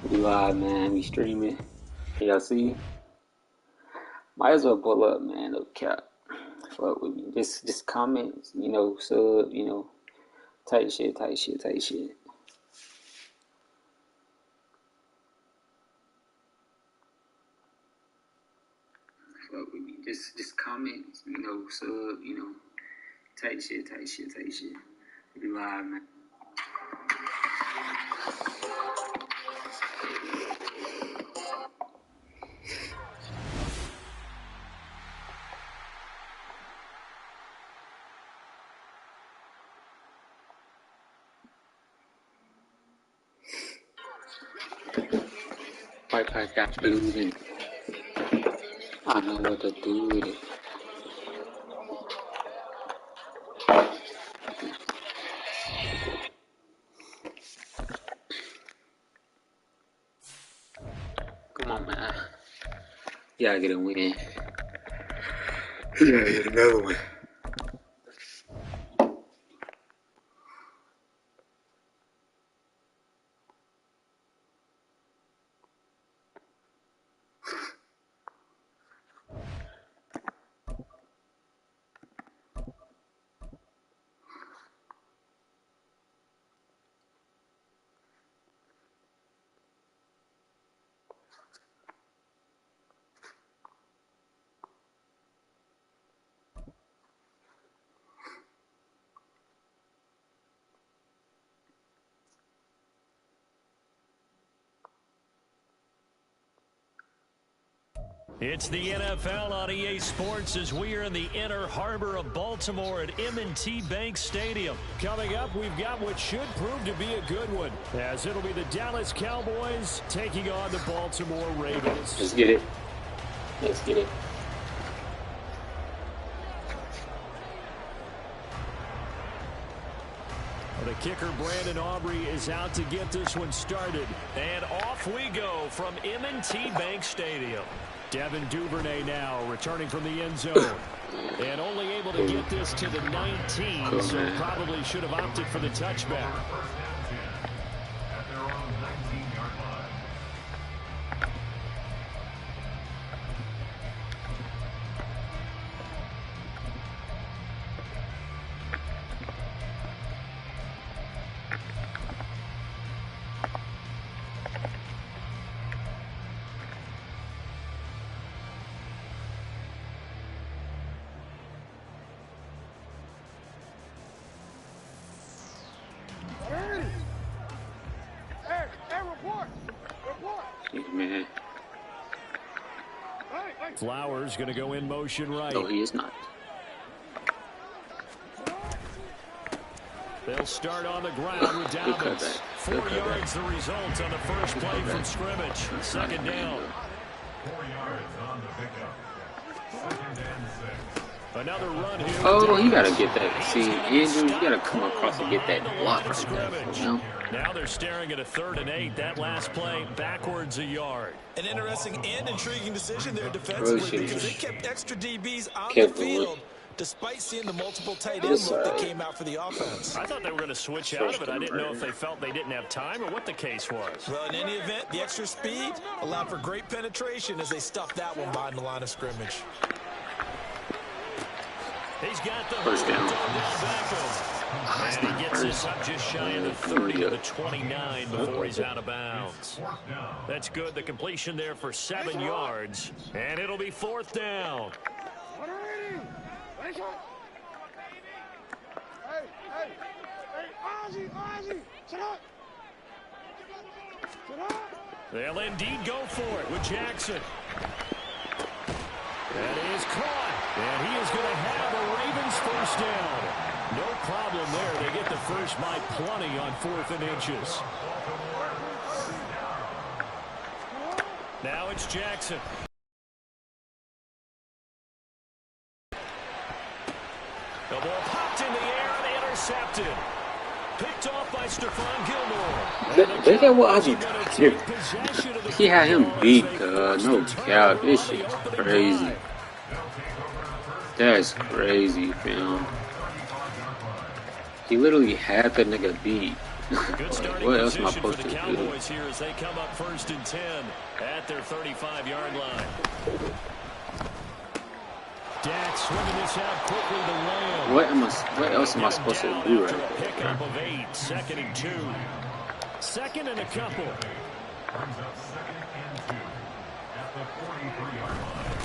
We live, man. We streaming. Y'all see? Might as well pull up, man. No cap. Fuck with me. Just comments, sub, tight shit, tight shit, tight shit. Fuck with me. Just comments, sub, tight shit, tight shit, tight shit. We live, man. White Pie got food and I know what to do with it. Come on, man. You gotta get a win. You gotta get another one. It's the NFL on EA Sports as we are in the inner harbor of Baltimore at M&T Bank Stadium. Coming up, we've got what should prove to be a good one, as it'll be the Dallas Cowboys taking on the Baltimore Ravens. Let's get it. Let's get it. The kicker, Brandon Aubrey, is out to get this one started. And off we go from M&T Bank Stadium. Devin Duvernay now returning from the end zone. And only able to get this to the 19, so probably should have opted for the touchback. Man. Flowers going to go in motion right. No, he is not. They'll start on the ground with Dallas. 4 yards the result on the first play from scrimmage. Second down. 4 yards on the pickup. Second and 6. Another run here. Oh, you gotta get that. See, Andrew, you gotta come across and get that block right there. Now they're staring at a 3rd and 8. That last play backwards a yard. An interesting and intriguing decision there defensively because they kept extra DBs on the field despite seeing the multiple tight end look that came out for the offense. I thought they were going to switch out of it. I didn't know if they felt they didn't have time or what the case was. Well, in any event, the extra speed allowed for great penetration as they stuffed that one behind the line of scrimmage. He's got the first down. And he gets this up just shy of the 30 to the 29 before he's out of bounds. That's good. The completion there for 7 yards. And it'll be 4th down. They'll indeed go for it with Jackson. That is caught. And he is going to have a Ravens first down. No problem there. They get the first by plenty on 4th and inches. Now it's Jackson. The ball popped in the air and intercepted. Picked off by Stephon Gilmore. Look at what Ozzy did. He had him beat, no cap. This shit's crazy. That's crazy, fam. He literally had the nigga beat. Good starting position for the Cowboys here as they come up 1st and 10 at their 35-yard line. Dak swinging this out quickly to Lamb. What else am I supposed to do right there? Pickup of 8, 2nd and 2. 2nd and a couple. Brings up 2nd and 2 at the 43-yard line.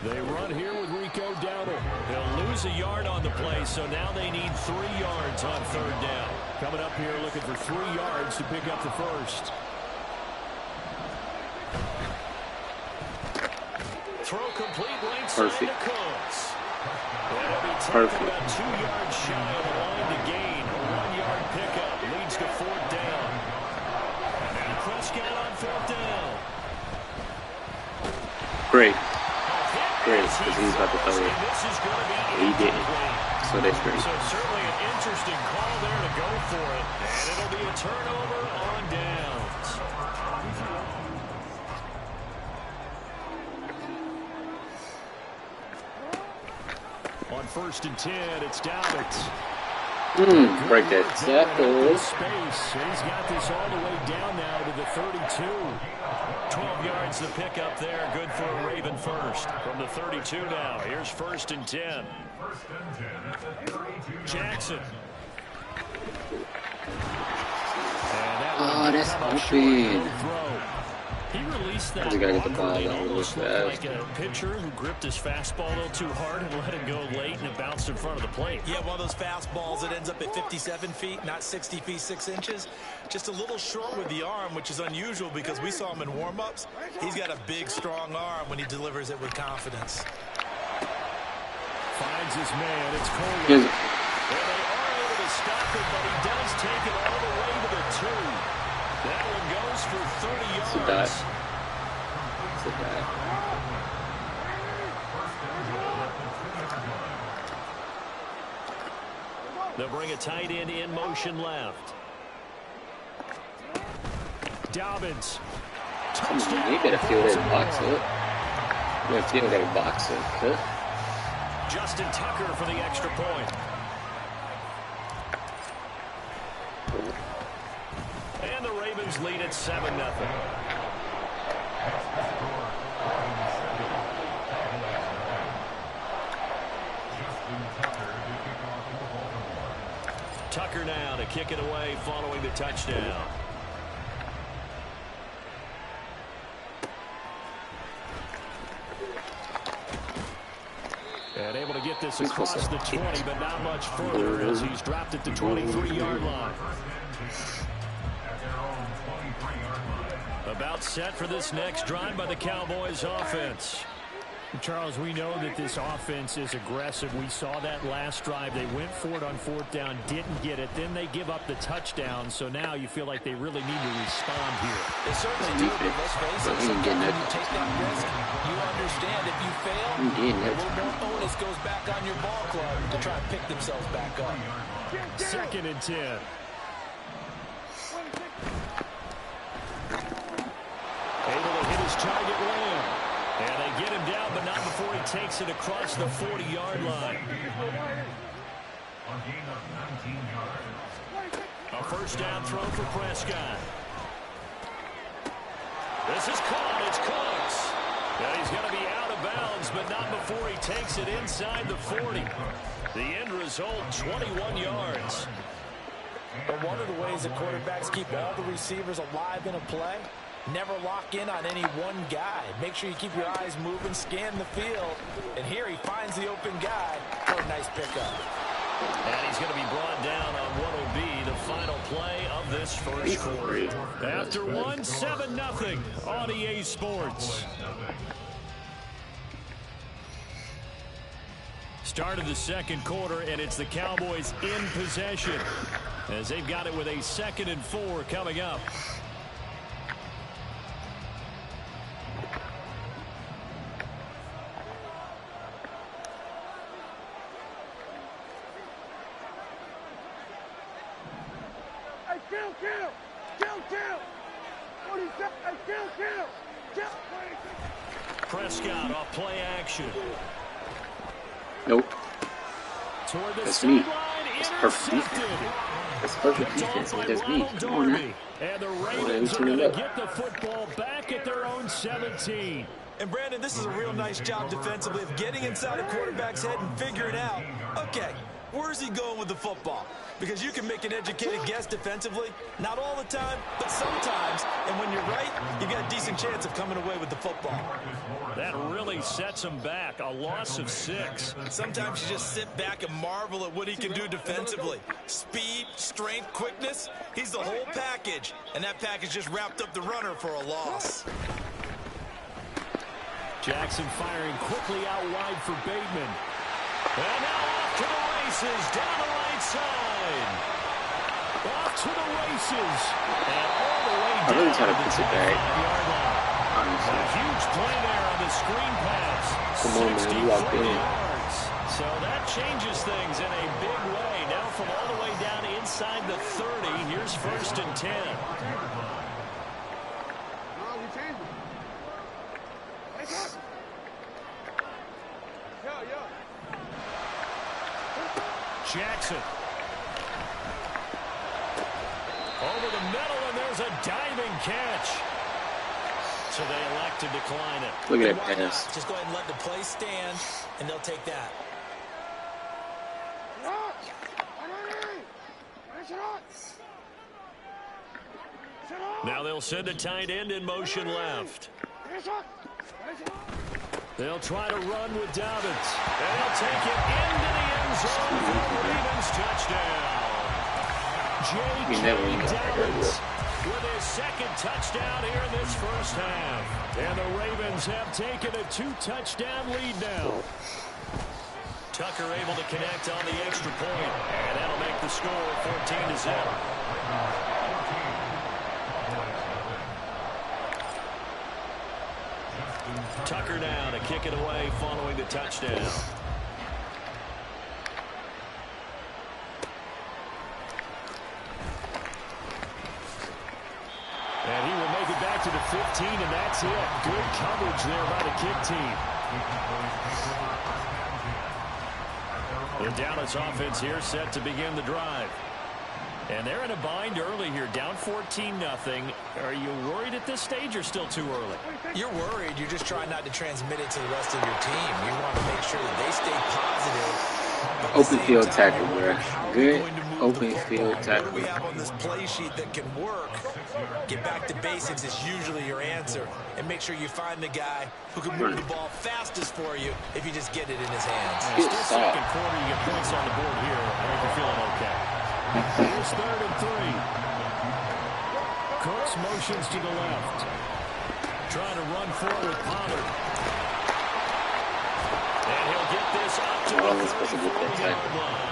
They run here with Rico Dowdle. They'll lose a yard on the play, so now they need 3 yards on 3rd down. Coming up here looking for 3 yards to pick up the first. Throw complete right side to Cooks. That'll be taken about 2 yards shy of the line to gain. A 1-yard pickup leads to 4th down. And Prescott on 4th down. Great, because he's about to throw it. He didn't. So that's great. So certainly an interesting call there to go for it. And it'll be a turnover on downs. On 1st and 10, it's Dobbins. Break that tackle. Space. He's got this all the way down now to the 32. 12 yards to pick up there. Good for a Raven first. From the 32 now. Here's 1st and 10. Jackson. Oh, that's open. He released that. You gotta get the ball down almost real looked fast. like a pitcher who gripped his fastball a little too hard and let it go late, and it bounced in front of the plate. Yeah, one of those fastballs that ends up at 57 feet, not 60 feet 6 inches. Just a little short with the arm, which is unusual because we saw him in warm-ups. He's got a big, strong arm when he delivers it with confidence. Finds his man. It's Coley. And they are able to stop it, but he does take it all the way to the 2. That one goes for 30 yards. It's a dive. They'll bring a tight end in motion left. Dobbins. Touchdown. You gotta feel that box up. You gotta feel that box up. Huh? Justin Tucker for the extra point. And the Ravens lead at 7-0. Tucker now to kick it away following the touchdown. And able to get this across the 20, but not much further as he's dropped it to 23-yard line. About set for this next drive by the Cowboys offense. Charles, we know that this offense is aggressive. We saw that last drive. They went for it on 4th down, didn't get it. Then they give up the touchdown. So now you feel like they really need to respond here. They certainly do, but let's face it, sometimes when you take that risk, you understand if you fail, a little more onus goes back on your ball club to try and pick themselves back up. 2nd and 10. Able to hit his target Lamb. And they get him down, but not before he takes it across the 40-yard line. A 1st down throw for Prescott. This is caught. It's Cooks. Now he's going to be out of bounds, but not before he takes it inside the 40. The end result, 21 yards. But one of the ways that quarterbacks keep all the receivers alive in a play, never lock in on any one guy. Make sure you keep your eyes moving, scan the field. And here he finds the open guy for a nice pickup. And he's going to be brought down on what will be the final play of this first quarter. After 1, 7-0 on EA Sports. Start of the second quarter, and it's the Cowboys in possession as they've got it with a 2nd and 4 coming up. Prescott off play action. Nope. Toward the That's me. sideline That's perfect defense. intercepted. That's perfect Picked defense. off by And just me. Ronald Come on now. Darby. And the Come on, let me Ravens are turn going it to up. get the football back at their own 17. And Brandon, this is a real nice job defensively of getting inside a quarterback's head and figuring out, okay, where's he going with the football? Because you can make an educated guess defensively, not all the time, but sometimes. And when you're right, you've got a decent chance of coming away with the football. That really sets him back. A loss of 6. Sometimes you just sit back and marvel at what he can do defensively. Speed, strength, quickness, he's the whole package. And that package just wrapped up the runner for a loss. Jackson firing quickly out wide for Bateman. And now off to the races, down the right side. Off to the races. And all the way down I really try to the push it back. 25-yard line. A Honestly. huge play there on the screen pass. Come on, man. We locked 63 in. yards. So that changes things in a big way. Now from all the way down inside the 30, here's 1st and 10. Jackson. Over the middle, and there's a diving catch. So they elect to decline it. Look at that pass. Just go ahead and let the play stand, and they'll take that. Now they'll send a tight end in motion left. They'll try to run with Dobbins. And they'll take it into the end zone for a Ravens touchdown. J.K. Dobbins with his 2nd touchdown here in this first half. And the Ravens have taken a 2-touchdown lead now. Tucker able to connect on the extra point. And that'll make the score 14-0. Tucker now to kick it away following the touchdown. And he will make it back to the 15, and that's it. Good coverage there by the kick team. The Dallas offense here set to begin the drive. And they're in a bind early here, down 14-0. Are you worried at this stage or still too early? You're worried. You're just trying not to transmit it to the rest of your team. You want to make sure that they stay positive. Open field tackle, bro. Good open field tackle. What do we have on this play sheet that can work? Get back to basics is usually your answer. And make sure you find the guy who can move the ball fastest for you if you just get it in his hands. Still second quarter, you get points on the board here. I think you're feeling okay. Here's 3rd and 3. Cooks motions to the left. Trying to run forward, Pollard. And he'll get this up to the 34-yard line.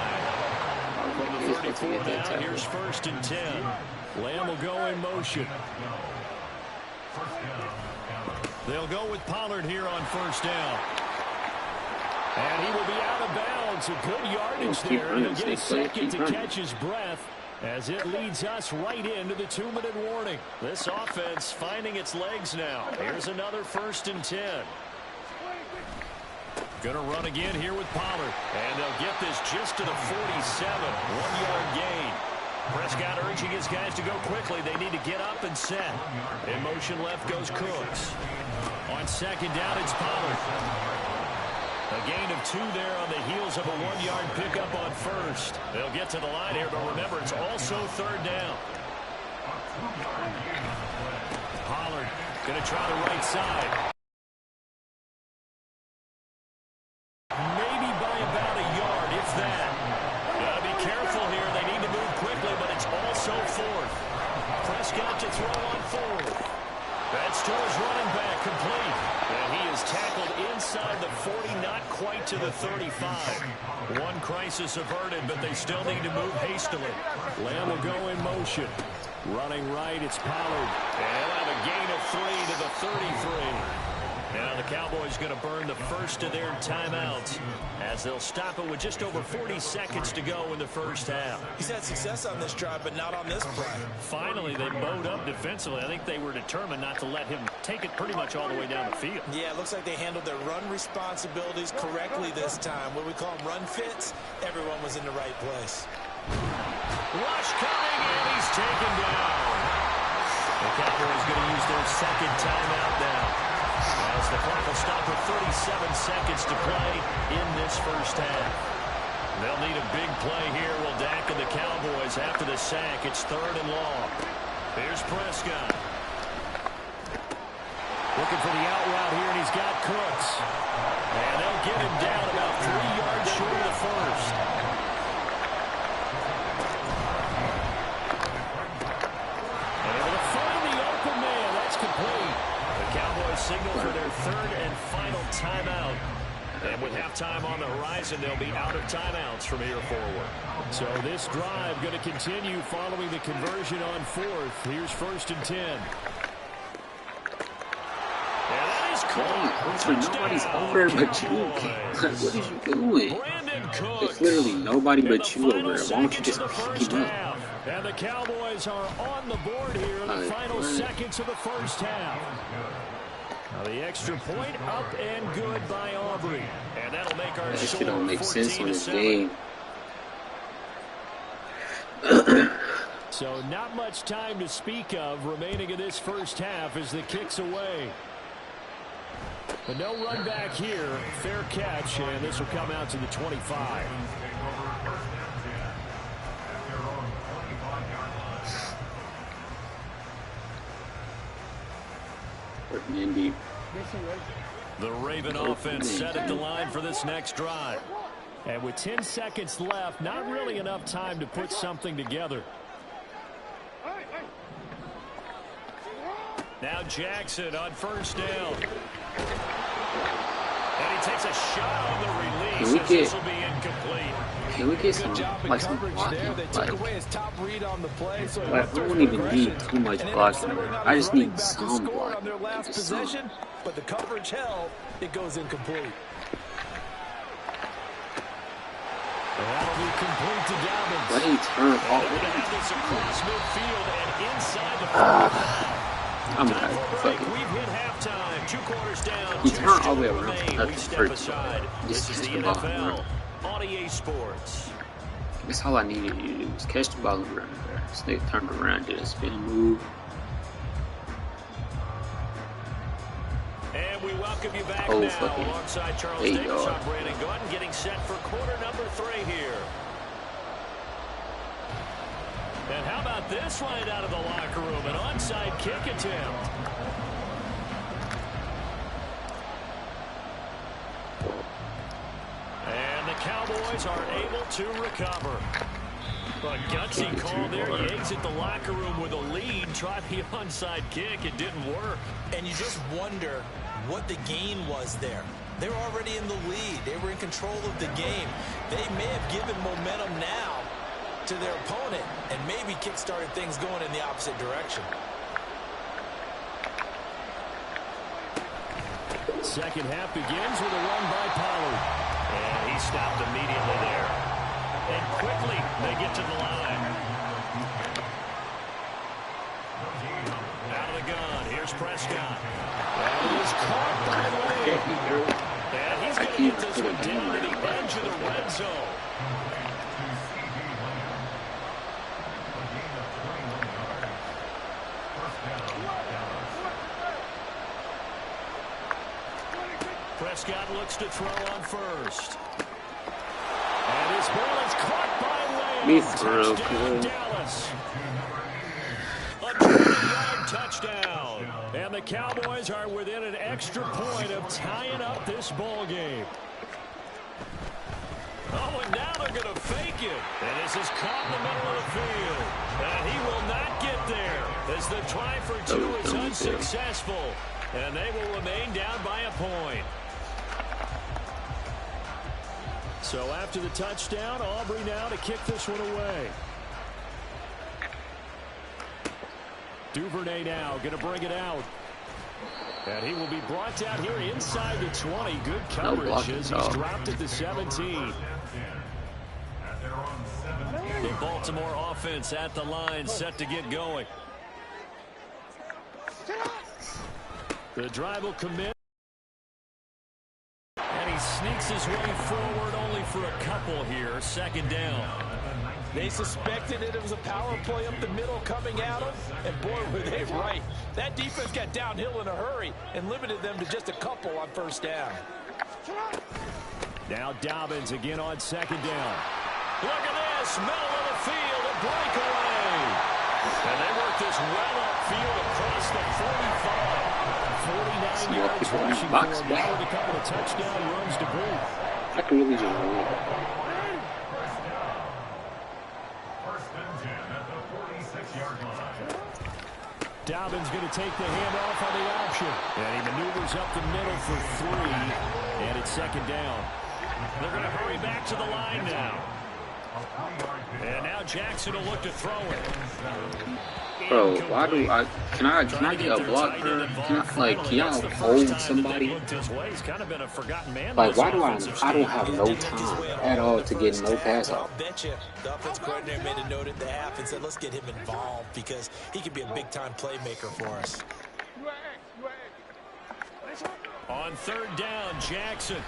From the 34 now, here's 1st and 10. Lamb will go in motion. They'll go with Pollard here on 1st down. And he will be out of bounds. A good yardage there. And he'll get a second to catch his breath as it leads us right into the 2-minute warning. This offense finding its legs now. Here's another 1st and 10. Going to run again here with Pollard. And they'll get this just to the 47. 1-yard gain. Prescott urging his guys to go quickly. They need to get up and set. In motion left goes Cooks. On 2nd down, it's Pollard. A gain of 2 there on the heels of a 1-yard pickup on 1st. They'll get to the line here, but remember, it's also 3rd down. Pollard going to try the right side. Maybe by about a yard, if that. Got to be careful here. They need to move quickly, but it's also 4th. Prescott to throw on 4th. That's to his running back, complete. And he is tackled inside the 40, not quite to the 35. One crisis averted, but they still need to move hastily. Lamb will go in motion. Running right, it's Pollard. And he'll have a gain of 3 to the 33. Now the Cowboys going to burn the first of their timeouts as they'll stop it with just over 40 seconds to go in the first half. He's had success on this drive, but not on this play. Finally, they bowed up defensively. I think they were determined not to let him take it pretty much all the way down the field. Yeah, it looks like they handled their run responsibilities correctly this time. What we call them run fits, everyone was in the right place. Rush coming, and he's taken down. The Cowboys going to use their second timeout now, as the clock will stop with 37 seconds to play in this first half. They'll need a big play here. Will Dak and the Cowboys after the sack. It's 3rd and long. Here's Prescott. Looking for the out route here, and he's got Cooks. And they'll get him down about 3 yards short of the first. And able to find the open man. That's complete. The Cowboys signal for their 3rd and final timeout. And with halftime on the horizon, they'll be out of timeouts from here forward. So this drive going to continue following the conversion on 4th. Here's 1st and 10. And that is caught. Nobody's over but you. What is you doing? There's literally nobody but you over there. Why don't you just pick him up? And the Cowboys are on the board here in the final seconds of the first half. Now the extra point up and good by Aubrey. And that'll make our That score shit don't make sense on this 14-7. game. So not much time to speak of remaining in this first half as the kick's away. But no run back here. Fair catch, and this will come out to the 25. Indeed. The Raven offense set at the line for this next drive. And with 10 seconds left, not really enough time to put something together. Now Jackson on 1st down. And he takes a shot on the release as this will be incomplete. Can we get some, like, some blocking? Like, I don't even need too much blocking. I just need some blocking. Just some. But the coverage held, it goes incomplete. That'll be complete to Dobbins. Why did he turn all the way? This across midfield and inside the I'm not fucking. We've hit halftime. 2 quarters down. He turned all the way around. We That's step first. aside. This is the NFL on EA Sports. That's all I needed you to do was catch the ball and run there. Snake turned around, did a spin move. And we welcome you back Oh, now fucking alongside Charles 8 Davis. yards. I'm Brandon Gordon getting set for quarter number 3 here. And how about this right out of the locker room? An onside kick attempt. And the Cowboys are able to recover. A gutsy call there. He exit the locker room with a lead. Tried the onside kick. It didn't work. And you just wonder what the gain was there. They were already in the lead. They were in control of the game. They may have given momentum now to their opponent and maybe kick-started things going in the opposite direction. Second half begins with a run by Pollard. And he stopped immediately there. And quickly they get to the line. Out of the gun. Here's Prescott. And he's caught by Lane. And he's going to get this one down to the edge of the red zone. Prescott looks to throw on 1st. And his ball is caught by Lane. Touchdown, Dallas. A 20-yard touchdown. And the Cowboys are within an extra point of tying up this ball game. Oh, and now they're going to fake it. And this is caught in the middle of the field. And he will not get there as the try for 2 is unsuccessful. And they will remain down by a point. So after the touchdown, Aubrey now to kick this one away. Duvernay now going to bring it out. And he will be brought down here inside the 20. Good No coverage blocking, as he's dog. dropped at the 17. The Baltimore offense at the line, set to get going. The drive will commit. And he sneaks his way forward only for a couple here. Second down. They suspected it was a power play up the middle coming at them, and boy, were they right. That defense got downhill in a hurry and limited them to just a couple on first down. Now Dobbins again on second down. Look at this, middle of the field, a breakaway. And they work this well upfield across the 45. 49 yards rushing for him now with a couple of touchdown runs to boot. I can really just run. First and 10 at the 46-yard line. Dobbins going to take the handoff on the option. And he maneuvers up the middle for 3. And it's second down. They're going to hurry back to the line now. And now Jackson will look to throw it. Bro, why do I can I get a block, bro? Can y'all hold somebody? Like, why do I don't have no time at all to get no pass off? I bet you the offense coordinator made a note at the half and said, let's get him involved because he could be a big-time playmaker for us. On third down, Jackson.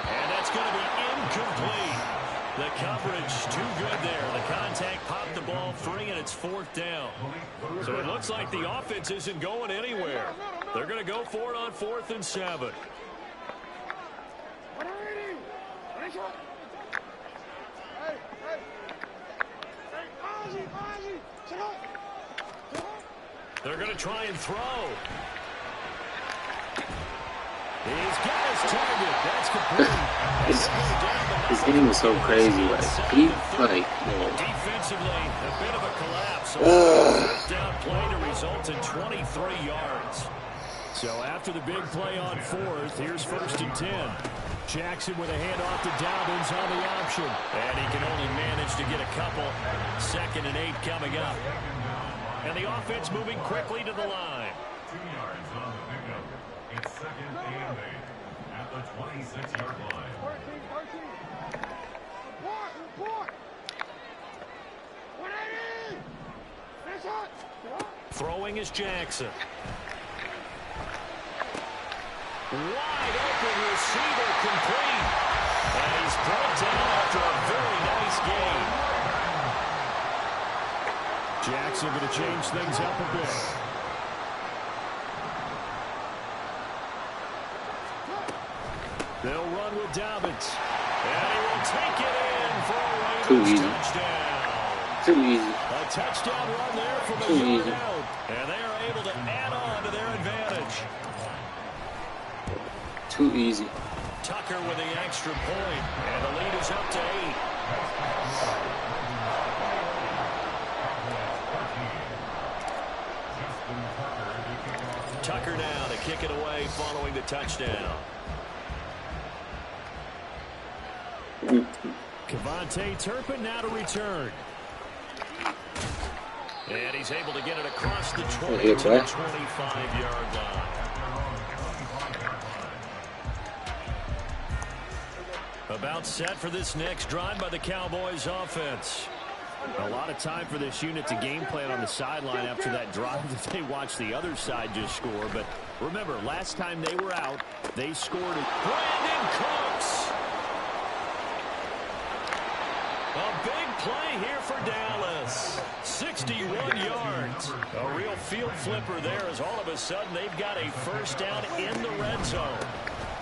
And that's going to be incomplete. The coverage too good there. The contact popped the ball free, and it's fourth down. So it looks like the offense isn't going anywhere. They're going to go for it on 4th and 7. They're going to try and throw. He's got his target. That's complete. His game is so crazy. Defensively, a bit of a collapse. So down play to result in 23 yards. So after the big play on 4th, here's 1st and 10. Jackson with a handoff to Dobbins on the option. And he can only manage to get a couple. 2nd and 8 coming up. And the offense moving quickly to the line. 2 yards on the pickup. It's 2nd and 8 at the 26-yard line. Throwing is Jackson. Wide open receiver complete. And he's brought down after a very nice game. Jackson going to change things up a bit. They'll run with Dobbins. And he will take it in for a Ravens touchdown. Too easy. A touchdown run there from a yard out. And they are able to add on to their advantage. Too easy. Tucker with the extra point. And the lead is up to 8. Tucker now to kick it away following the touchdown. Kevontae Turpin now to return. And he's able to get it across the 20 to the 25-yard line. About set for this next drive by the Cowboys offense. A lot of time for this unit to game plan on the sideline after that drive that they watched the other side just score. But remember, last time they were out, they scored it. Brandon Cooks. A big play here for Dallas. 61 yards. A real field flipper there as all of a sudden they've got a first down in the red zone.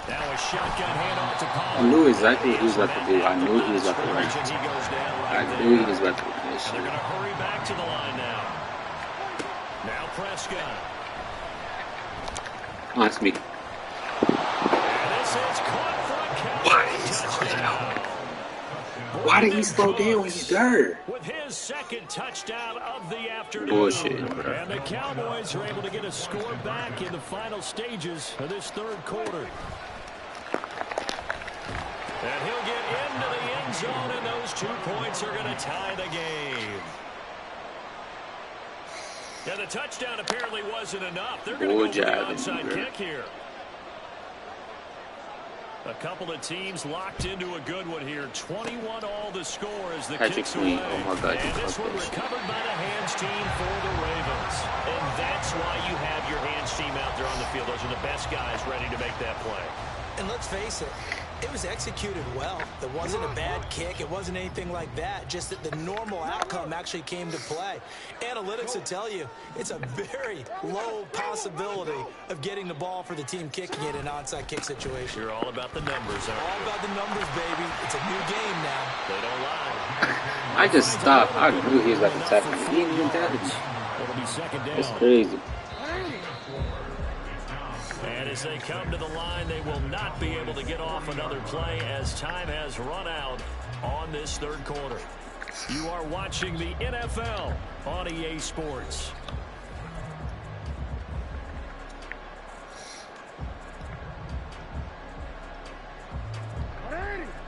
Now a shotgun handoff to Pollard. I knew exactly what he was about to do. I knew he was about to run. I knew he was about to do this shit. They're going to hurry back to the line now. Now Prescott. That's me. And this is caught for a touchdown. Why did he slow down when he's there? With his 2nd touchdown of the afternoon. Bullshit, bro. And the Cowboys are able to get a score back in the final stages of this 3rd quarter. And he'll get into the end zone, and those 2 points are going to tie the game. And the touchdown apparently wasn't enough. They're going to go for the onside kick here. A couple of teams locked into a good one here. 21 all the score as the kicks away. Oh my God, and this one recovered by the hands team for the Ravens. And that's why you have your hands team out there on the field. Those are the best guys ready to make that play. And let's face it, it was executed well. It wasn't a bad kick. It wasn't anything like that. Just that the normal outcome actually came to play. Analytics will tell you it's a very low possibility of getting the ball for the team kicking it in an onside kick situation. You're all about the numbers, aren't you? All about the numbers, baby. It's a new game now. They don't lie. I just stopped. I knew he was about to tackle me. He didn't even tackle me. It'll be second down. That's crazy. And as they come to the line, they will not be able to get off another play as time has run out on this third quarter. You are watching the NFL on EA Sports.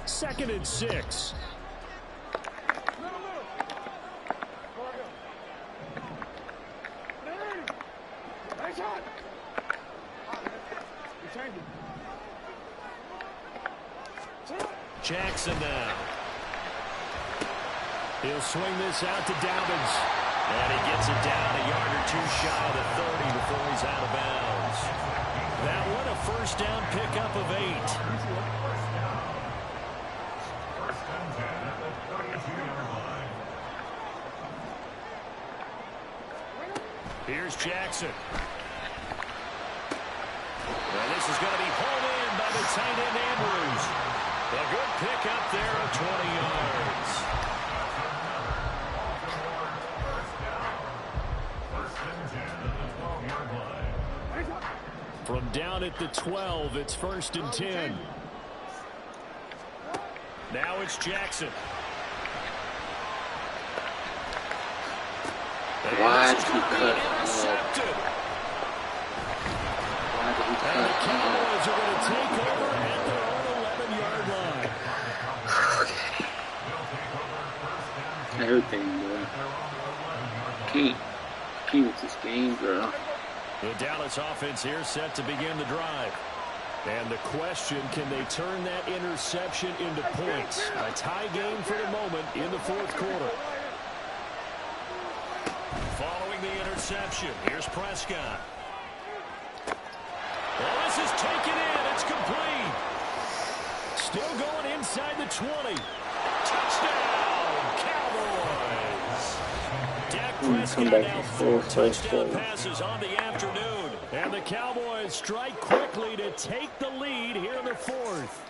Second and 6. Jackson now. He'll swing this out to Dobbins. And he gets it down a yard or two shy of the 30 before he's out of bounds. That one a first down pickup of 8. First and 10 at the 22-yard line. Here's Jackson. Well, this is going to be hauled in by the tight end Andrews. A good pickup there of 20 yards. First and 10 at the 12-yard line. From down at the 12, it's first and 10. Now it's Jackson. Why did he cut? Intercepted. Why did he cut? And the Cowboys are going to take over at their own 11-yard line. Everything, bro. Can't with this game, bro. The Dallas offense here set to begin the drive. And the question, can they turn that interception into points? A tie game for the moment in the fourth quarter. Following the interception, here's Prescott. Well, this is taken in. It's complete. Still going inside the 20. Touchdown, Cowboys. Dak Prescott now 4 touchdown passes on the afternoon. And the Cowboys strike quickly to take the lead here in the fourth.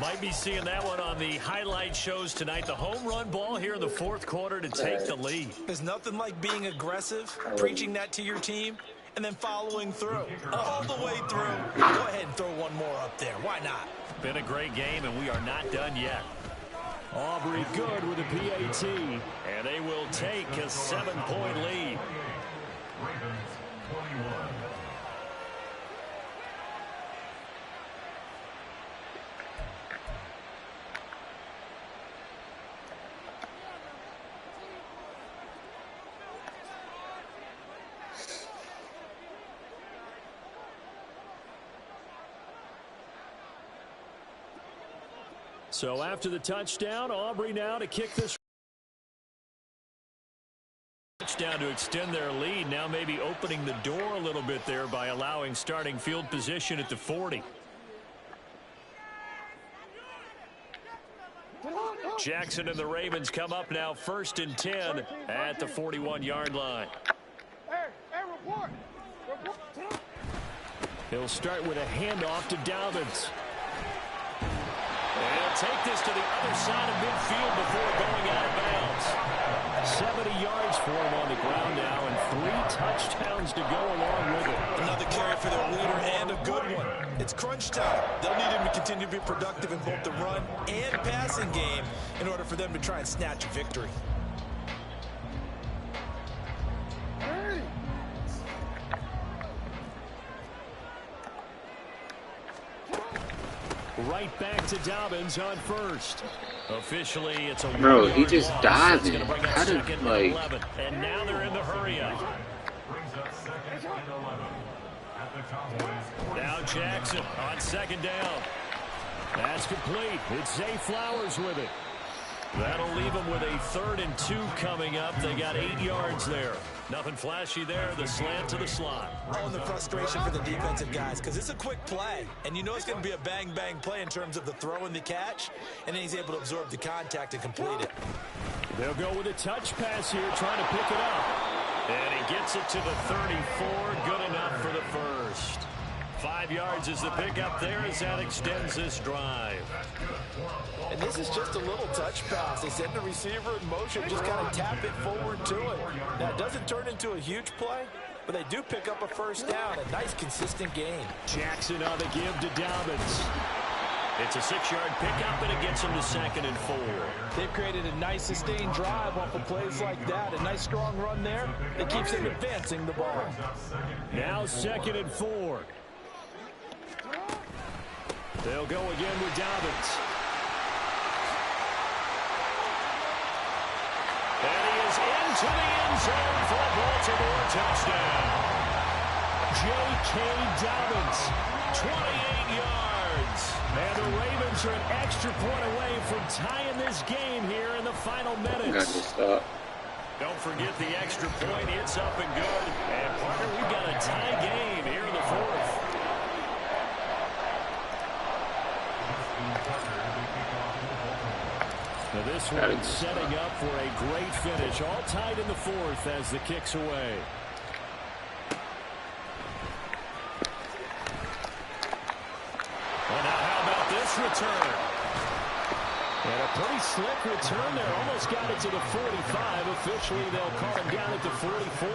Might be seeing that one on the highlight shows tonight. The home run ball here in the fourth quarter to take the lead. There's nothing like being aggressive, preaching that to your team, and then following through. All the way through. Go ahead and throw one more up there. Why not? Been a great game, and we are not done yet. Aubrey good with a PAT, and they will take a 7-point lead. Ravens 21. So after the touchdown, Aubrey now to kick this touchdown to extend their lead. Now maybe opening the door a little bit there by allowing starting field position at the 40. Jackson and the Ravens come up now first and 10 at the 41-yard line. He'll start with a handoff to Dobbins. And he'll take this to the other side of midfield before going out of bounds. 70 yards for him on the ground now, and 3 touchdowns to go along with it. Another carry for their leader, and a good one. It's crunch time. They'll need him to continue to be productive in both the run and passing game in order for them to try and snatch a victory. Right back to Dobbins on first. Officially, it's a Bro, he 1-yard just loss. That's diving. going to bring up How did, second and like... 11. And now they're in the hurry up. Brings up second and 11 at the Cowboys. Now Jackson on second down. That's complete. It's Zay Flowers with it. That'll leave them with a 3rd and 2 coming up. They got 8 yards there. Nothing flashy there. The slant to the slot. Oh, and the frustration for the defensive guys, because it's a quick play. And you know it's going to be a bang-bang play in terms of the throw and the catch. And then he's able to absorb the contact and complete it. They'll go with a touch pass here, trying to pick it up. And he gets it to the 34. Good enough for the first. 5 yards is the pickup there as that extends this drive. And this is just a little touch pass. They send the receiver in motion, just kind of tap it forward to it. Now, it doesn't turn into a huge play, but they do pick up a first down. A nice, consistent gain. Jackson on the give to Dobbins. It's a 6-yard pickup, and it gets him to 2nd and 4. They've created a nice, sustained drive off of plays like that. A nice, strong run there that keeps them advancing the ball. Now 2nd and 4. They'll go again with Dobbins. And he is into the end zone for a Baltimore touchdown. J.K. Dobbins, 28 yards. And the Ravens are an extra point away from tying this game here in the final minutes. Don't forget the extra point. It's up and good. And, partner, we've got a tie game here in the 4th. Now this one's setting up for a great finish. All tied in the 4th as the kick's away. And now how about this return? And a pretty slick return there. Almost got it to the 45. Officially, they'll call him down at the 44.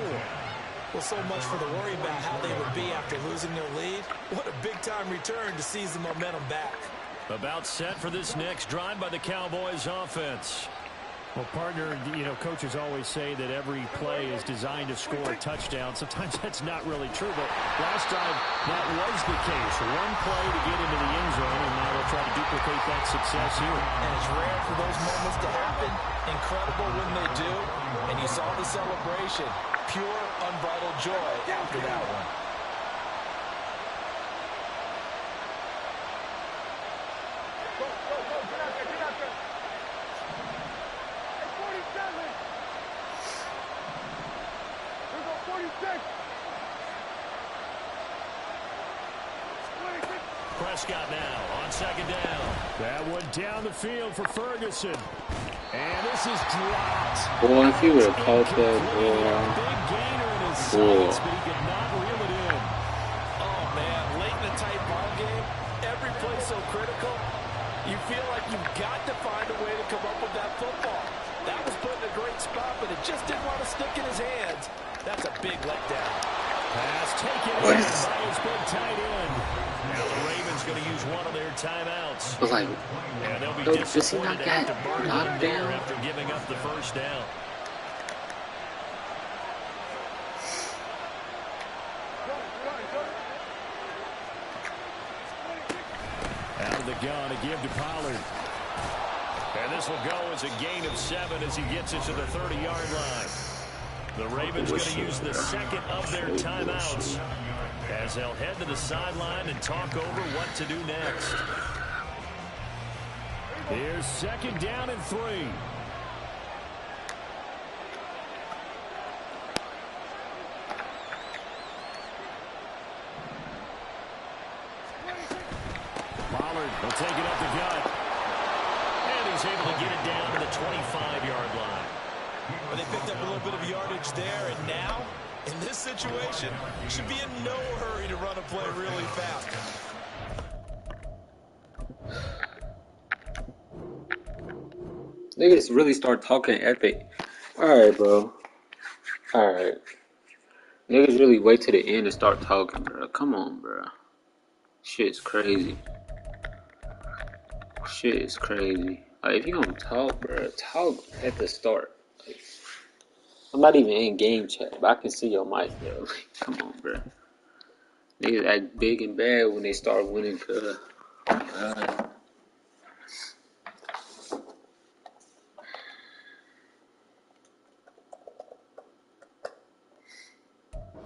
Well, so much for the worry about how they would be after losing their lead. What a big-time return to seize the momentum back. About set for this next drive by the Cowboys offense. Well, partner, you know, coaches always say that every play is designed to score a touchdown. Sometimes that's not really true, but last time that was the case. One play to get into the end zone, and now they'll try to duplicate that success here. And it's rare for those moments to happen. Incredible when they do. And you saw the celebration. Pure, unbridled joy after that one. Prescott now on second down. That one down the field for Ferguson. And this is dropped. Boy, if you would have caught that, Big gainer in his sights, but he could not reel it in. Oh, man, late in a tight ball game, every play so critical, you feel like you've got to find a way to come up with that football. That was put in a great spot, but it just didn't want to stick in his hands. That's a big letdown. Pass taken in by his big tight end. Now the Ravens going to use one of their timeouts. I was like, And they'll be does he not disappointed get after burning knocked there down? after giving up the first down. Out of the gun to give to Pollard. And this will go as a gain of 7 as he gets it to the 30-yard line. The Ravens going to use the second of their timeouts as they'll head to the sideline and talk over what to do next. Here's second down and 3. Pollard will take it up the gut. And he's able to get it down to the 25-yard line. But they picked up a little bit of yardage there, and now, in this situation, should be in no hurry to run a play really fast. Niggas really start talking epic. Alright, bro. Alright. Niggas really wait to the end and start talking, bro. Come on, bro. Shit's crazy. Shit is crazy. Like, if you gonna talk, bro, talk at the start. Like, I'm not even in game chat, but I can see your mic, bro. Like, come on, bro. Niggas act big and bad when they start winning, cuz.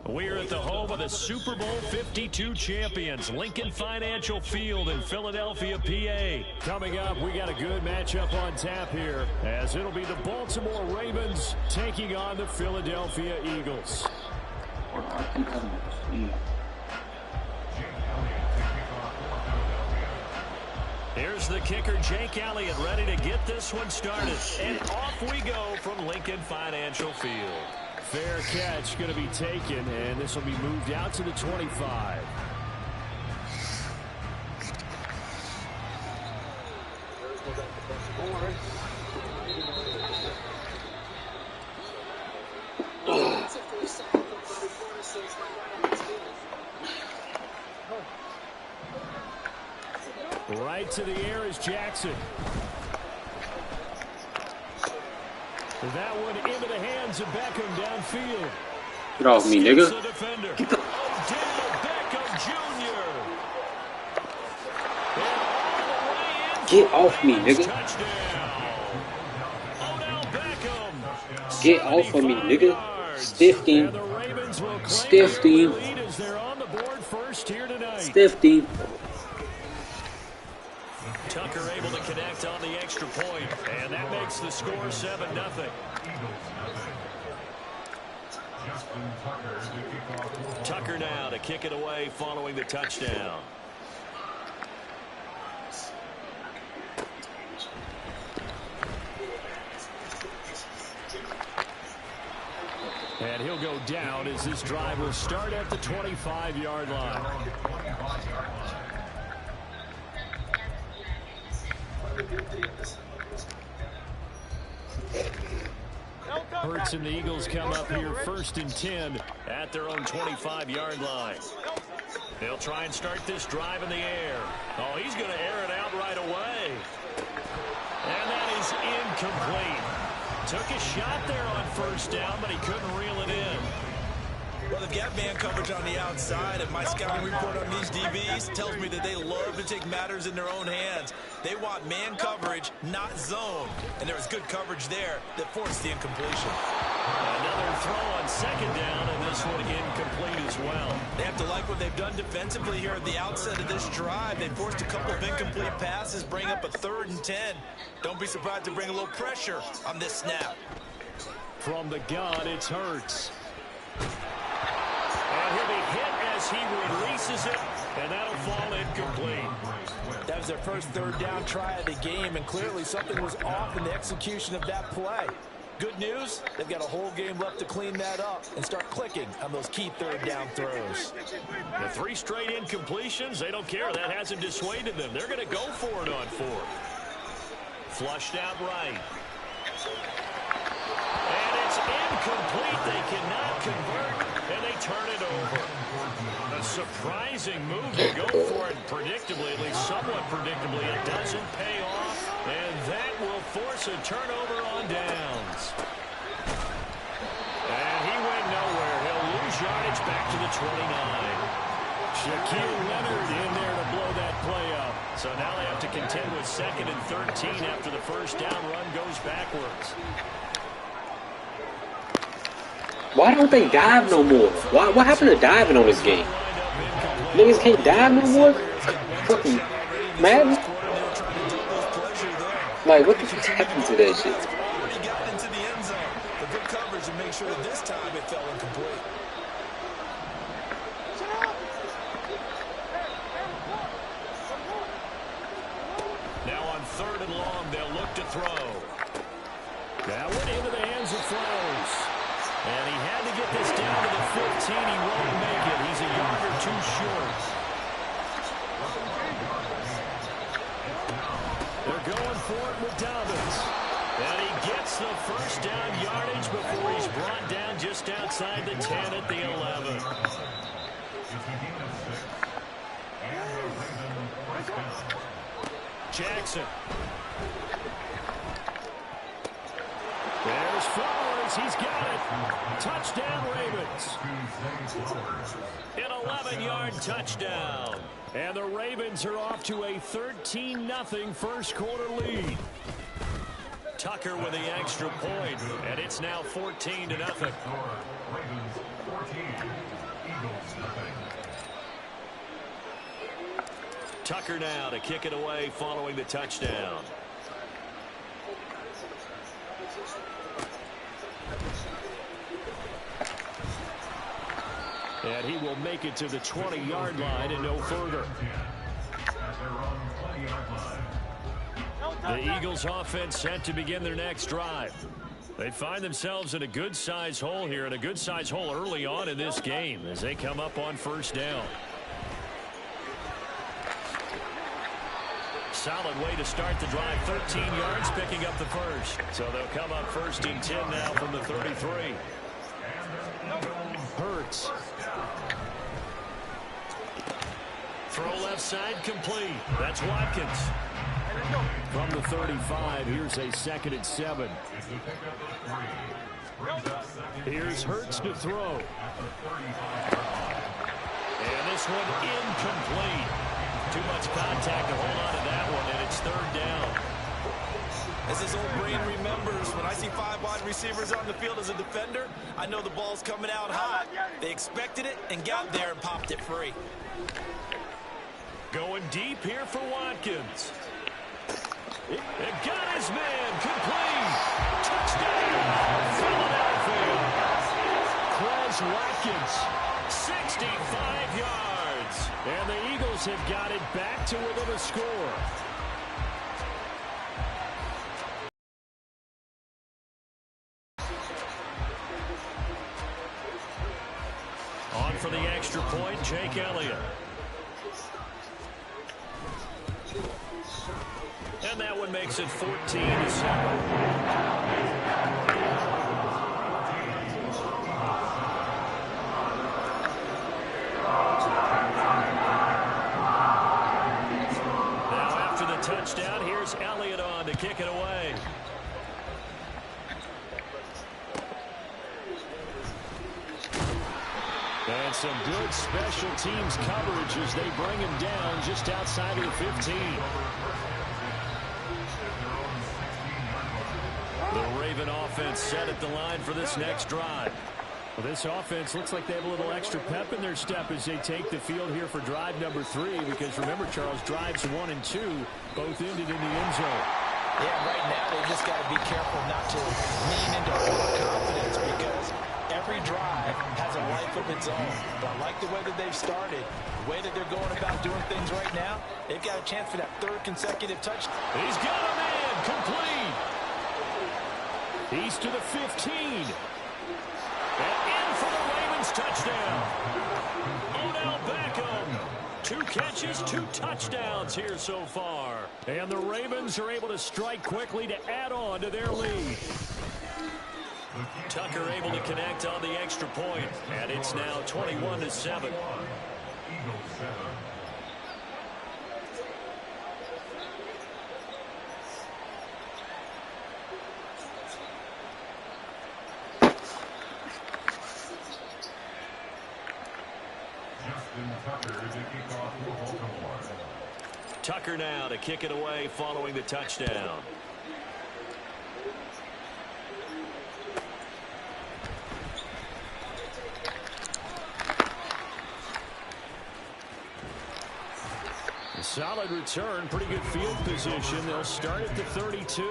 We're at the home of the Super Bowl 52 champions, Lincoln Financial Field in Philadelphia, PA. Coming up, we got a good matchup on tap here, as it'll be the Baltimore Ravens taking on the Philadelphia Eagles. Here's the kicker, Jake Elliott, ready to get this one started. And off we go from Lincoln Financial Field. Fair catch going to be taken, and this will be moved out to the 25. Right to the air is Jackson. That one into the hands of Beckham downfield. Get off me, nigga. Get the Beckham Jr. Get off me, nigga. Get off of me, nigga. Stiff team. Stiff team. Stiff team. Tucker able to connect on the extra point, and that makes the score 7-0. Tucker now to kick it away following the touchdown. And he'll go down as this drive will start at the 25-yard line. Hurts and the Eagles come up here 1st and 10 at their own 25-yard line. They'll try and start this drive in the air. Oh, he's going to air it out right away. And that is incomplete. Took a shot there on 1st down, but he couldn't reel it in. Well, they've got man coverage on the outside, and my scouting report on these DBs tells me that they love to take matters in their own hands. They want man coverage, not zone. And there was good coverage there that forced the incompletion. Another throw on 2nd down, and this one incomplete as well. They have to like what they've done defensively here at the outset of this drive. They forced a couple of incomplete passes, bring up a 3rd and 10. Don't be surprised to bring a little pressure on this snap. From the gun, it's Hurts. And he'll be hit as he releases it, and that'll fall incomplete. That was their first 3rd down try of the game, and clearly something was off in the execution of that play. Good news, they've got a whole game left to clean that up and start clicking on those key 3rd down throws. The 3 straight incompletions, they don't care. That hasn't dissuaded them. They're going to go for it on 4th. Flushed out right. And it's incomplete. They cannot convert, and they turn it over. A surprising move to go for it predictably, at least somewhat predictably. It doesn't pay off, and that will force a turnover on downs. And he went nowhere. He'll lose yardage back to the 29. Shaquille Leonard in there to blow that play up. So now they have to contend with 2nd and 13 after the 1st down run goes backwards. Why don't they dive no more? What happened to diving on this game? Niggas can't dive no more? Fucking Madden? Like, what the fuck happened to that shit? Already got into the end zone. The good coverage to make sure that this time it fell incomplete. Now on 3rd and long, they'll look to throw. That went into the hands of Flowers. And he had to get this down to the 15. He won't make it. He's a yard or 2 short. They're going for it with Dobbins. And he gets the 1st down yardage before he's brought down just outside the 10 at the 11. Jackson. There's Flowers. He's got it. Touchdown, Ravens. An 11-yard touchdown. And the Ravens are off to a 13-0 1st quarter lead. Tucker with the extra point, and it's now 14-0. Ravens 14, Eagles nothing. Tucker now to kick it away following the touchdown. And he will make it to the 20-yard line and no further. The Eagles offense set to begin their next drive. They find themselves in a good-sized hole here, and a good-sized hole early on in this game as they come up on first down. Solid way to start the drive. 13 yards, picking up the first. So they'll come up first and 10 now from the 33. Hurts. Throw left side complete. That's Watkins. From the 35, here's a 2nd and 7. Here's Hurts to throw. And this one incomplete. Too much contact to hold on to that one, and it's 3rd down. As his old brain remembers, when I see 5 wide receivers on the field as a defender, I know the ball's coming out hot. They expected it and got there and popped it free. Going deep here for Watkins. It got his man. Complete. Touchdown. Philadelphia. Chris Watkins. 65 yards. And the Eagles have got it back to within a score. On for the extra point, Jake Elliott. And that one makes it 14-7. Touchdown. Here's Elliott on to kick it away. And some good special teams coverage as they bring him down just outside of the 15. The Raven offense set at the line for this next drive. Well, this offense looks like they have a little extra pep in their step as they take the field here for drive number 3, because remember, Charles, drives 1 and 2 both ended in the end zone. Yeah, right now they just got to be careful not to lean into overconfidence, because every drive has a life of its own. But I like the way that they've started, the way that they're going about doing things right now. They've got a chance for that 3rd consecutive touchdown. He's got a man complete. He's to the 15. And in for the Ravens touchdown. Odell Beckham. 2 catches, 2 touchdowns here so far. And the Ravens are able to strike quickly to add on to their lead. Tucker able to connect on the extra point, and it's now 21-7. Tucker now to kick it away following the touchdown. A solid return, pretty good field position. They'll start at the 32.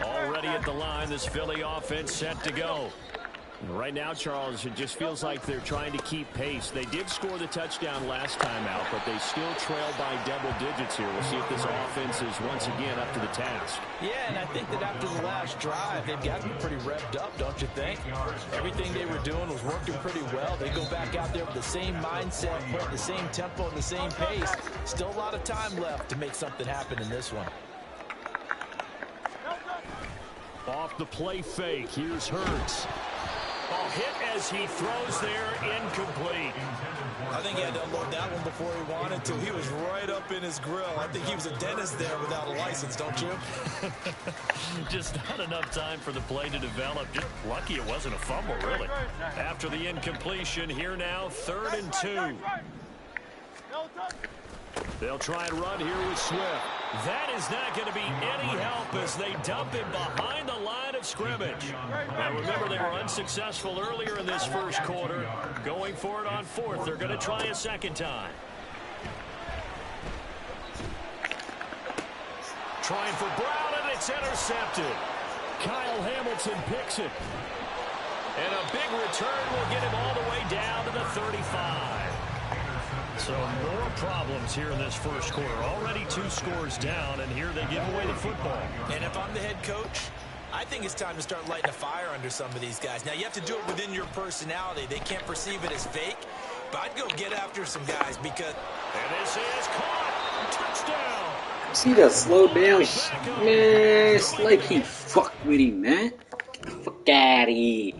Already at the line, this Philly offense set to go. Right now, Charles, it just feels like they're trying to keep pace. They did score the touchdown last time out, but they still trail by double digits here. We'll see if this offense is once again up to the task. Yeah, and I think that after the last drive, they've got to be pretty revved up, don't you think? Everything they were doing was working pretty well. They go back out there with the same mindset, put the same tempo and the same pace. Still a lot of time left to make something happen in this one. Off the play fake, here's Hurts. Ball hit as he throws there, incomplete. I think he had to unload that one before he wanted to. He was right up in his grill. I think he was a dentist there without a license, don't you? Just not enough time for the play to develop. Just lucky it wasn't a fumble, really. After the incompletion, here now, 3rd and 2. They'll try and run here with Swift. That is not going to be any help as they dump him behind the line of scrimmage. Now remember, they were unsuccessful earlier in this first quarter. Going for it on fourth. They're going to try a second time. Trying for Brown, and it's intercepted. Kyle Hamilton picks it. And a big return will get him all the way down to the 35. So more problems here in this first quarter. Already 2 scores down, and here they give away the football. And if I'm the head coach, I think it's time to start lighting a fire under some of these guys. Now, you have to do it within your personality. They can't perceive it as fake, but I'd go get after some guys because... And this is caught. Touchdown. See that slow down man, it's like he fucked with him, man. Get the fuck out of here.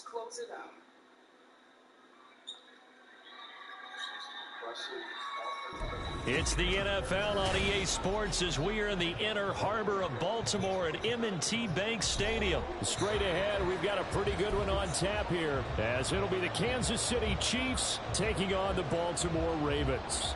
Close it out. It's the NFL on EA Sports as we are in the inner harbor of Baltimore at M&T Bank Stadium. Straight ahead, we've got a pretty good one on tap here, as it'll be the Kansas City Chiefs taking on the Baltimore Ravens.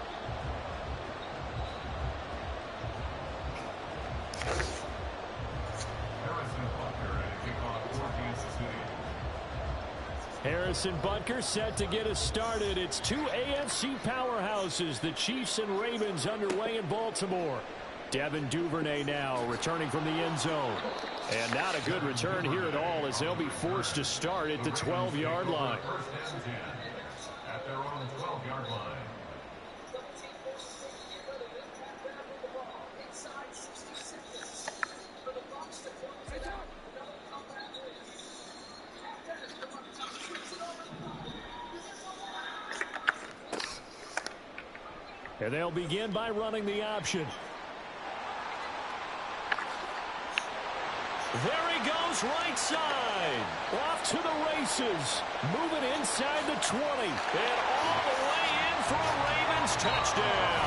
Harrison Butker set to get us started. It's 2 AFC powerhouses, the Chiefs and Ravens, underway in Baltimore. Devin Duvernay now returning from the end zone. And not a good return here at all, as they'll be forced to start at the 12-yard line. At their own 12-yard line. And they'll begin by running the option. There he goes, right side. Off to the races. Moving inside the 20. And all the way in for a Ravens touchdown.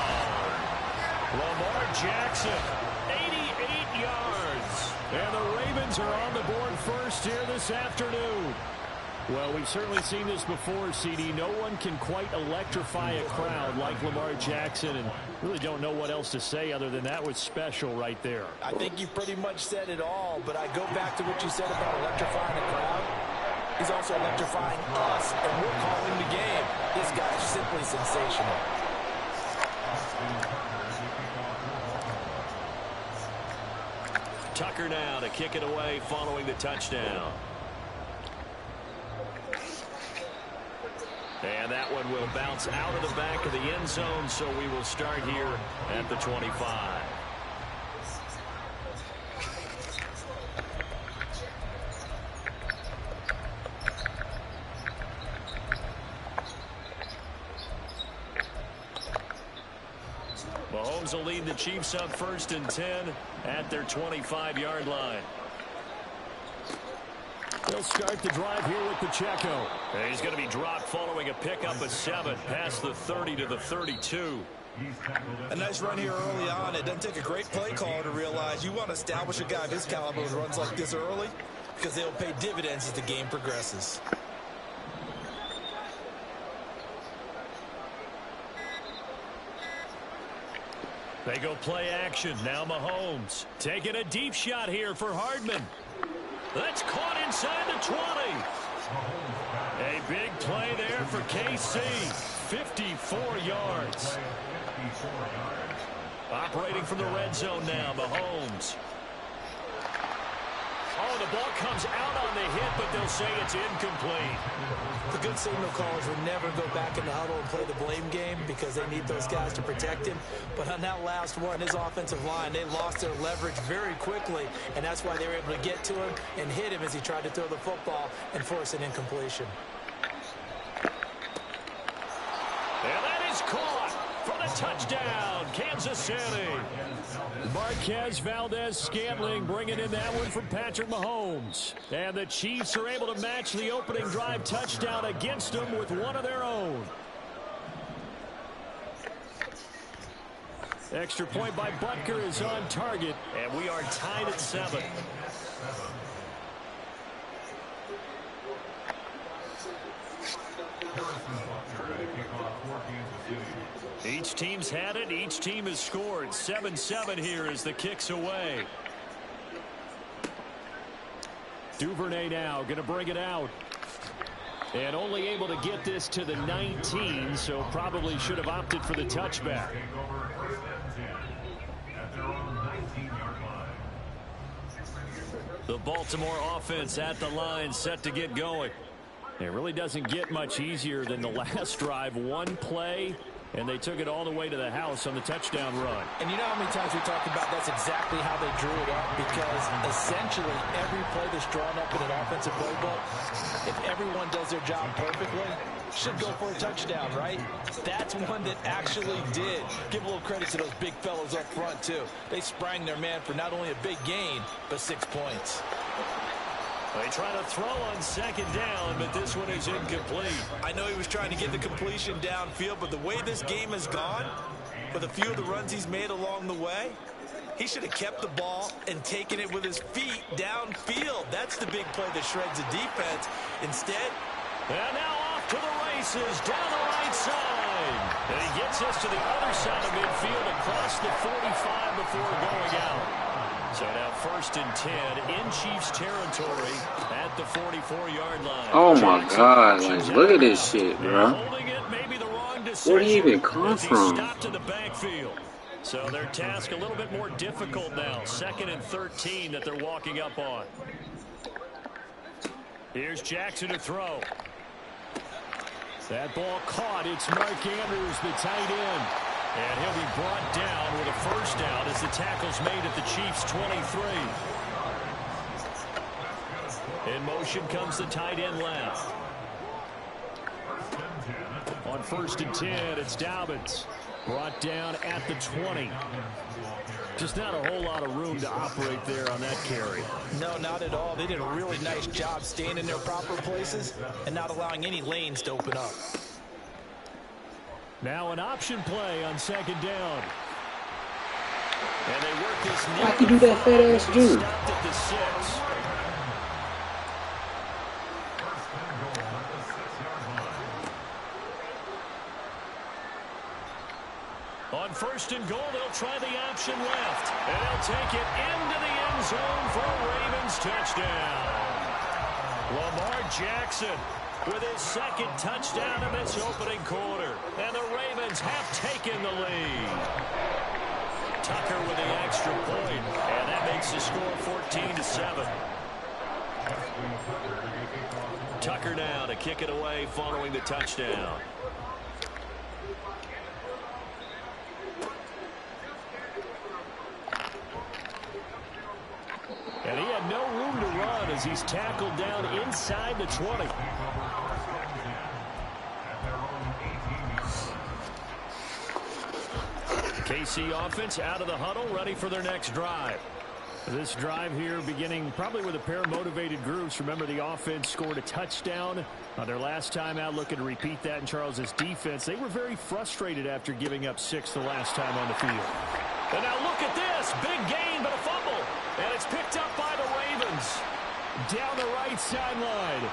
Lamar Jackson, 88 yards. And the Ravens are on the board first here this afternoon. Well, we've certainly seen this before, CD. No one can quite electrify a crowd like Lamar Jackson, and really don't know what else to say other than that was special right there. I think you pretty much said it all, but I go back to what you said about electrifying the crowd. He's also electrifying us, and we're calling the game. This guy's simply sensational. Tucker now to kick it away following the touchdown. And that one will bounce out of the back of the end zone, so we will start here at the 25. Mahomes will lead the Chiefs up 1st and 10 at their 25-yard line. They'll start the drive here with Pacheco. And he's going to be dropped following a pickup of 7 past the 30 to the 32. A nice run here early on. It doesn't take a great play caller to realize you want to establish a guy of his caliber who runs like this early because they'll pay dividends as the game progresses. They go play action. Now Mahomes taking a deep shot here for Hardman. That's caught inside the 20. A big play there for KC. 54 yards. Operating from the red zone now, Mahomes. The ball comes out on the hit, but they'll say it's incomplete. The good signal callers will never go back in the huddle and play the blame game because they need those guys to protect him. But on that last one, his offensive line, they lost their leverage very quickly, and that's why they were able to get to him and hit him as he tried to throw the football and force an incompletion. And that is caught for the touchdown, Kansas City. Marquez Valdez-Scantling bringing in that one from Patrick Mahomes. And the Chiefs are able to match the opening drive touchdown against them with one of their own. Extra point by Butker is on target, and we are tied at 7. Each team's had it. Each team has scored. 7-7 here as the kick's away. Duvernay now going to bring it out. And only able to get this to the 19, so probably should have opted for the touchback. The Baltimore offense at the line, set to get going. It really doesn't get much easier than the last drive. One play, and they took it all the way to the house on the touchdown run. And you know how many times we talked about that's exactly how they drew it up, because essentially every play that's drawn up in an offensive playbook, if everyone does their job perfectly, should go for a touchdown, right? That's one that actually did. Give a little credit to those big fellows up front, too. They sprang their man for not only a big gain, but 6 points. They try to throw on second down, but this one is incomplete. I know he was trying to get the completion downfield, but the way this game has gone, with a few of the runs he's made along the way, he should have kept the ball and taken it with his feet downfield. That's the big play that shreds the defense. Instead, and now off to the races down the right side. And he gets us to the other side of midfield across the 45 before going out. So now 1st and 10 in Chiefs territory at the 44-yard line. Oh my God! Like, look at this shit, bro. Holding it, maybe the wrong decision. Where did he even come from? Stopped in the backfield. So their task a little bit more difficult now. 2nd and 13 that they're walking up on. Here's Jackson to throw. That ball caught. It's Mark Andrews, the tight end. And he'll be brought down with a first down as the tackle's made at the Chiefs' 23. In motion comes the tight end left. On 1st and 10, it's Dobbins. Brought down at the 20. Just not a whole lot of room to operate there on that carry. No, not at all. They did a really nice job staying in their proper places and not allowing any lanes to open up. Now an option play on 2nd down. And they work this near. Why you do that fat ass dude? Stopped at the 6. On 1st and goal, they'll try the option left. And they'll take it into the end zone for a Ravens touchdown. Lamar Jackson with his 2nd touchdown in this opening quarter. And the Ravens have taken the lead. Tucker with the extra point. And that makes the score 14-7. Tucker now to kick it away following the touchdown. And he had no room to run as he's tackled down inside the 20. KC offense out of the huddle, ready for their next drive. This drive here beginning probably with a pair of motivated groups. Remember, the offense scored a touchdown their last time out, looking to repeat that in Charles's defense. They were very frustrated after giving up 6 the last time on the field. And now look at this. Big gain, but a fumble. And it's picked up by the Ravens. Down the right sideline.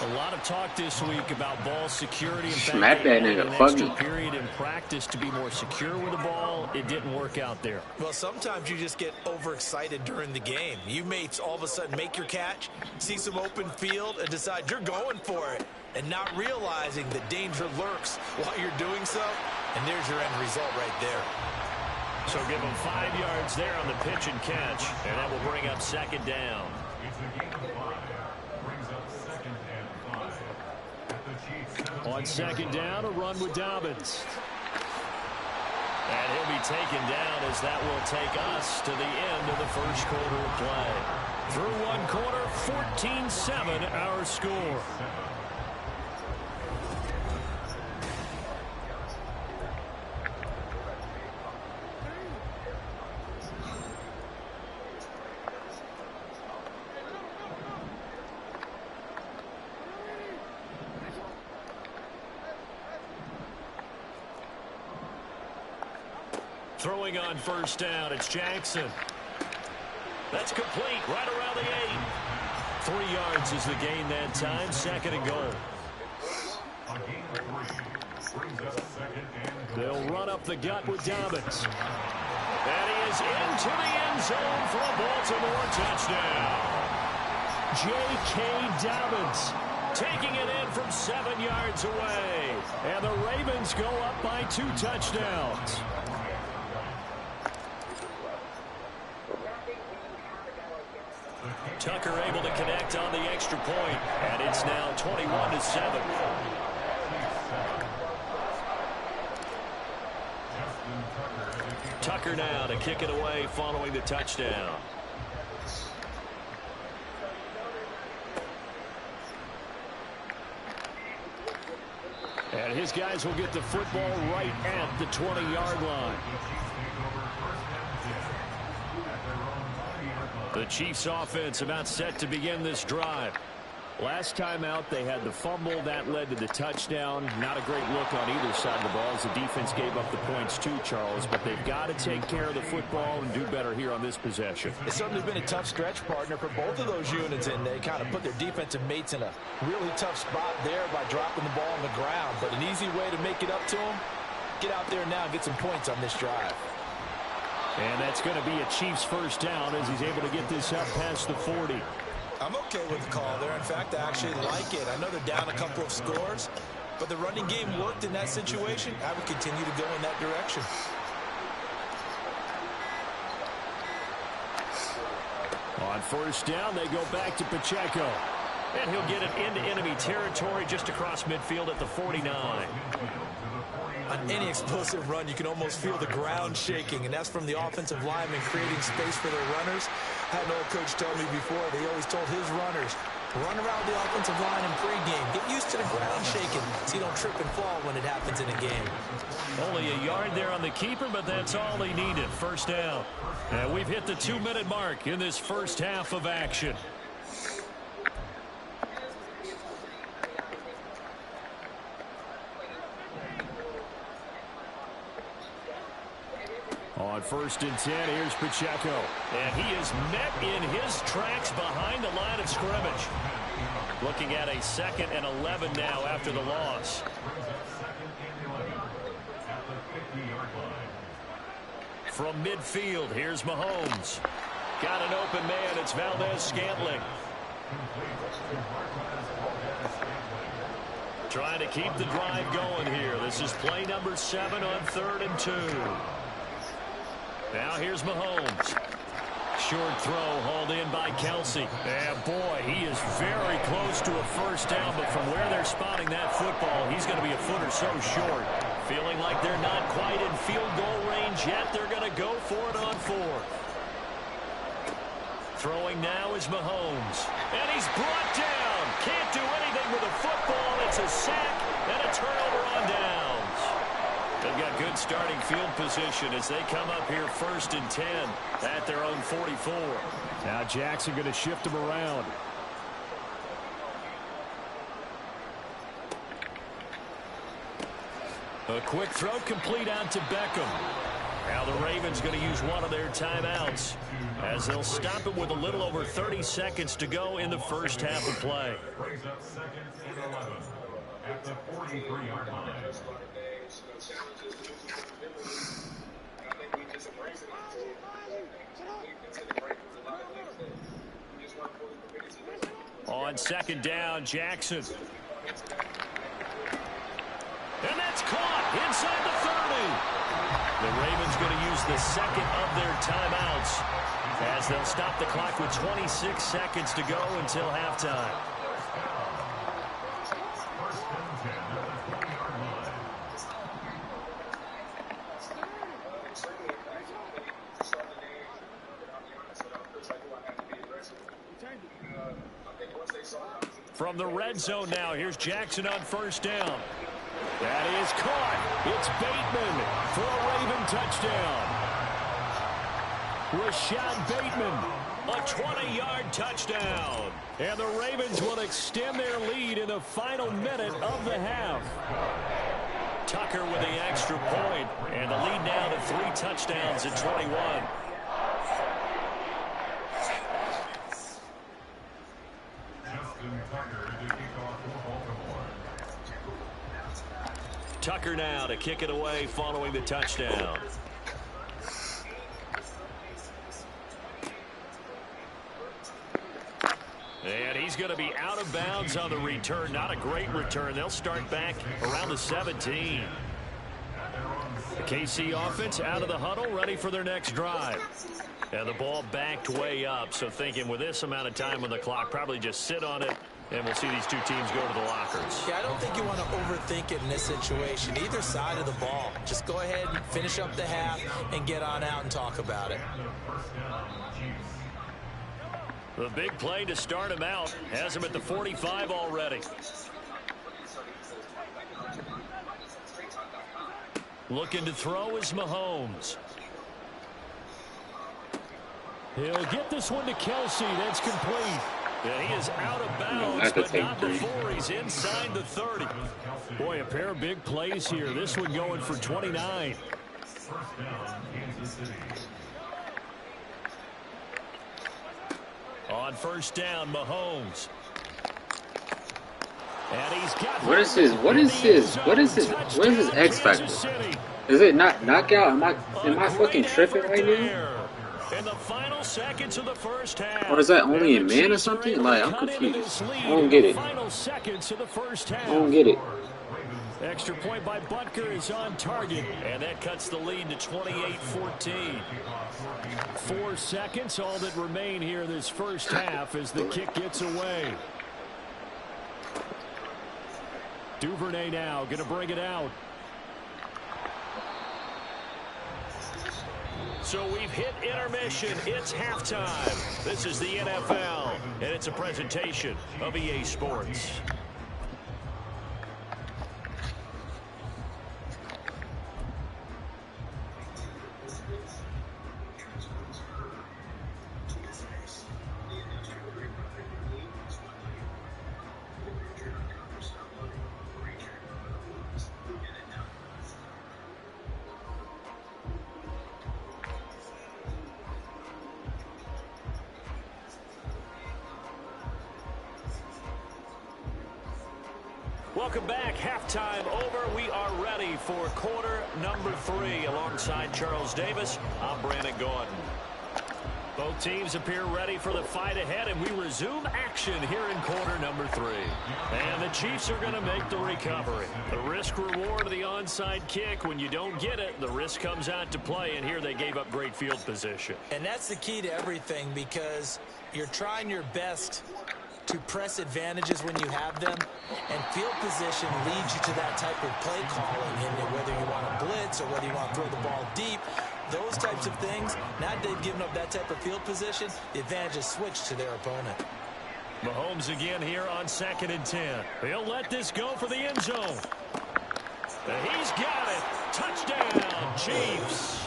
A lot of talk this week about ball security. Smack that nigga, an fuck extra me. period in practice to be more secure with the ball. It didn't work out there. Well, sometimes you just get overexcited during the game. You may all of a sudden make your catch, see some open field, and decide you're going for it, and not realizing the danger lurks while you're doing so. And there's your end result right there. So give him 5 yards there on the pitch and catch. And that will bring up second down. It's a game of 5. Brings up second and 5. At the Chiefs' 17. On second down, a run with Dobbins. And he'll be taken down as that will take us to the end of the first quarter of play. Through one quarter, 14-7 our score. Throwing on first down, it's Jackson. That's complete, right around the 8. 3 yards is the gain that time, second and goal. They'll run up the gut with Dobbins. And he is into the end zone for a Baltimore touchdown. J.K. Dobbins taking it in from 7 yards away. And the Ravens go up by 2 touchdowns. Tucker able to connect on the extra point, and it's now 21-7. Tucker now to kick it away following the touchdown. And his guys will get the football right at the 20-yard line. The Chiefs offense about set to begin this drive. Last time out, they had the fumble. That led to the touchdown. Not a great look on either side of the ball as the defense gave up the points too, Charles. But they've got to take care of the football and do better here on this possession. It's certainly been a tough stretch, partner, for both of those units, and they kind of put their defensive mates in a really tough spot there by dropping the ball on the ground. But an easy way to make it up to them, get out there now and get some points on this drive. And that's going to be a Chiefs first down as he's able to get this up past the 40. I'm okay with the call there. In fact, I actually like it. I know they're down a couple of scores, but the running game worked in that situation. I would continue to go in that direction. On first down, they go back to Pacheco. And he'll get it into enemy territory just across midfield at the 49. On any explosive run, you can almost feel the ground shaking, and that's from the offensive linemen creating space for their runners. I had an old coach tell me before, they always told his runners, run around the offensive line in pregame. Get used to the ground shaking so you don't trip and fall when it happens in a game. Only a yard there on the keeper, but that's all he needed. First down. And we've hit the 2-minute mark in this first half of action. On first and 10, here's Pacheco. And he is met in his tracks behind the line of scrimmage. Looking at a 2nd and 11 now after the loss. From midfield, here's Mahomes. Got an open man, it's Valdez-Scantling. Trying to keep the drive going here. This is play number 7 on 3rd and 2. Now here's Mahomes. Short throw hauled in by Kelsey. And boy, he is very close to a first down, but from where they're spotting that football, he's going to be a foot or so short. Feeling like they're not quite in field goal range yet, they're going to go for it on 4th. Throwing now is Mahomes. And he's brought down. Can't do anything with a football. It's a sack and a turnover on downs. They've got good starting field position as they come up here 1st and 10 at their own 44. Now Jackson going to shift them around. A quick throw complete out to Beckham. Now the Ravens going to use one of their timeouts as they'll stop it with a little over 30 seconds to go in the first half of play. Brings up 2nd and 11 at the 43-yard line. On 2nd down, Jackson. And that's caught inside the 30. The Ravens going to use the second of their timeouts as they'll stop the clock with 26 seconds to go until halftime. From the red zone now, here's Jackson on first down. That is caught. It's Bateman for a Raven touchdown. Rashad Bateman, a 20-yard touchdown. And the Ravens will extend their lead in the final minute of the half. Tucker with the extra point, and the lead now to 3 touchdowns at 21. Tucker now to kick it away following the touchdown. And he's going to be out of bounds on the return. Not a great return. They'll start back around the 17. The KC offense out of the huddle, ready for their next drive. And the ball backed way up, so thinking with this amount of time on the clock, probably just sit on it, and we'll see these two teams go to the lockers. Yeah, I don't think you want to overthink it in this situation. Either side of the ball. Just go ahead and finish up the half and get on out and talk about it. The big play to start him out has him at the 45 already. Looking to throw is Mahomes. He'll get this one to Kelsey. That's complete. And he is out of bounds, but not before he's inside the 30. Boy, a pair of big plays here. This one going for 29. On first down, Mahomes. And he's got what is his X factor? Is it not knockout? Am I fucking tripping right now? In the final seconds of the first half. Or is that only in man or something? Like, I'm confused. I don't get it. I don't get it. Extra point by Butker is on target, and that cuts the lead to 28-14. 4 seconds, all that remain here in this first half as the kick gets away. Duvernay now going to bring it out. So we've hit intermission. It's halftime. This is the NFL, and it's a presentation of EA Sports. Welcome back. Halftime over. We are ready for quarter number 3. Alongside Charles Davis, I'm Brandon Gordon. Both teams appear ready for the fight ahead, and we resume action here in quarter number 3. And the Chiefs are going to make the recovery. The risk-reward of the onside kick. When you don't get it, the risk comes out to play, and here they gave up great field position. And that's the key to everything, because you're trying your best to press advantages when you have them, and field position leads you to that type of play calling, and whether you want to blitz or whether you want to throw the ball deep, those types of things. Now that they've given up that type of field position, the advantage is switched to their opponent. Mahomes again here on 2nd and 10. He'll let this go for the end zone. And he's got it. Touchdown, Chiefs.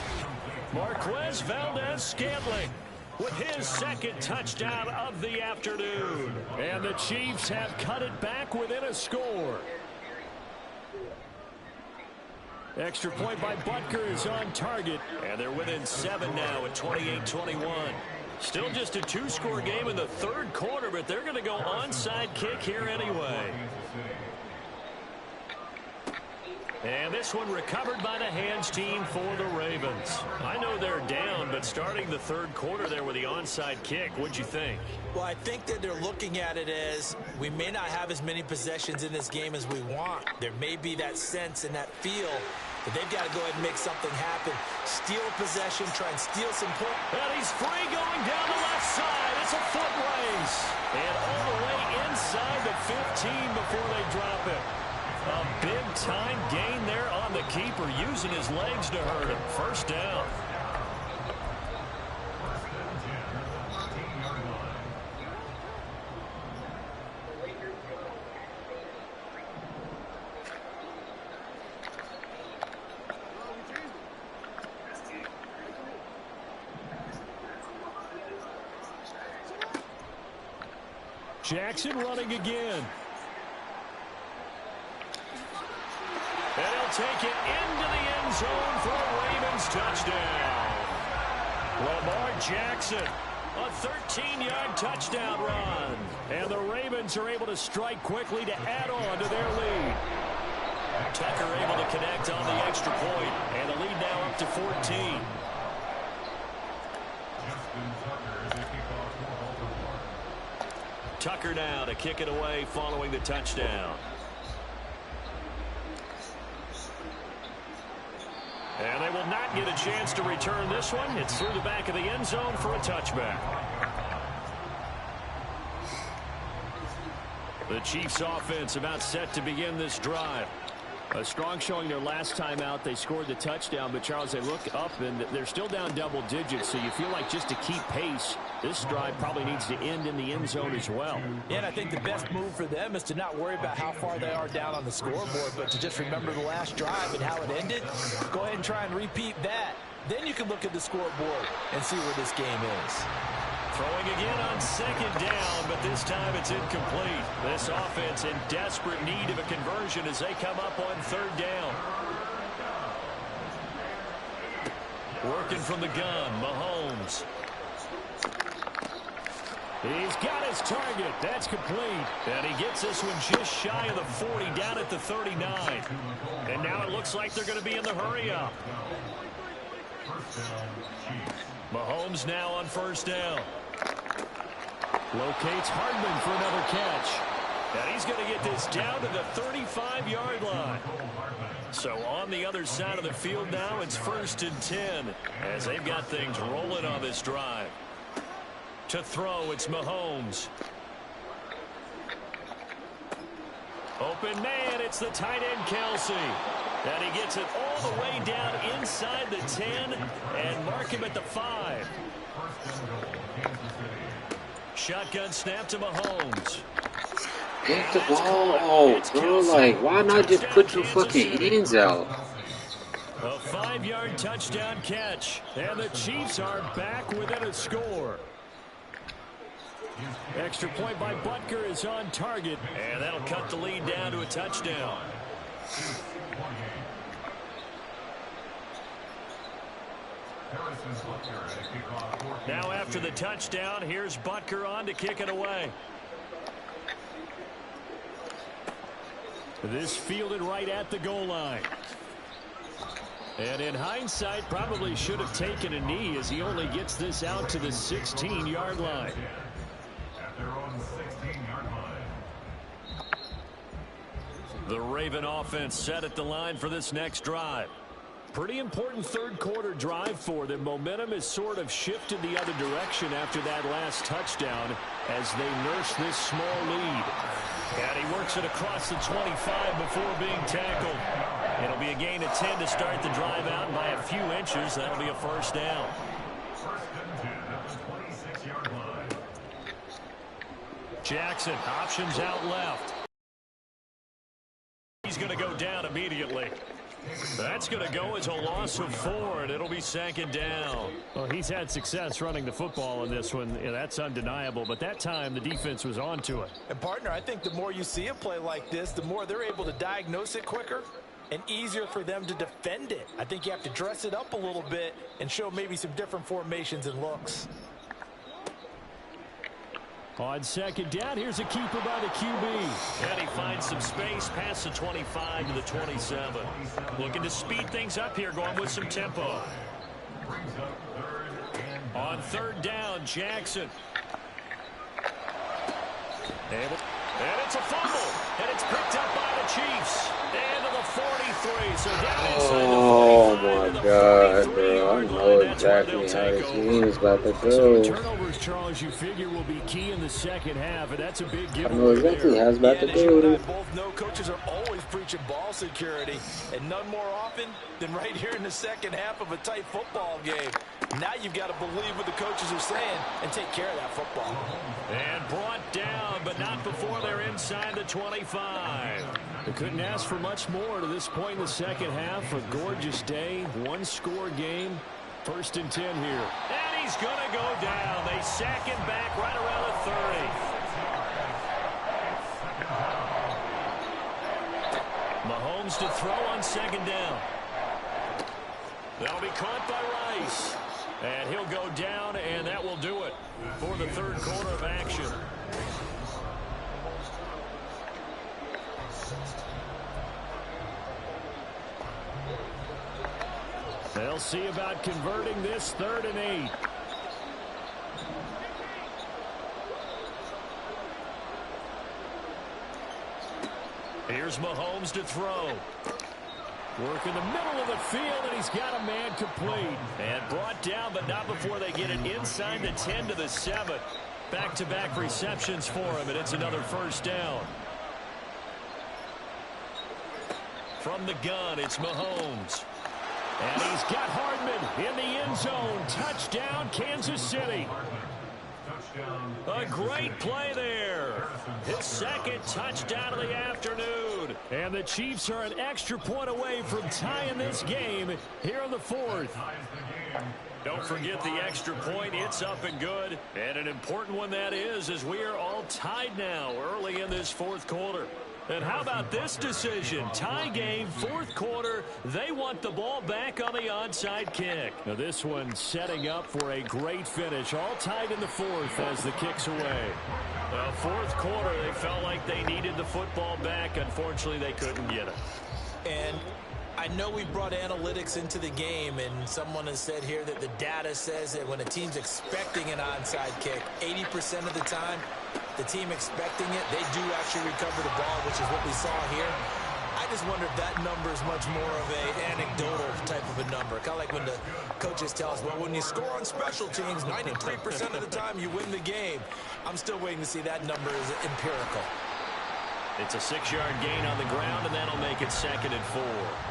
Marquez Valdez-Scantling with his 2nd touchdown of the afternoon. And the Chiefs have cut it back within a score. Extra point by Butker is on target. And they're within 7 now at 28-21. Still just a 2-score game in the 3rd quarter, but they're going to go onside kick here anyway. And this one recovered by the hands team for the Ravens. I know they're down, but starting the 3rd quarter there with the onside kick, what'd you think? Well, I think that they're looking at it as we may not have as many possessions in this game as we want. There may be that sense and that feel But they've got to go ahead and make something happen. Steal possession, try and steal some points. And he's free going down the left side. It's a foot race. And all the way inside the 15 before they drop it. A big-time gain there on the keeper, using his legs to hurt him. First down. Jackson running again. And he'll take it into the end zone for a Ravens touchdown. Lamar Jackson, a 13-yard touchdown run. And the Ravens are able to strike quickly to add on to their lead. Tucker able to connect on the extra point, and the lead now up to 14. Tucker now to kick it away following the touchdown. And they will not get a chance to return this one. It's through the back of the end zone for a touchback. The Chiefs offense about set to begin this drive. A strong showing their last time out. They scored the touchdown, but Charles, they look up and they're still down double digits, so you feel like just to keep pace, this drive probably needs to end in the end zone as well. Yeah, and I think the best move for them is to not worry about how far they are down on the scoreboard, but to just remember the last drive and how it ended. Go ahead and try and repeat that. Then you can look at the scoreboard and see where this game is. Throwing again on second down, but this time it's incomplete. This offense in desperate need of a conversion as they come up on third down. Working from the gun, Mahomes. He's got his target. That's complete. And he gets this one just shy of the 40, down at the 39. And now it looks like they're going to be in the hurry-up. Mahomes now on first down. Locates Hardman for another catch. And he's going to get this down to the 35-yard line. So on the other side of the field now, it's 1st and 10 as they've got things rolling on this drive. To throw, it's Mahomes. Open man, it's the tight end Kelsey. And he gets it all the way down inside the 10 and mark him at the 5. Shotgun snap to Mahomes. Pick the ball off, bro. Like, why not just put your fucking hands out? A 5-yard touchdown catch. And the Chiefs are back within a score. Extra point by Butker is on target. And that'll cut the lead down to a touchdown. Now after the touchdown, here's Butker on to kick it away. This fielded right at the goal line. And in hindsight, probably should have taken a knee as he only gets this out to the 16-yard line. The Raven offense set at the line for this next drive. Pretty important third quarter drive for them. Momentum has sort of shifted the other direction after that last touchdown as they nurse this small lead. And he works it across the 25 before being tackled. It'll be a gain of 10 to start the drive out, and by a few inches, that'll be a first down. Jackson, options out left. He's going to go down immediately. That's going to go as a loss of 4, and it'll be second down. Well, he's had success running the football in this one. Yeah, that's undeniable, but that time the defense was on to it. And, partner, I think the more you see a play like this, the more they're able to diagnose it quicker and easier for them to defend it. I think you have to dress it up a little bit and show maybe some different formations and looks. On second down, here's a keeper by the QB. And he finds some space past the 25 to the 27. Looking to speed things up here, going with some tempo. On third down, Jackson. And it's a fumble. And it's picked up by the Chiefs. And to the 43. So down inside the Oh 45 my to the God, bro. I 43-yard know line. That's where exactly they'll how take this over. game is about to So go. turnovers, Charles, you figure will be key in the second half, and that's a big I know giveaway exactly there. how it's Yeah, about to and as you and I go. both know, coaches are always preaching ball security, and none more often than right here in the second half of a tight football game. Now you've got to believe what the coaches are saying and take care of that football. And brought down, but not before they're inside the 25. They couldn't ask for much more to this point in the second half. A gorgeous day, one-score game. 1st and 10 here. And he's going to go down. They sack him back right around the 30. Mahomes to throw on 2nd down. That'll be caught by Rice. And he'll go down, and that will do it for the 3rd quarter of action. They'll see about converting this 3rd and 8. Here's Mahomes to throw. Work in the middle of the field, and he's got a man complete. And brought down, but not before they get it inside the 10 to the 7. Back-to-back receptions for him, and it's another 1st down. From the gun, it's Mahomes. And he's got Hardman in the end zone. Touchdown, Kansas City. A great play there. His 2nd touchdown of the afternoon. And the Chiefs are an extra point away from tying this game here in the 4th. Don't forget the extra point. It's up and good. And an important one that is, as we are all tied now early in this 4th quarter. And how about this decision? Tie game, 4th quarter. They want the ball back on the onside kick. Now this one setting up for a great finish. All tied in the 4th as the kick's away. 4th quarter, they felt like they needed the football back. Unfortunately, they couldn't get it. And I know we brought analytics into the game, and someone has said here that the data says that when a team's expecting an onside kick, 80% of the time, the team expecting it, they do actually recover the ball, which is what we saw here. I just wonder if that number is much more of an anecdotal type of a number. Kind of like when the coaches tell us, well, when you score on special teams, 93% of the time you win the game. I'm still waiting to see that number is empirical. It's a 6-yard gain on the ground, and that'll make it 2nd and 4.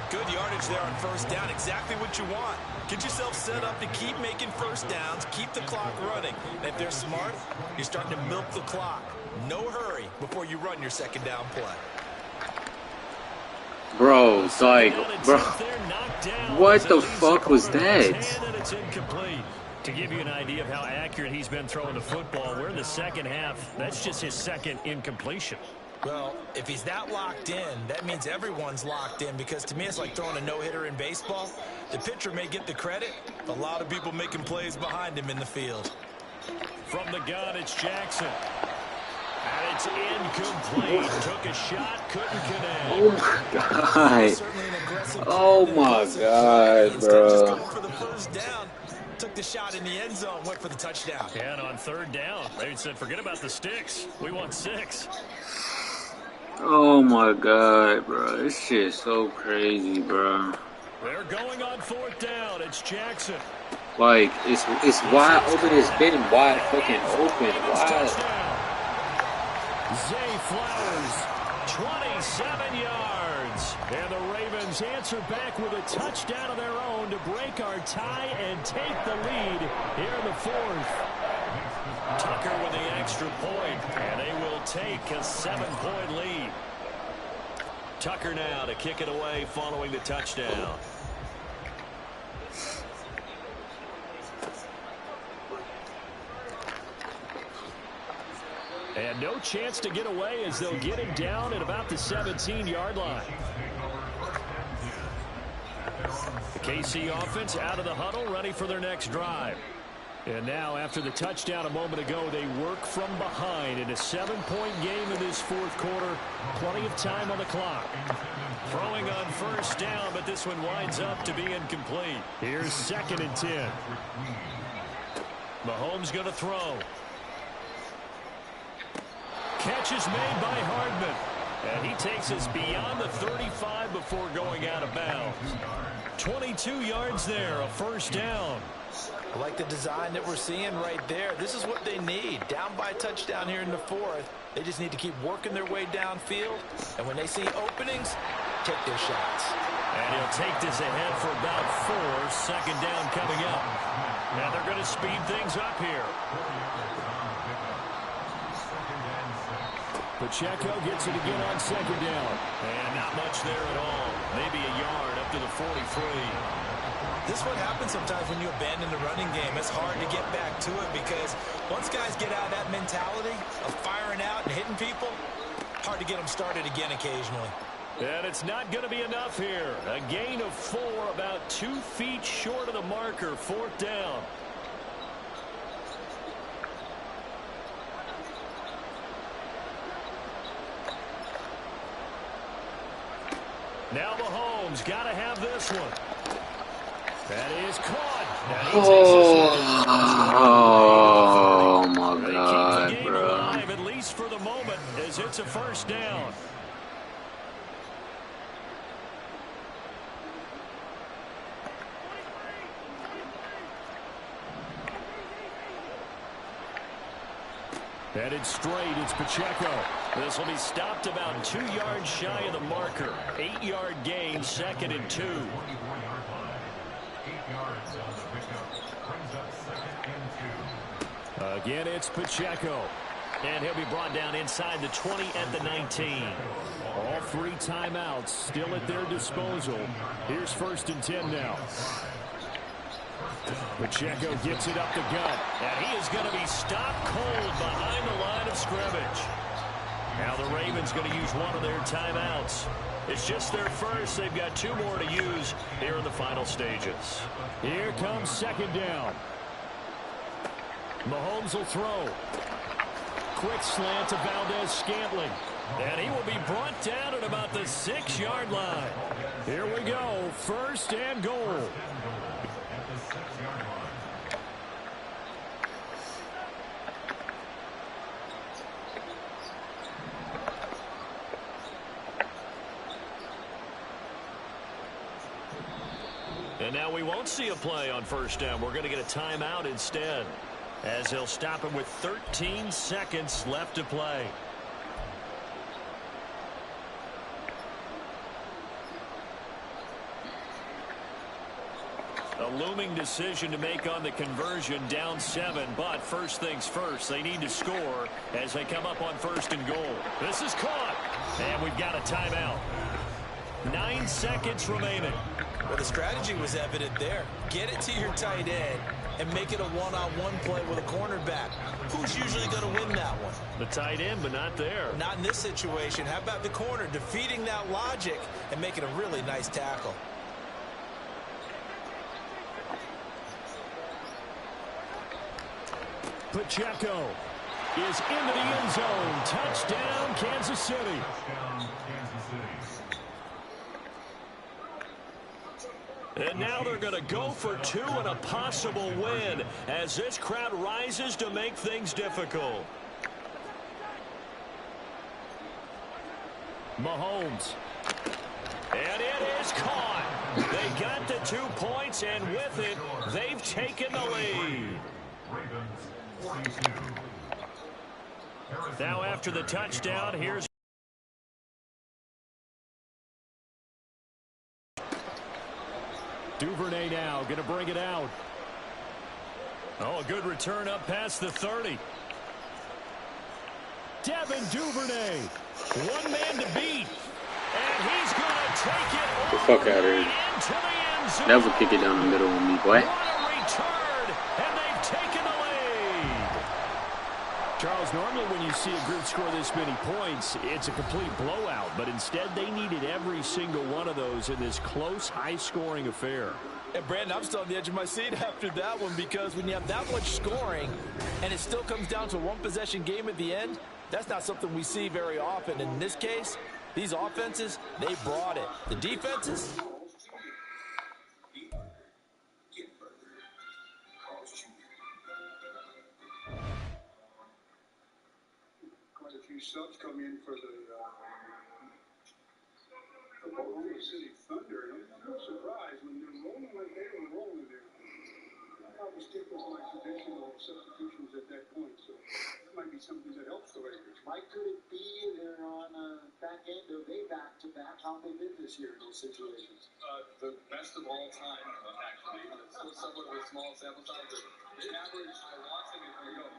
Good yardage there on 1st down. Exactly what you want. Get yourself set up to keep making 1st downs, keep the clock running. And if they're smart, you're starting to milk the clock. No hurry before you run your 2nd down play. Bro, it's like, bro, what the fuck was that? And it's incomplete. To give you an idea of how accurate he's been throwing the football, we're in the second half. That's just his 2nd incompletion. Well, if he's that locked in, that means everyone's locked in, because to me it's like throwing a no-hitter in baseball. The pitcher may get the credit, a lot of people making plays behind him in the field. From the gun, it's Jackson. And it's incomplete. Took a shot, couldn't connect. Oh my God. Oh my God, bro. Just going for the 1st down. Took the shot in the end zone, went for the touchdown. And on 3rd down, they said, forget about the sticks. We want 6. Oh my God, bro. This shit's so crazy, bro. They're going on 4th down. It's Jackson. Like, it's wide open. It's been wide fucking open. Wide. Zay Flowers, 27 yards. And the Ravens answer back with a touchdown of their own to break our tie and take the lead here in the 4th. Tucker with the extra point, and they will take a 7-point lead. Tucker now to kick it away following the touchdown. And no chance to get away as they'll get him down at about the 17-yard line. The KC offense out of the huddle, ready for their next drive. And now, after the touchdown a moment ago, they work from behind in a 7-point game in this 4th quarter. Plenty of time on the clock. Throwing on 1st down, but this one winds up to be incomplete. Here's 2nd and 10. Mahomes going to throw. Catch is made by Hardman. And he takes us beyond the 35 before going out of bounds. 22 yards there, a first down. I like the design that we're seeing right there. This is what they need. Down by a touchdown here in the fourth. They just need to keep working their way downfield. And when they see openings, take their shots. And he'll take this ahead for about 4. Second down coming up. Now they're going to speed things up here. Pacheco gets it again on second down. And not much there at all. Maybe a yard up to the 43. This is what happens sometimes when you abandon the running game. It's hard to get back to it because once guys get out of that mentality of firing out and hitting people, hard to get them started again occasionally. And it's not going to be enough here. A gain of 4, about 2 feet short of the marker. Fourth down. Now Mahomes got to have this one. That is caught. Oh my God, keep the game bro. alive, at least for the moment, as it's a first down. Headed straight, it's Pacheco. This will be stopped about 2 yards shy of the marker. 8-yard gain, second and 2. 8 yards on the pickup. Brings up second and 2. Again, it's Pacheco. And he'll be brought down inside the 20 at the 19. All 3 timeouts still at their disposal. Here's first and 10 now. Pacheco gets it up the gut. And he is going to be stopped cold behind the line of scrimmage. Now the Ravens going to use one of their timeouts. It's just their first. They've got 2 more to use here in the final stages. Here comes second down. Mahomes will throw. Quick slant to Valdez-Scantling. And he will be brought down at about the 6-yard line. Here we go. First and goal. And now we won't see a play on first down. We're going to get a timeout instead, as he'll stop him with 13 seconds left to play. A looming decision to make on the conversion, down 7, but first things first, they need to score as they come up on first and goal. This is caught, and we've got a timeout. 9 seconds remaining. Well, the strategy was evident there. Get it to your tight end and make it a one-on-one play with a cornerback. Who's usually going to win that one? The tight end, but not there. Not in this situation. How about the corner defeating that logic and making a really nice tackle? Pacheco is into the end zone. Touchdown, Kansas City. Touchdown, Kansas City. And now they're going to go for 2 and a possible win as this crowd rises to make things difficult. Mahomes. And it is caught. They got the 2 points, and with it, they've taken the lead. Ravens 42. Now after the touchdown, here's Duvernay now going to bring it out. Oh, a good return up past the 30. Devin Duvernay, 1 man to beat. And he's going to take it all The fuck out of here. into the end zone. Never kick it down the middle on me, boy. What a return, and they've taken the lead. Charles, normally when you see a group score this many points, it's a complete blowout. But instead, they needed every single one of those in this close, high-scoring affair. And, Brandon, I'm still on the edge of my seat after that one because when you have that much scoring and it still comes down to a one-possession game at the end, that's not something we see very often. And in this case, these offenses, they brought it. The defenses, quite a few subs come in for the Oklahoma City Thunder. And I'm no surprise when they're rolling like they were rolling there. I probably stick with my traditional substitutions at that point, so that might be something that helps the Lakers. Mike, could it be they're on a back end of a back-to-back? How have they been this year in those situations? The best of all time, actually. It's somewhat of a small sample size. They average, watching it, there you go.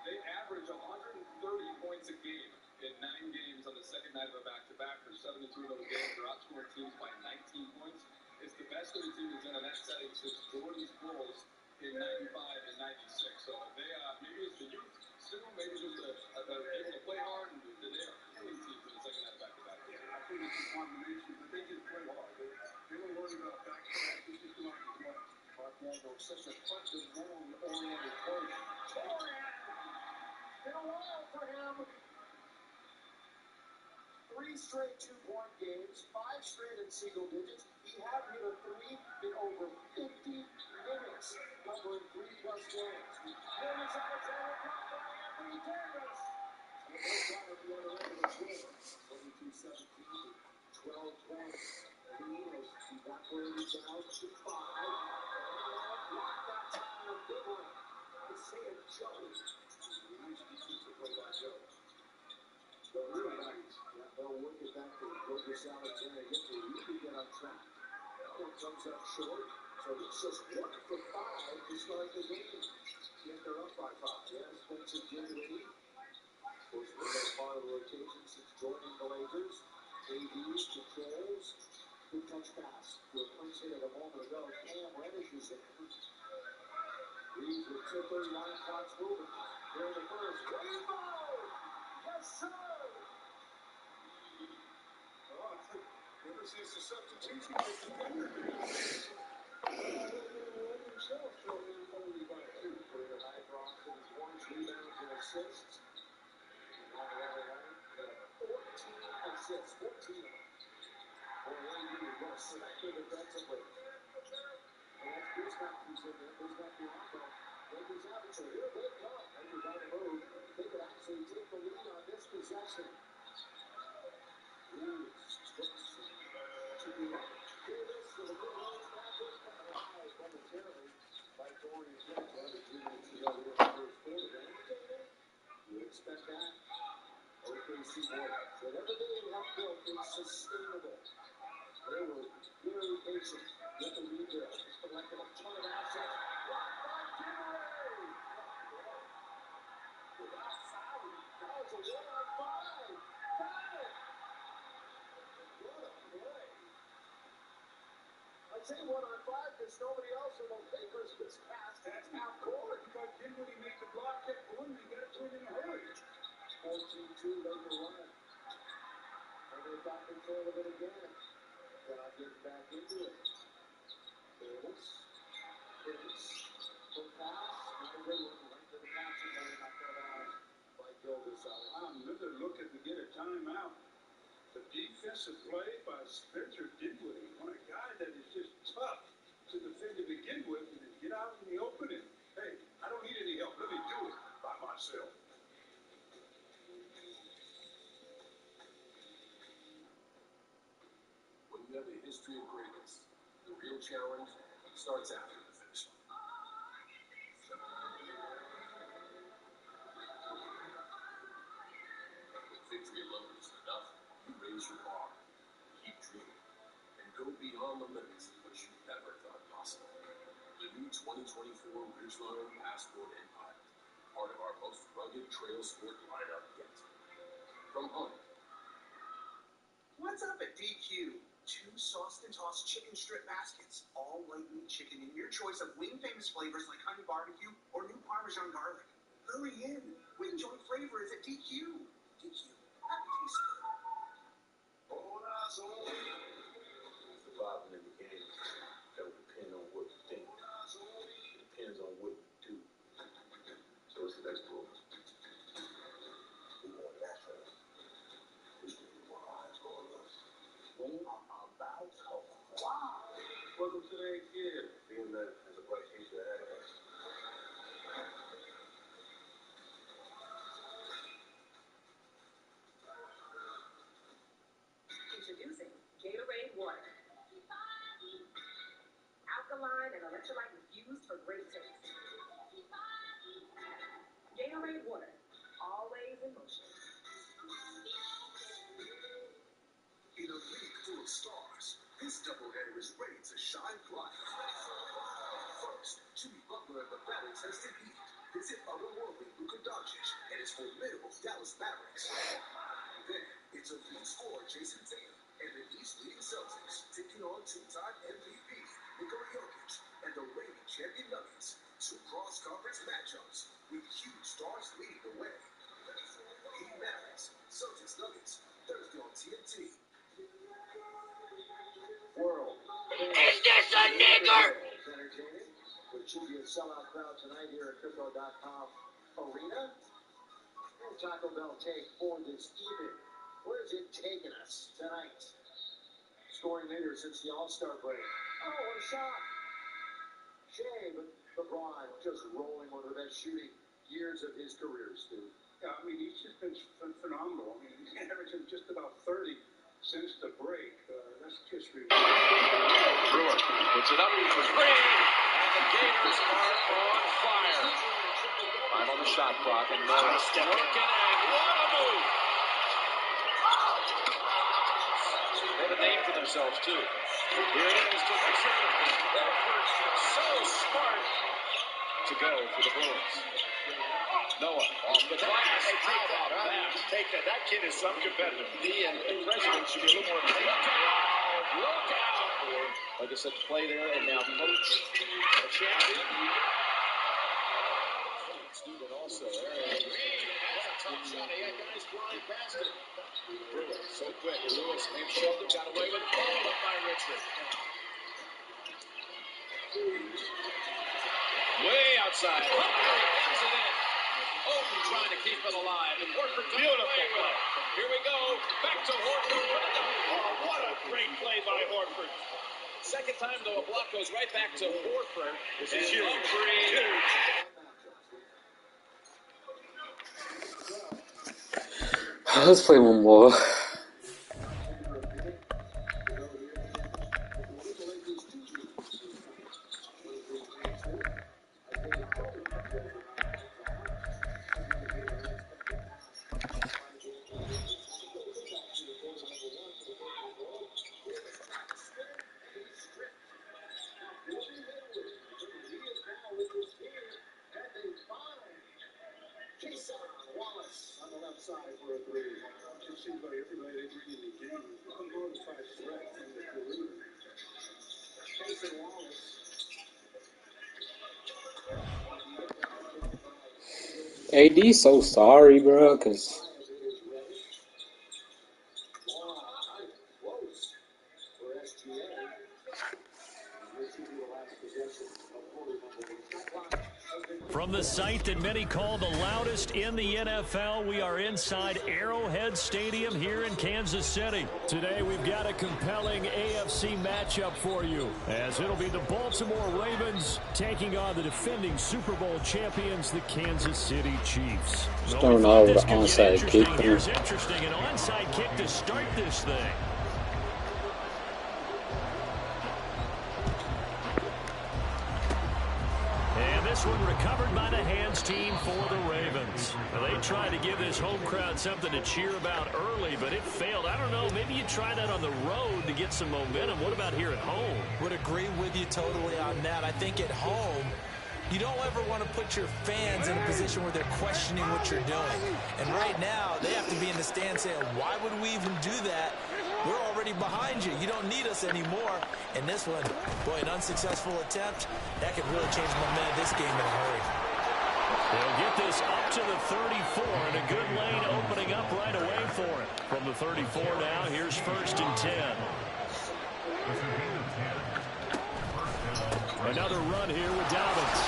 They average 130 points a game in 9 games on the second night of a back-to-back. For 72 of those games, they're outscoring teams by 19 points. It's the best of the team has done in that setting since Jordan's Bulls in 95 and 96. So they, maybe it's the youth still, maybe just able to play hard, and they are killing teams in the second night of back-to-back. Yeah, I think it's a combination, but they just play hard. They don't worry about back-to-back. They just go out and play. Mark Daniel, such a fundamental-oriented coach. Been a while for him. 3 straight 2-point games, 5 straight in single digits. He had hit a 3 in over 50 minutes, covering 3+ games. Davis Alexander blocked by Anthony Davis. And they got at the other end of the score. 22-17, 12 points. Lead as he evaporated down to 5. And blocked that time. Big one. Isaiah Jones. Nice defensive play by Jones. Really nice. Yeah, they'll work it back to Davis Alexander. Get to really get on track. That one comes up short. So he's just 1 for 5 to start the game. Yet they're up by 5. Yeah, Spencer Dinwiddie. Of course, we've been part of the rotation since joining the Lakers. AD controls. Good touch pass. To a punch hit it a moment ago. Cam Reddish is in. Reeves with 2:39 clocks moving. Here in the first. Rebound! Yes, sir! Ever since the substitution, it's defender. Himself thrown in only by 2. Career high for Austin's points, rebounds, and assists. On the other night, 14 assists, 14 of them. Boy, AD is going to smack you defensively. And that's Bismack who's in there. Bismack the Alco. Lakers have it, so here they come. Lakers on the move. They could actually take the lead on this possession. Reeves looks to the right. Davis with a good range package, but alive momentarily by Dorian Finney-Smith. 2 minutes ago here in the first quarter. You expect that. OKC boy, whatever they have built is sustainable. They were very patient with the rebuild. Just collected a ton of assets. Blocked by Dinwiddie. Without fouling. Now it's a 1-on-5. Foul. What a play. I say 1-on-5 because nobody else in the Lakers gets past. That's out court. Because Dinwiddie made the block, kept going, you got to do it in a hurry. 14-2 Laker run. And they got control of it again. God getting back into it. Davis. For pass. Not a good one. Right to the passing lane. Knocked that out by Gildas. Another look at to get a timeout. The defensive play by Spencer Dinwiddie. What a guy that is just tough to defend to begin with and then get out in the opening. Hey, I don't need any help. Let me do it by myself. When you have a history of greatness, the real challenge starts after the finish line. When victory alone isn't enough, you raise your bar, keep dreaming, and go beyond the limits of what you never thought possible. The new 2024 Ridgeline Passport Empire, part of our most rugged trail sport lineup yet. From Hunt. What's up at DQ? 2 sauced and tossed chicken strip baskets, all white meat chicken in your choice of wing famous flavors like honey barbecue or new Parmesan garlic. Hurry in. Wing joint flavor is at DQ. DQ. Happy taste good. The vibing in the game don't depend on what you think. It depends on what you do. So what's the next move? We want that for us. Which means we want our eyes going us. We are about to fly. Welcome to the kid. Being that there's a bright future ahead of us. Introducing Gatorade used for great taste. Gatorade water, always in motion. In a league full of stars, this doubleheader is ready to shine bright. First, Jimmy Butler and the battle-tested Heat visit otherworldly Luka Doncic and his formidable Dallas Mavericks. Then, it's a lead scorer Jason Tatum and the East leading Celtics taking on two-time MVP Nikola Jokic and the reigning champion Nuggets. Two cross-conference matchups with huge stars leading the way. Heat Mavericks, Celtics Nuggets, Thursday on TNT. World. Is this a nigger? Entertaining, which should be a sellout crowd tonight here at Crypto.com Arena. And Taco Bell take for this evening. Where's it taking us tonight? Scoring leader since the All-Star break. Oh, what a shot. Shea, but LeBron just rolling one of the best shooting years of his career, Stu. Yeah, I mean, he's just been phenomenal. I mean, he's averaging just about 30 since the break. That's just ridiculous. Brewer puts it up for three, and the Gators are on fire. 5 on the shot clock, and Norris working, and what a move! They have a name for themselves, too. Here it is to Richard. So smart to go for the Bruins. Noah off the glass. Hey, take that. Take that. That kid is some competitor. The president should be a little more. Look out! Like I said, play there and now coach a champion. Student also. What a tough shot. He had guys flying past it. Brewer, so quick. Lewis may have shoved him, got away with it. Followed up by Richard. Way outside. Gets it in. Oden trying to keep it alive. And Horford comes away with it. Here we go. Back to Horford. Oh, what a great play by Horford. Second time, though, a block goes right back to Horford. This is huge. Let's play one more. AD so sorry, bro, cause From the site that many call the loudest in the NFL, we are inside Arrowhead Stadium here in Kansas City. Today we've got a compelling AFC matchup for you, as it'll be the Baltimore Ravens taking on the defending Super Bowl champions, the Kansas City Chiefs. starting out with an onside kick. Here's interesting, an onside kick to start this thing. This one recovered by the hands team for the Ravens. Well, they tried to give this home crowd something to cheer about early, but it failed. I don't know, maybe you try that on the road to get some momentum. What about here at home? Would agree with you totally on that. I think at home, you don't ever want to put your fans in a position where they're questioning what you're doing. And right now, they have to be in the stand saying, why would we even do that? We're already behind you. You don't need us anymore. And this one, boy, an unsuccessful attempt. That could really change the momentum of this game in a hurry. They'll get this up to the 34, and a good lane opening up right away for it. From the 34 now, here's 1st and 10. Another run here with Dobbins.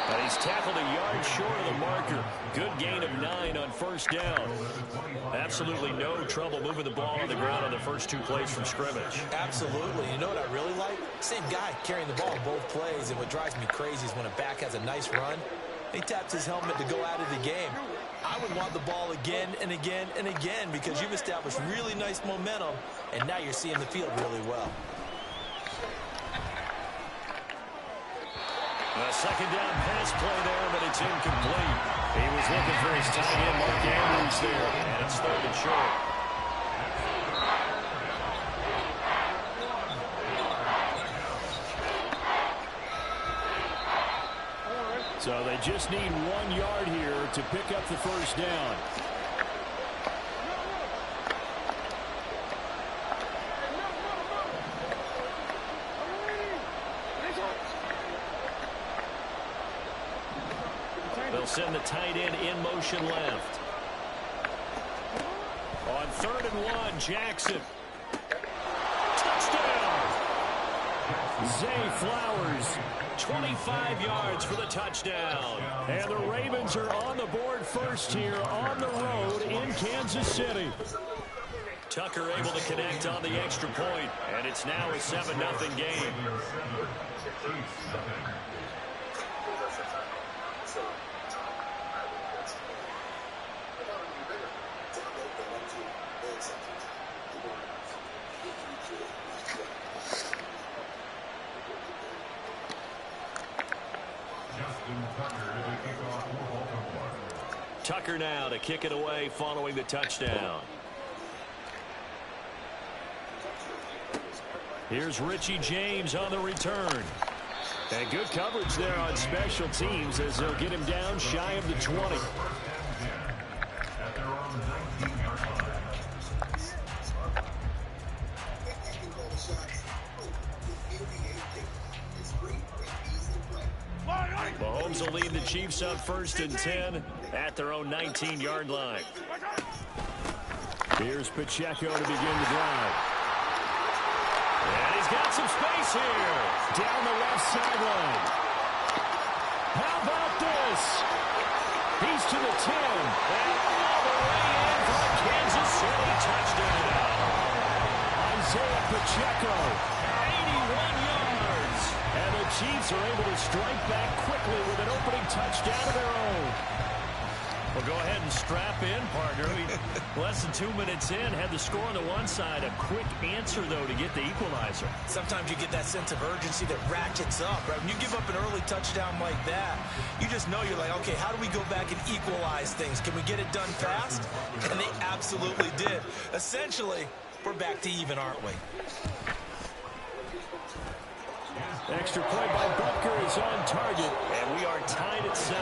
And he's tackled a yard short of the marker. Good gain of 9 on 1st down. Absolutely no trouble moving the ball on the ground on the first 2 plays from scrimmage. Absolutely. You know what I really like? Same guy carrying the ball both plays, and what drives me crazy is when a back has a nice run, he taps his helmet to go out of the game. I would want the ball again and again and again because you've established really nice momentum, and now you're seeing the field really well. A second down pass play there, but it's incomplete. He was looking for his tight end, Mark Andrews, there, and it's 3rd and short. So they just need 1 yard here to pick up the first down. They'll send the tight end in motion left. On 3rd and 1, Jackson. Touchdown! Zay Flowers, 25 yards for the touchdown. And the Ravens are on the board first here on the road in Kansas City. Tucker able to connect on the extra point, and it's now a 7-0 game. Tucker now to kick it away following the touchdown. Here's Richie James on the return. And good coverage there on special teams as they'll get him down shy of the 20. Mahomes will lead the Chiefs up 1st and 10 at their own 19-yard line. Here's Pacheco to begin the drive. And he's got some space here. Down the left sideline. How about this? He's to the 10. And all the way in for a Kansas City touchdown. Isaiah Pacheco, 81 yards. And the Chiefs are able to strike back quickly with an opening touchdown of their own. Well, go ahead and strap in, partner. Less than 2 minutes in, had the score on the one side. A quick answer, though, to get the equalizer. Sometimes you get that sense of urgency that ratchets up, right? When you give up an early touchdown like that, you just know you're like, okay, how do we go back and equalize things? Can we get it done fast? And they absolutely did. Essentially, we're back to even, aren't we? Extra point by Butker is on target, and we are tied at 7.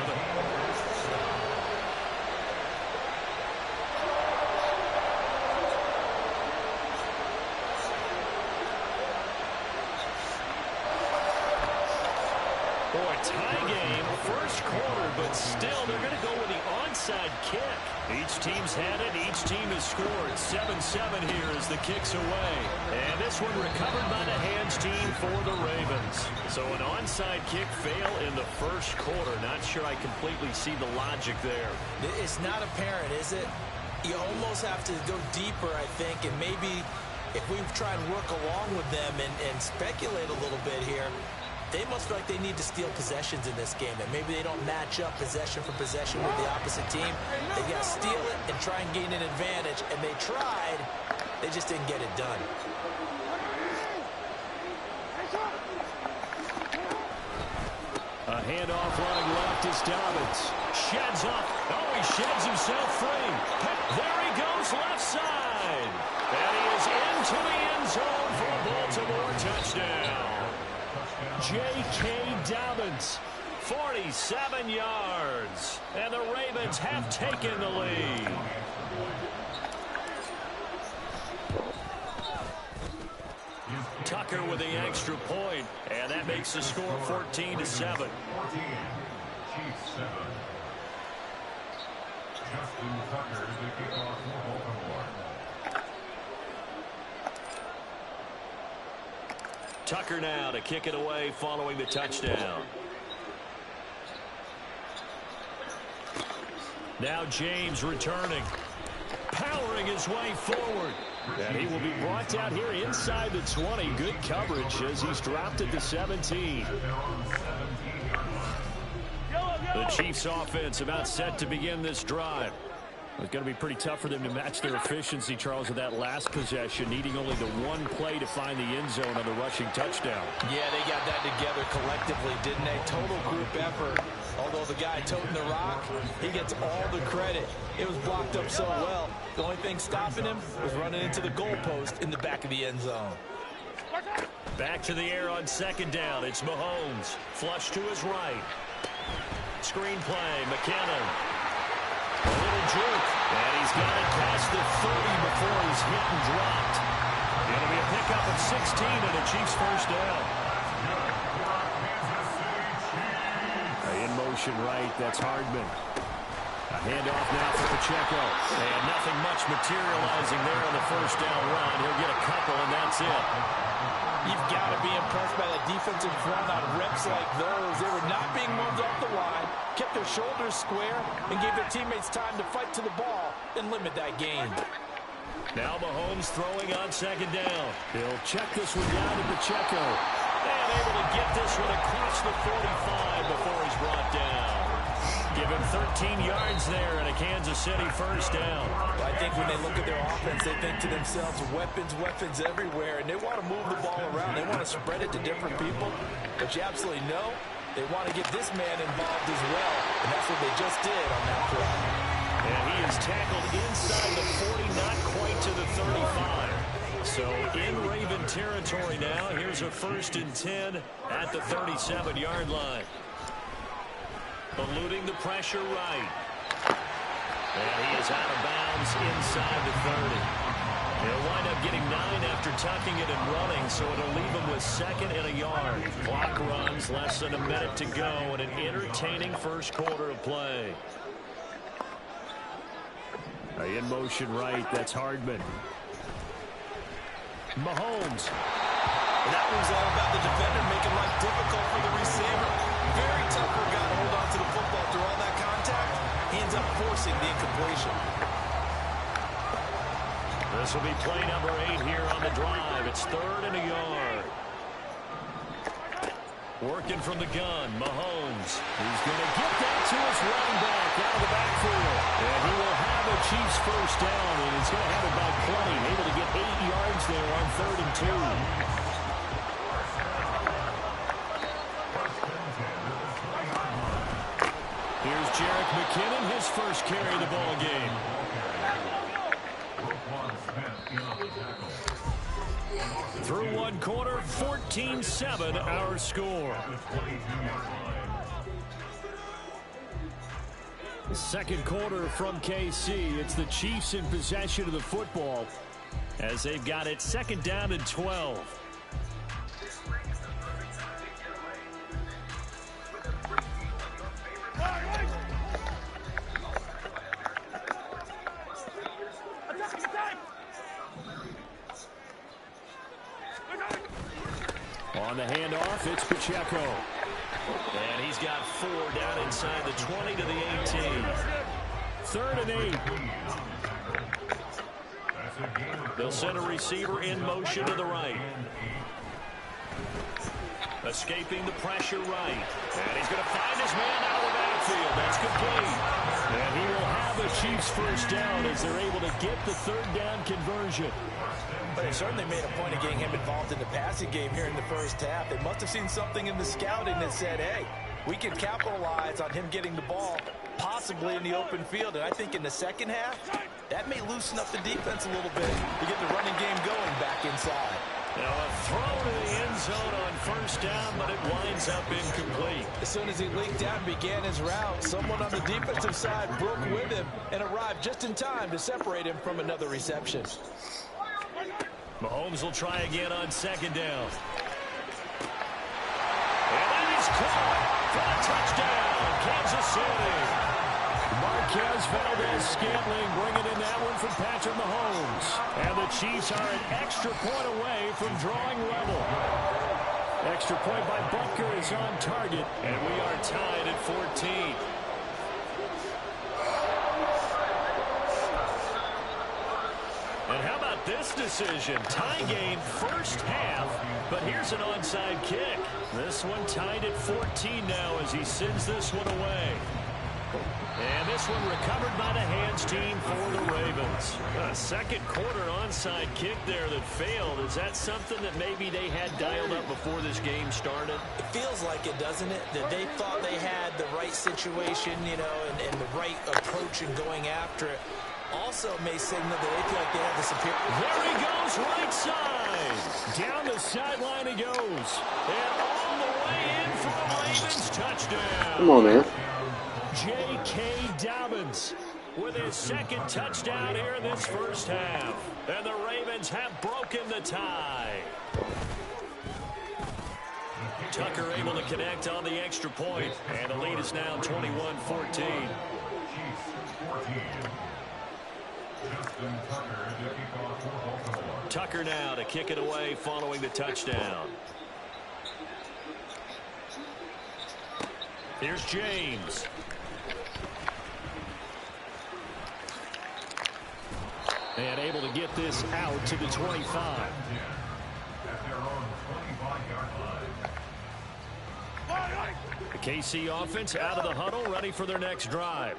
Boy, tie game, first quarter, but still they're going to go with the onside kick. Each team's had it. Each team has scored. 7-7 here as the kick's away. And this one recovered by the hands team for the Ravens. So an onside kick fail in the first quarter. Not sure I completely see the logic there. It's not apparent, is it? You almost have to go deeper, I think, and maybe if we try and work along with them and speculate a little bit here, they must feel like they need to steal possessions in this game, and maybe they don't match up possession for possession with the opposite team. They got to steal it and try and gain an advantage, and they tried. They just didn't get it done. A handoff running left is Dobbins. Sheds up. Oh, he sheds himself free. There he goes left side. And he is into the end zone for a Baltimore touchdown. J.K. Dobbins, 47 yards. And the Ravens have taken the lead. Tucker with the extra point, and that makes the score 14-7. 14, Chiefs 7. Justin Tucker to kick off for Baltimore. Tucker now to kick it away following the touchdown. Now James returning, powering his way forward. And he will be brought down here inside the 20. Good coverage as he's dropped at the 17. The Chiefs offense about set to begin this drive. It's going to be pretty tough for them to match their efficiency, Charles, with that last possession, needing only the one play to find the end zone on the rushing touchdown. Yeah, they got that together collectively, didn't they? Total group effort. Although the guy toting the rock, he gets all the credit. It was blocked up so well. The only thing stopping him was running into the goalpost in the back of the end zone. Back to the air on second down. It's Mahomes. Flush to his right. Screen play, McKinnon. A little juke, and he's got it past the 30 before he's hit and dropped. Going to be a pickup of 16 and a Chiefs first down. In motion right, that's Hardman. A handoff now for Pacheco. And nothing much materializing there on the first down run. He'll get a couple, and that's it. You've got to be impressed by that defensive front on reps like those. They were not being moved off the line, kept their shoulders square, and gave their teammates time to fight to the ball and limit that gain. Now Mahomes throwing on second down. He'll check this one down to Pacheco. And able to get this one across the 45 before he's brought down. Give him 13 yards there and a Kansas City first down. I think when they look at their offense, they think to themselves, weapons, weapons everywhere, and they want to move the ball around. They want to spread it to different people, but you absolutely know they want to get this man involved as well, and that's what they just did on that play. And he is tackled inside the 40, not quite to the 35. So in Raven territory now. Here's a 1st and 10 at the 37-yard line. Eluding the pressure right. And he is out of bounds inside the 30. He'll wind up getting 9 after tucking it and running, so it'll leave him with 2nd and a yard. Clock runs, less than a minute to go, and an entertaining first quarter of play. In motion right, that's Hardman. Mahomes. That was all about the defender making life difficult for the receiver. Very tough for a guy to hold on to the football through all that contact. He ends up forcing the incompletion. This will be play number 8 here on the drive. It's 3rd and a yard. Working from the gun, Mahomes. He's going to get that to his running back out of the backfield. And he will have a Chiefs first down, and he's going to have it by plenty. Able to get 8 yards there on 3rd and 2. Here's Jerick McKinnon, his first carry of the ball game. Through one quarter, 14-7 our score. Second quarter from KC. It's the Chiefs in possession of the football as they've got it 2nd down and 12. On the handoff, it's Pacheco. And he's got 4 down inside the 20 to the 18. 3rd and 8. They'll send a receiver in motion to the right. Escaping the pressure right. And he's going to find his man out of the backfield. That's complete. And he will have a Chiefs first down as they're able to get the 3rd down conversion. But they certainly made a point of getting him involved in the passing game here in the first half. They must have seen something in the scouting that said, hey, we can capitalize on him getting the ball, possibly in the open field. And I think in the second half, that may loosen up the defense a little bit to get the running game going back inside. Now a throw to the end zone on first down, but it winds up incomplete. As soon as he leaked out and began his route, someone on the defensive side broke with him and arrived just in time to separate him from another reception. Mahomes will try again on 2nd down. And that is caught for a touchdown, Kansas City. Marquez Valdez-Scantling bringing in that one from Patrick Mahomes. And the Chiefs are an extra point away from drawing level. Extra point by Butker is on target, and we are tied at 14. And how about this decision? Tie game first half, but here's an onside kick. This one tied at 14 now as he sends this one away. And this one recovered by the hands team for the Ravens. A second quarter onside kick there that failed. Is that something that maybe they had dialed up before this game started? It feels like it, doesn't it? That they thought they had the right situation, you know, and the right approach in going after it. Also may signal that they feel like they have the superior. There he goes, right side. Down the sideline he goes. And all the way in for a Ravens touchdown. Come on, man. J.K. Dobbins with his second touchdown here in this first half. And the Ravens have broken the tie. Tucker able to connect on the extra point. And the lead is now 21-14. Tucker now to kick it away following the touchdown. Here's James. And able to get this out to the 25. The KC offense out of the huddle, ready for their next drive.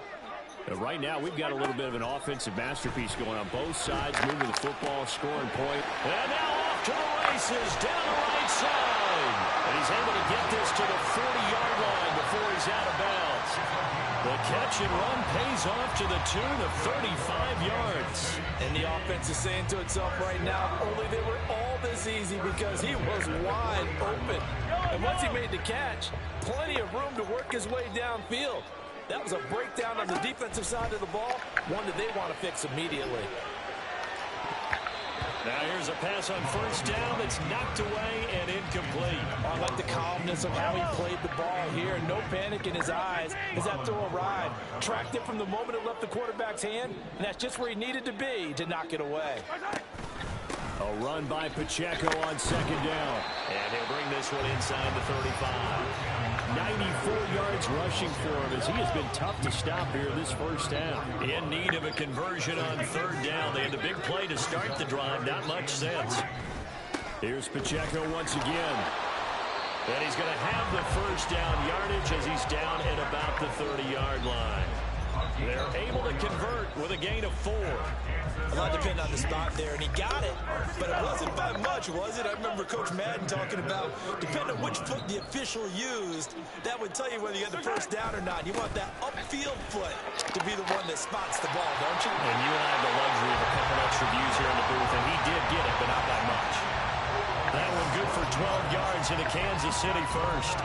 Right now, we've got a little bit of an offensive masterpiece going on both sides, moving the football, scoring point. And now off to the races, down the right side. And he's able to get this to the 40-yard line before he's out of bounds. The catch and run pays off to the tune of 35 yards. And the offense is saying to itself right now, only they were all this easy because he was wide open. And once he made the catch, plenty of room to work his way downfield. That was a breakdown on the defensive side of the ball, one that they want to fix immediately. Now here's a pass on first down that's knocked away and incomplete. I like the calmness of how he played the ball here. No panic in his eyes as that throw arrived. Tracked it from the moment it left the quarterback's hand, and that's just where he needed to be to knock it away. A run by Pacheco on second down. And he'll bring this one inside the 35. 94 yards rushing for him as he has been tough to stop here this first half. In need of a conversion on third down. They had the big play to start the drive. Not much sense. Here's Pacheco once again. And he's going to have the first down yardage as he's down at about the 30-yard line. They're able to convert with a gain of 4. A lot depending on the spot there, and he got it, but it wasn't by much, was it? I remember Coach Madden talking about, depending on which foot the official used, that would tell you whether you had the first down or not. You want that upfield foot to be the one that spots the ball, don't you? And you and I have the luxury of a couple extra views here in the booth, and he did get it, but not by much. That one good for 12 yards into Kansas City first.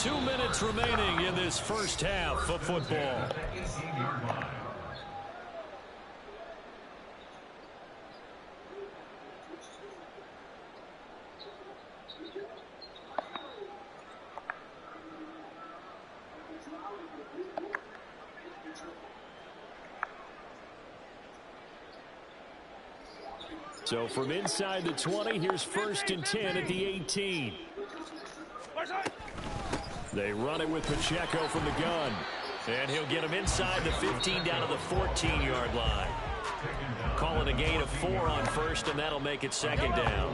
2 minutes remaining in this first half of football. So from inside the 20, here's 1st and 10 at the 18. They run it with Pacheco from the gun. And he'll get him inside the 15 down to the 14-yard line. Call it a gain of 4 on first, and that'll make it second down.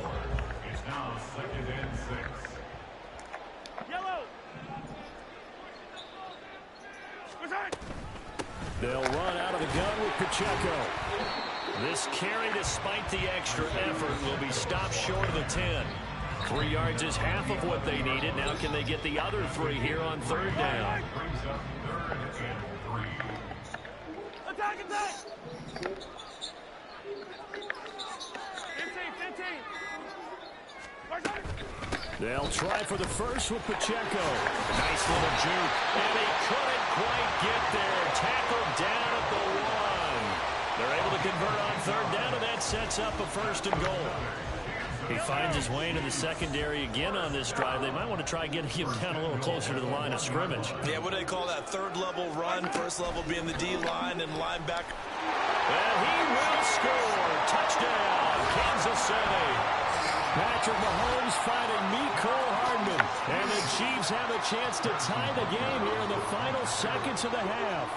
It's now 2nd and 6. They'll run out of the gun with Pacheco. This carry, despite the extra effort, will be stopped short of the 10. 3 yards is half of what they needed. Now can they get the other 3 here on third down? Attack, attack! 15. They'll try for the first with Pacheco. Nice little juke. And he couldn't quite get there. Tackled down at the 1. They're able to convert on third down, and that sets up a 1st and goal. He finds his way into the secondary again on this drive. They might want to try getting him down a little closer to the line of scrimmage. Yeah, what do they call that? 3rd level run, 1st level being the D-line and linebacker. And he will score. Touchdown, Kansas City. Patrick Mahomes finding Mecole Hardman. And the Chiefs have a chance to tie the game here in the final seconds of the half.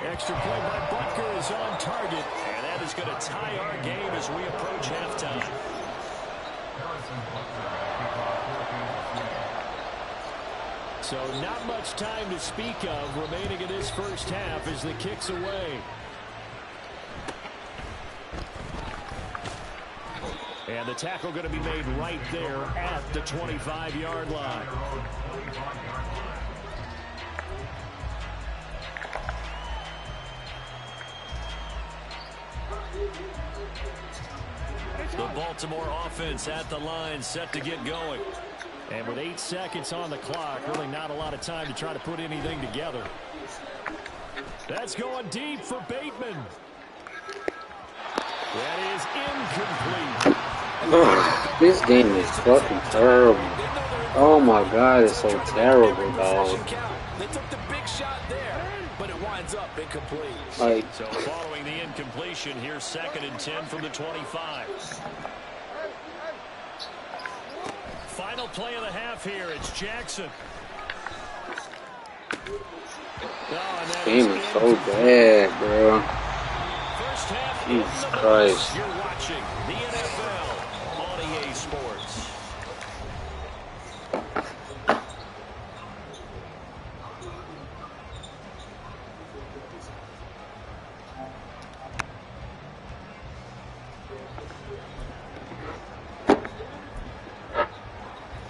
Extra play by Butker is on target. And that is going to tie our game as we approach halftime. So not much time to speak of remaining in this first half as the kick's away. And the tackle going to be made right there at the 25-yard line. The Baltimore offense at the line, set to get going. And with 8 seconds on the clock, really not a lot of time to try to put anything together. That's going deep for Bateman. That is incomplete. This game is fucking terrible. Oh my god, it's so terrible, dog. They took the big shot there, but it winds up incomplete. Like, So following the incompletion, here's 2nd and 10 from the 25. Final play of the half here. It's Jackson. this game is so bad, bro. First half Jesus in the Christ. books. You're watching the NFL on EA Sports.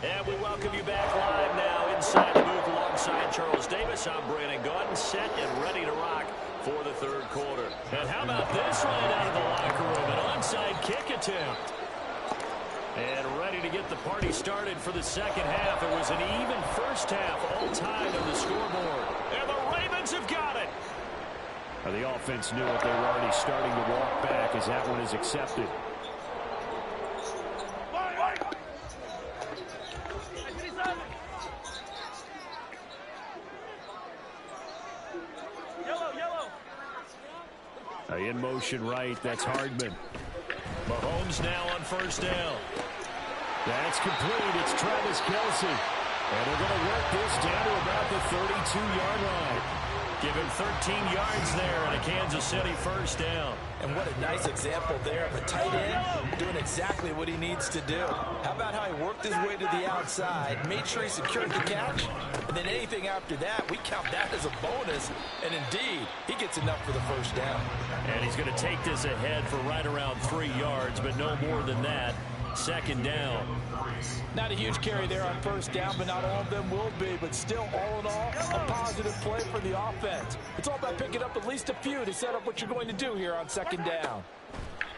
And we welcome you back live now inside the booth alongside Charles Davis. I'm Brandon Gordon, set and ready to rock for the third quarter. And how about this right out of the locker room? An onside kick attempt. And ready to get the party started for the second half. It was an even first half, all tied on the scoreboard. And the Ravens have got it. Now, the offense knew it. They were already starting to walk back as that one is accepted. In motion right, that's Hardman. Mahomes now on first down. That's complete. It's Travis Kelce. And they're going to work this down to about the 32-yard line. Give him 13 yards there and a Kansas City first down. And what a nice example there of a tight end doing exactly what he needs to do. How about how he worked his way to the outside, made sure he secured the catch, and then anything after that, we count that as a bonus. And indeed, he gets enough for the first down. And he's going to take this ahead for right around 3 yards, but no more than that. Second down. Not a huge carry there on first down, but not all of them will be. But still, all in all, a positive play for the offense. It's all about picking up at least a few to set up what you're going to do here on second down.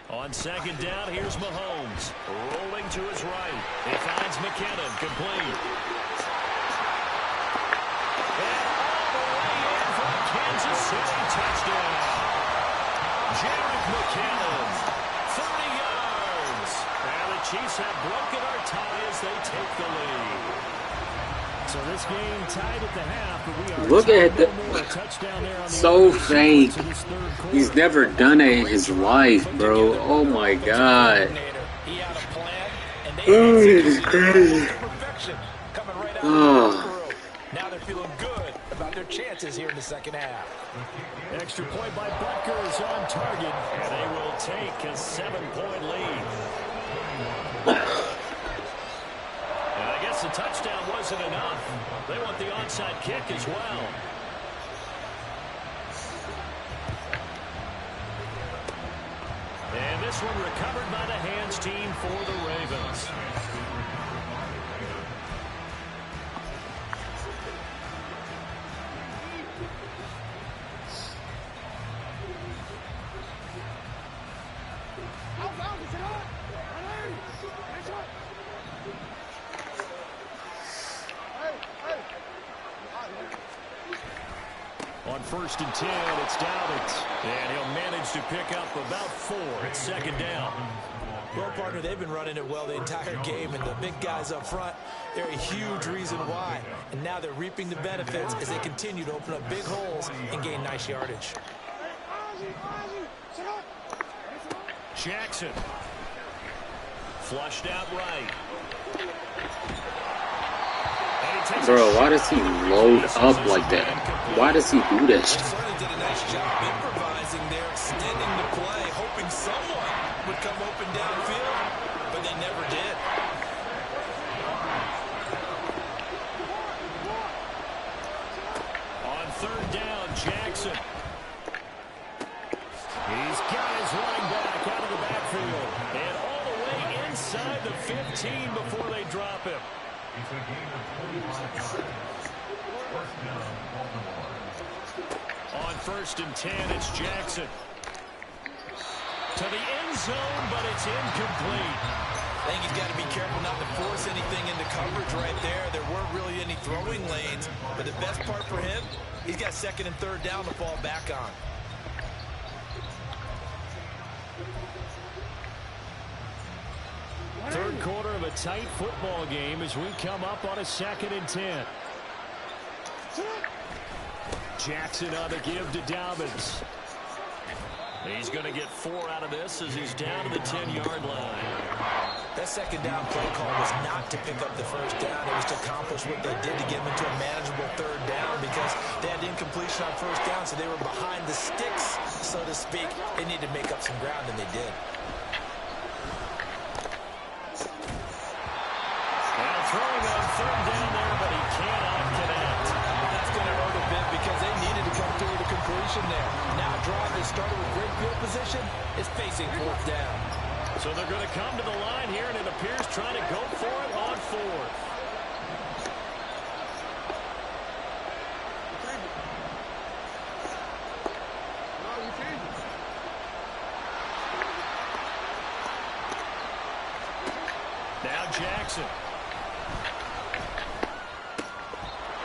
On second down, here's Mahomes. Rolling to his right. He finds McKinnon, complete. And all the way in for a Kansas City touchdown. Jarek McKinnon, 30 yards. And the Chiefs have broken our tie as they take the lead. So this game tied at the half, but we are look at the touchdown there on the so fake. He's never done it in his life, bro. Oh my god. Oh, this is crazy. Oh. Now they're feeling good about their chances here in the second half. Extra point by Butker is on target, and they will take a 7-point lead. And I guess the touchdown wasn't enough. They want the onside kick as well. And this one recovered by the hands team for the Ravens. On 1st and 10, it's Dowdett. And he'll manage to pick up about 4. It's second down. Well, partner, they've been running it well the entire game, and the big guys up front, they're a huge reason why. And now they're reaping the benefits as they continue to open up big holes and gain nice yardage. Jackson. Flushed out right. Bro, why does he load up like that? Why does he do that shit? Certainly did a nice job improvising there, extending the play, hoping someone would come open downfield, but they never did. 15 before they drop him. It's a gain of 25 yards. First down, Baltimore. On 1st and 10, it's Jackson. To the end zone, but it's incomplete. I think he's got to be careful not to force anything into coverage right there. There weren't really any throwing lanes, but the best part for him, he's got 2nd and 3rd down to fall back on. Third quarter of a tight football game as we come up on a 2nd and 10. Jackson on the give to Dobbins. He's going to get 4 out of this as he's down to the 10-yard line. That 2nd down play call was not to pick up the 1st down. It was to accomplish what they did to get him into a manageable 3rd down because they had incompletion on 1st down, so they were behind the sticks, so to speak. They needed to make up some ground, and they did. Now throwing on 3rd down there, but he cannot connect. That's going to hurt a bit because they needed to come through with a completion there. Now a drive that started with great field position is facing 4th down. So they're going to come to the line here, and it appears trying to go for it on 4th. Now Jackson.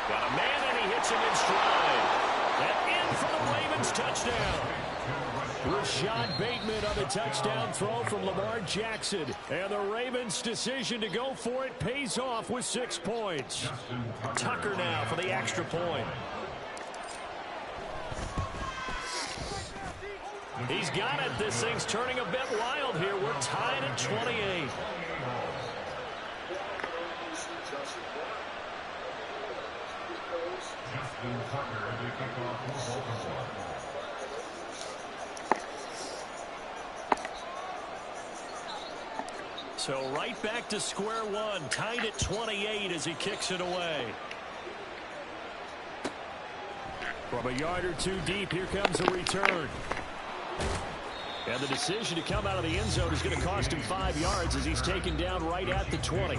Got a man, and he hits him in stride. And in for the Ravens touchdown. Rashad Bateman on the touchdown throw from Lamar Jackson. And the Ravens' decision to go for it pays off with 6 points. Tucker now for the extra point. He's got it. This thing's turning a bit wild here. We're tied at 28. Justin Tucker to kick off for Baltimore. So right back to square one, tied at 28 as he kicks it away. From a yard or 2 deep, here comes a return. And the decision to come out of the end zone is going to cost him 5 yards as he's taken down right at the 20.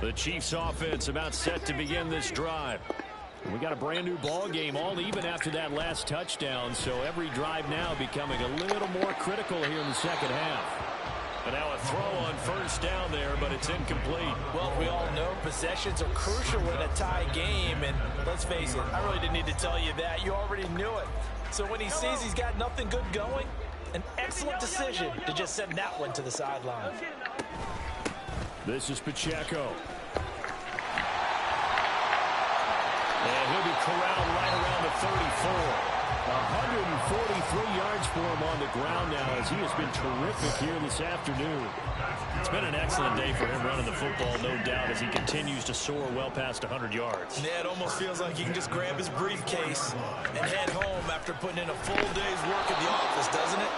The Chiefs offense about set to begin this drive. We got a brand new ball game, all even after that last touchdown, so every drive now becoming a little more critical here in the 2nd half. And now a throw on 1st down there, but it's incomplete. Well, we all know possessions are crucial in a tie game, and let's face it, I really didn't need to tell you that. You already knew it. So when he sees he's got nothing good going, an excellent decision to just send that one to the sideline. This is Pacheco. And he'll be corralled right around the 34. 143 yards for him on the ground now as he has been terrific here this afternoon. It's been an excellent day for him running the football, no doubt, as he continues to soar well past 100 yards. Yeah, it almost feels like he can just grab his briefcase and head home after putting in a full day's work at the office, doesn't it?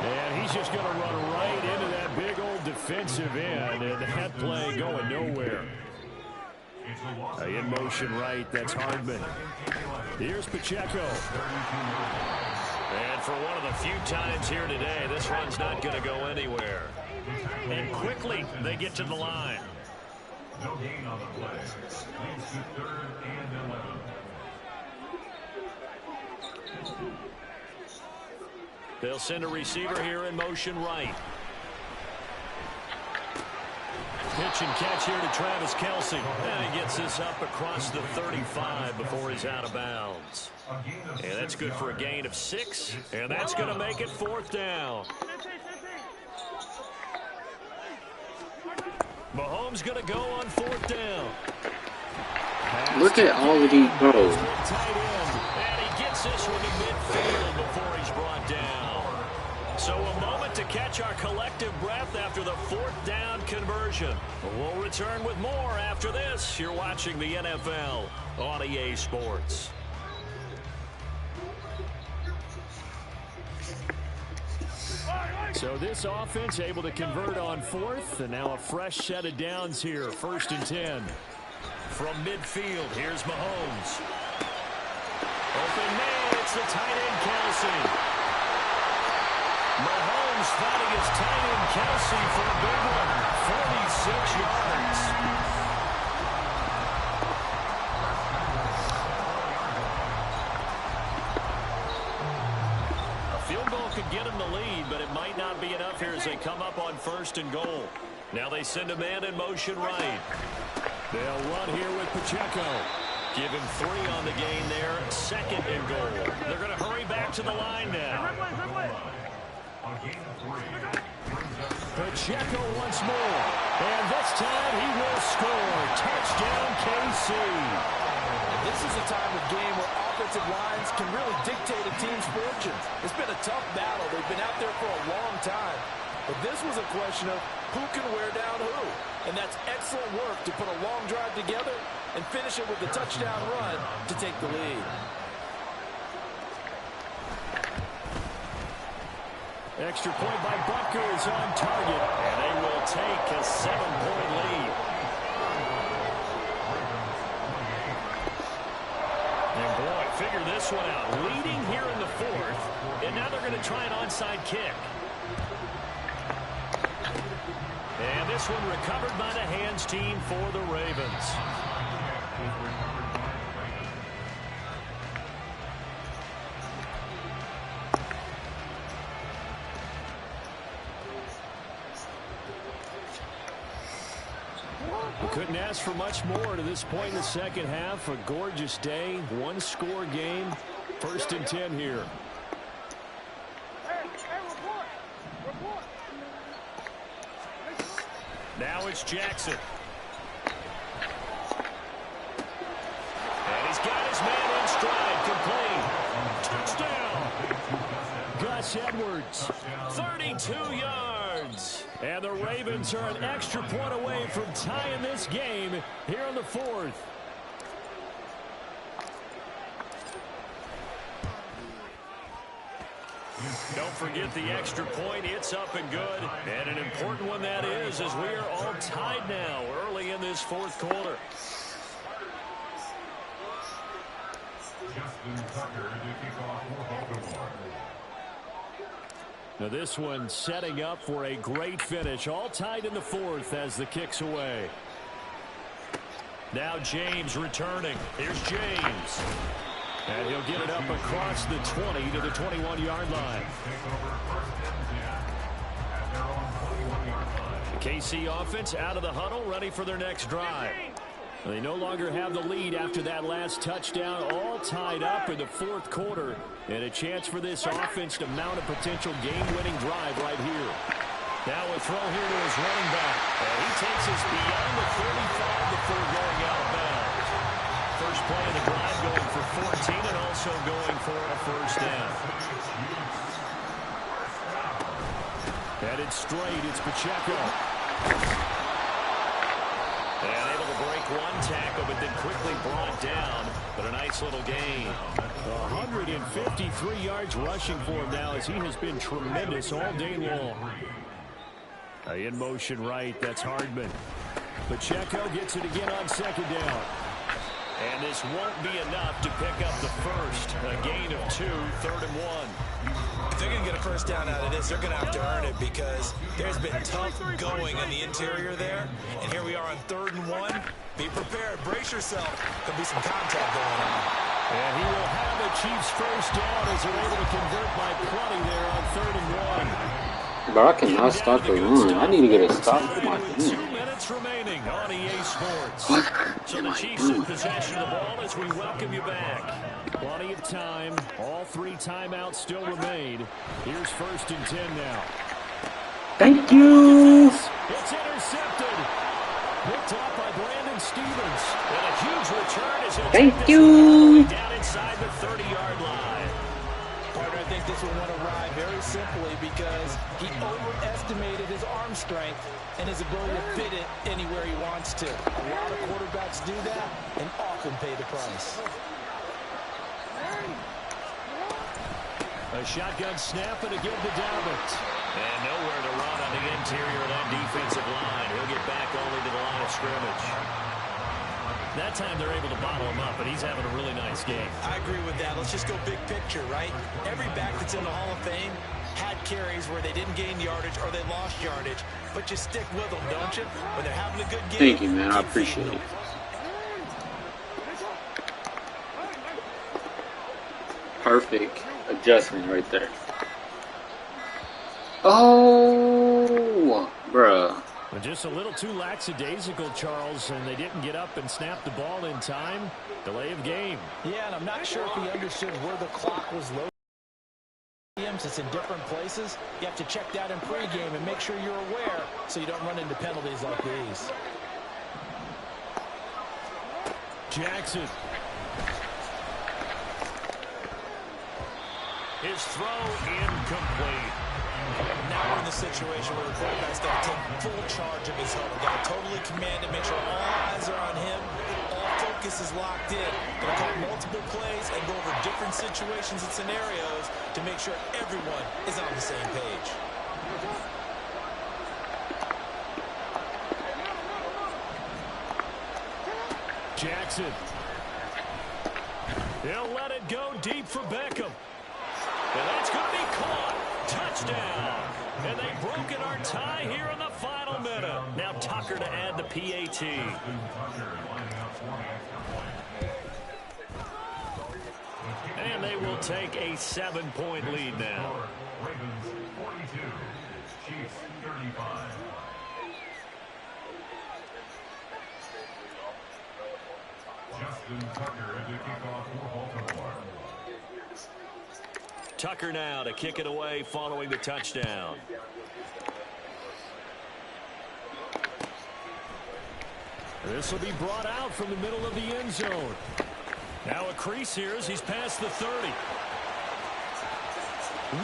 And he's just going to run right into that big old defensive end, and that play going nowhere. In motion right, that's Hardman. Here's Pacheco. And for one of the few times here today, this run's not going to go anywhere. And quickly, they get to the line. No gain on the play. Leads to 3rd and 11. They'll send a receiver here in motion right. Pitch and catch here to Travis Kelce. And he gets this up across the 35 before he's out of bounds. And that's good for a gain of 6. And that's going to make it 4th down. Mahomes going to go on 4th down. Look at all of these goals. Tight end. And he gets this one to midfield before he's brought down. So a moment to catch our collective breath after the 4th down conversion. We'll return with more after this. You're watching the NFL on EA Sports. So this offense able to convert on 4th, and now a fresh set of downs here. 1st and 10. From midfield, here's Mahomes. Open man, it's the tight end Kelce. is tight end Kelsey for a big one. 46 yards. A field goal could get them the lead, but it might not be enough here as they come up on 1st and goal. Now they send a man in motion right. They'll run here with Pacheco. Give him 3 on the gain there. 2nd and goal. They're going to hurry back to the line now. Pacheco once more. And this time he will score. Touchdown, KC. This is a time of game where offensive lines can really dictate a team's fortunes. It's been a tough battle. They've been out there for a long time. But this was a question of who can wear down who. And that's excellent work to put a long drive together and finish it with a touchdown run to take the lead. Extra point by Butker is on target. And they will take a 7-point lead. And boy, figure this one out. Leading here in the 4th. And now they're going to try an onside kick. And this one recovered by the hands team for the Ravens. We couldn't ask for much more to this point in the second half. A gorgeous day, 1-score game. 1st and 10 here. Now it's Jackson. And he's got his man in stride, complete. Touchdown. Gus Edwards, 32 yards. And the Ravens are an extra point away from tying this game here in the 4th. Don't forget the extra point. It's up and good. And an important one that is, as we are all tied now early in this 4th quarter. Now this one setting up for a great finish. All tied in the 4th as the kick's away. Now James returning. Here's James. And he'll get it up across the 20 to the 21-yard line. The KC offense out of the huddle, ready for their next drive. They no longer have the lead after that last touchdown, all tied up in the 4th quarter. And a chance for this offense to mount a potential game-winning drive right here. Now a throw here to his running back. And he takes us beyond the 35 before going out of bounds. First play of the drive going for 14 and also going for a 1st down. Headed straight, it's Pacheco. And able to break one tackle, but then quickly brought down. But a nice little gain. 153 yards rushing for him now as he has been tremendous all day long. In motion right, that's Hardman. Pacheco gets it again on 2nd down. And this won't be enough to pick up the first. A gain of 2, 3rd and 1. If they're going to get a first down out of this, they're going to have to earn it because there's been tough going in the interior there. And here we are on 3rd and 1. Be prepared. Brace yourself. There'll be some contact going on. And he will have the Chiefs first down as they're able to convert by plenty there on 3rd and 1. But I cannot stop the run. I need to get a stop for my team. 2 minutes remaining on EA Sports. So the Chiefs in possession of the ball as we welcome you back. Plenty of time. All 3 timeouts still remain. Here's 1st and 10 now. Thank you. It's intercepted. Picked off by Brandon Stevens. And a huge return as he'll take this one down inside the 30-yard line. Partner, I think this one went awry very simply because he overestimated his arm strength and his ability to fit it anywhere he wants to. A lot of quarterbacks do that and often pay the price. A shotgun snap and a give to Dalvin. And nowhere to run on the interior of that defensive line. He'll get back only to the line of scrimmage. That time they're able to bottle him up, but he's having a really nice game. I agree with that. Let's just go big picture, right? Every back that's in the Hall of Fame had carries where they didn't gain yardage or they lost yardage, but you stick with them, don't you? When they're having a good game, Thank you, man. I keep feeding appreciate them. it. Perfect adjustment right there. Oh, bruh. But just a little too lackadaisical, Charles, and they didn't get up and snap the ball in time. Delay of game. Yeah, and I'm not sure if he understood where the clock was loaded. It's in different places. You have to check that in pregame and make sure you're aware so you don't run into penalties like these. Jackson. His throw incomplete. Now we're in the situation where the quarterback's got to take full charge of his helmet. Got to totally command it, make sure all eyes are on him. All focus is locked in. Going to call multiple plays and go over different situations and scenarios to make sure everyone is on the same page. Jackson. He'll let it go deep for Beckham. And that's going to be caught. Touchdown. And they've broken our tie here in the final minute. Now Tucker to add the PAT. And they will take a 7-point lead now. Ravens 42, Chiefs 35. Justin Tucker to kick off for Baltimore. Tucker now to kick it away following the touchdown. This will be brought out from the middle of the end zone. Now a crease here as he's past the 30.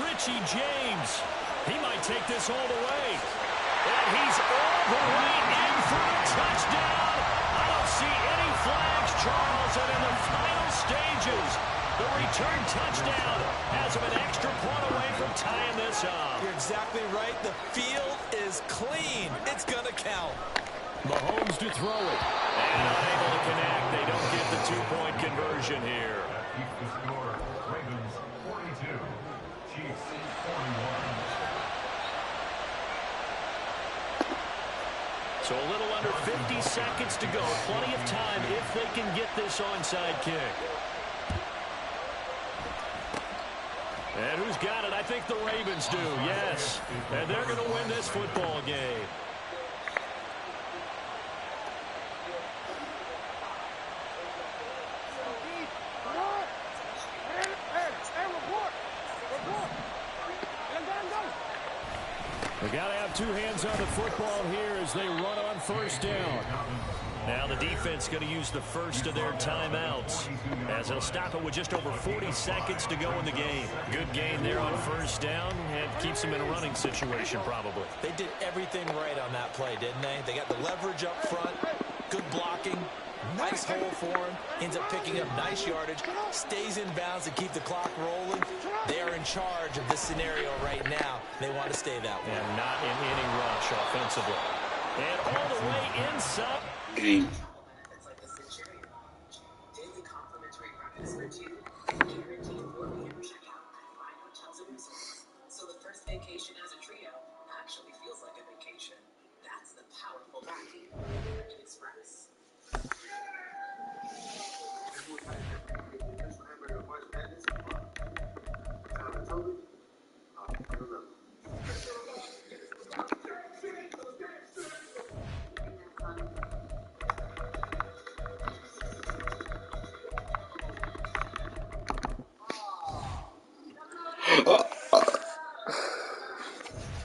Richie James. He might take this all the way. And he's all the way in for a touchdown. I don't see any flags, Charles. And in the final stages, the return touchdown has him an extra point away from tying this up. You're exactly right. The field is clean. It's going to count. Mahomes to throw it. And unable to connect. They don't get the 2-point conversion here. That keeps the score. Ravens 42, Chiefs 41. So a little under 50 seconds to go. Plenty of time if they can get this onside kick. And who's got it? I think the Ravens do, yes. And they're going to win this football game. They got to have two hands on the football here as they run on first down. Now the defense going to use the first of their timeouts as they'll stop it with just over 40 seconds to go in the game. Good gain there on first down and keeps them in a running situation probably. They did everything right on that play, didn't they? They got the leverage up front, good blocking, nice hole for him, ends up picking up nice yardage, stays in bounds to keep the clock rolling. They are in charge of this scenario right now. They want to stay that way. And not in any rush offensively. And all the way inside. Game. It's like the Centurion Lounge. Daily complimentary breakfast for two. Guaranteed 4 p.m. checkout at 5 hotels and resorts. So the first vacation as a trio actually feels like a vacation. That's the powerful backing of American Express.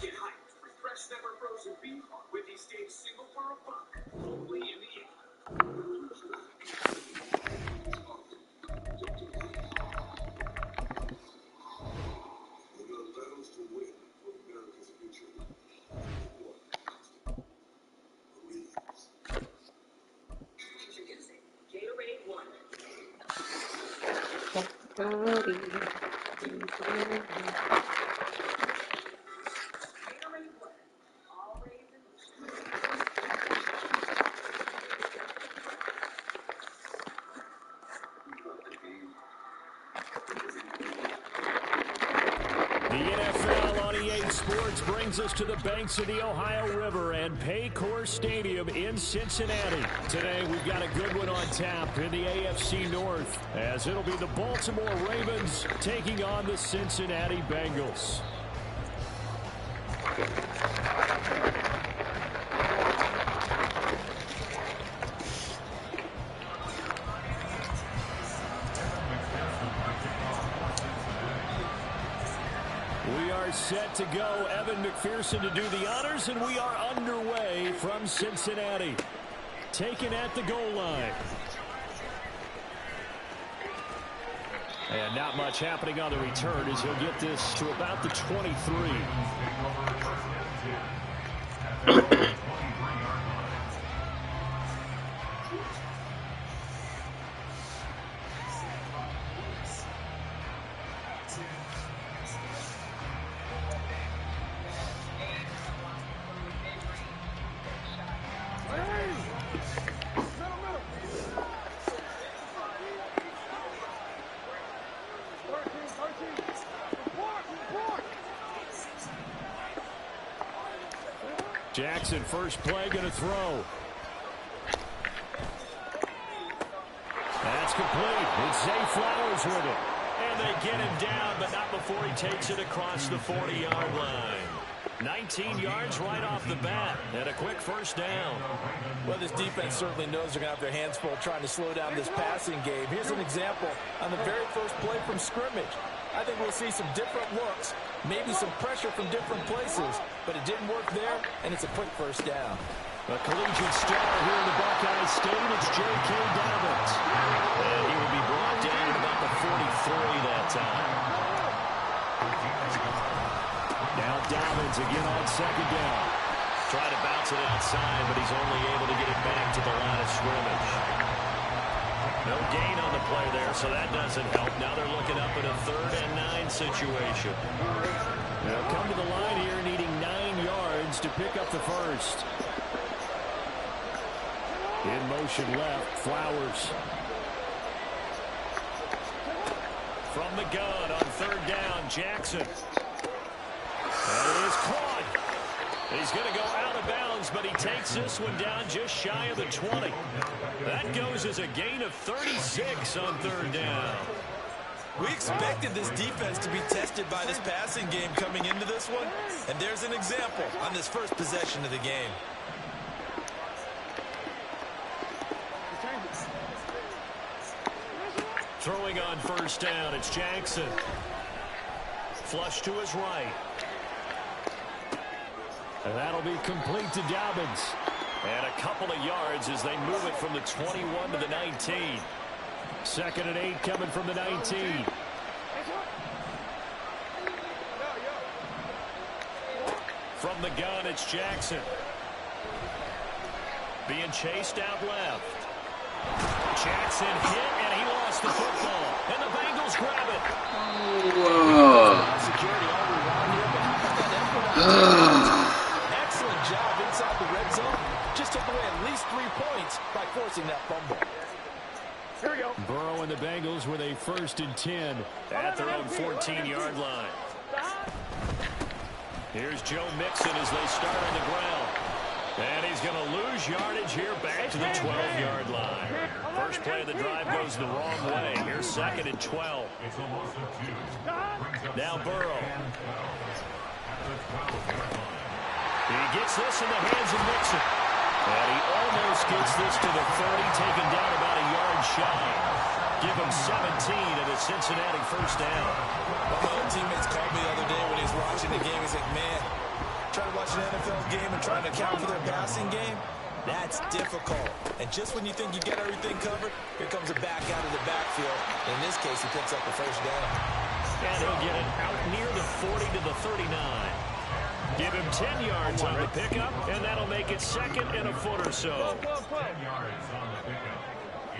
Get hyped with fresh never frozen beef with these days single for a buck. Only in the Introducing Gatorade One. Gatorade One. Always in motion. The NFL on sports brings us to the banks of the Ohio River and Paycor Stadium in Cincinnati. Today, we've got a good one on tap in the AFC North, as it'll be the Baltimore Ravens taking on the Cincinnati Bengals. We are set to go. Evan McPherson to do the honors, and we are underway from Cincinnati. Taken at the goal line. And not much happening on the return as he'll get this to about the 23. Jackson, first play, going to throw. That's complete. It's Zay Flowers with it. And they get him down, but not before he takes it across the 40-yard line. 19 yards right off the bat, and a quick first down. Well, this defense certainly knows they're going to have their hands full trying to slow down this passing game. Here's an example on the very first play from scrimmage. I think we'll see some different looks, maybe some pressure from different places, but it didn't work there, and it's a quick first down. A collegiate star here in the Buckeye State, it's J.K. Dobbins. And he will be brought down at about the 43 that time. Now Dobbins again on second down. Trying to bounce it outside, but he's only able to get it back to the line of scrimmage. No gain on the play there, so that doesn't help. Now they're looking up at a 3rd and 9 situation. They'll come to the line here needing 9 yards to pick up the first. In motion left, Flowers. From the gun on 3rd down, Jackson. That is caught. He's going to go out of bounds, but he takes this one down just shy of the 20. That goes as a gain of 36 on 3rd down. We expected this defense to be tested by this passing game coming into this one, and there's an example on this first possession of the game. Throwing on 1st down, it's Jackson. Flush to his right. And that'll be complete to Dobbins. And a couple of yards as they move it from the 21 to the 19. 2nd and 8 coming from the 19. From the gun, it's Jackson. Being chased out left. Jackson hit, and he lost the football. And the Bengals grab it. Security all around here, but how about that effort? Excellent job inside the red zone. Just took away at least 3 points by forcing that fumble. Here we go. Burrow and the Bengals with a 1st and 10 at their own 14-yard line. Here's Joe Mixon as they start on the ground. And he's going to lose yardage here back to the 12-yard line. First play of the drive goes the wrong way. Here's 2nd and 12. Now Burrow. He gets this in the hands of Mixon. And he almost gets this to the 30, taken down about a yard shy. Give him 17 of the Cincinnati first down. One of my old teammates called me the other day when he was watching the game. He's like, man, trying to watch an NFL game and trying to account for their passing game, that's difficult. And just when you think you get everything covered, here comes a back out of the backfield. In this case, he picks up the first down. And he'll get it out near the 40 to the 39. Give him 10 yards on the pickup, and that'll make it 2nd and a foot or so. 10 yards on the pickup.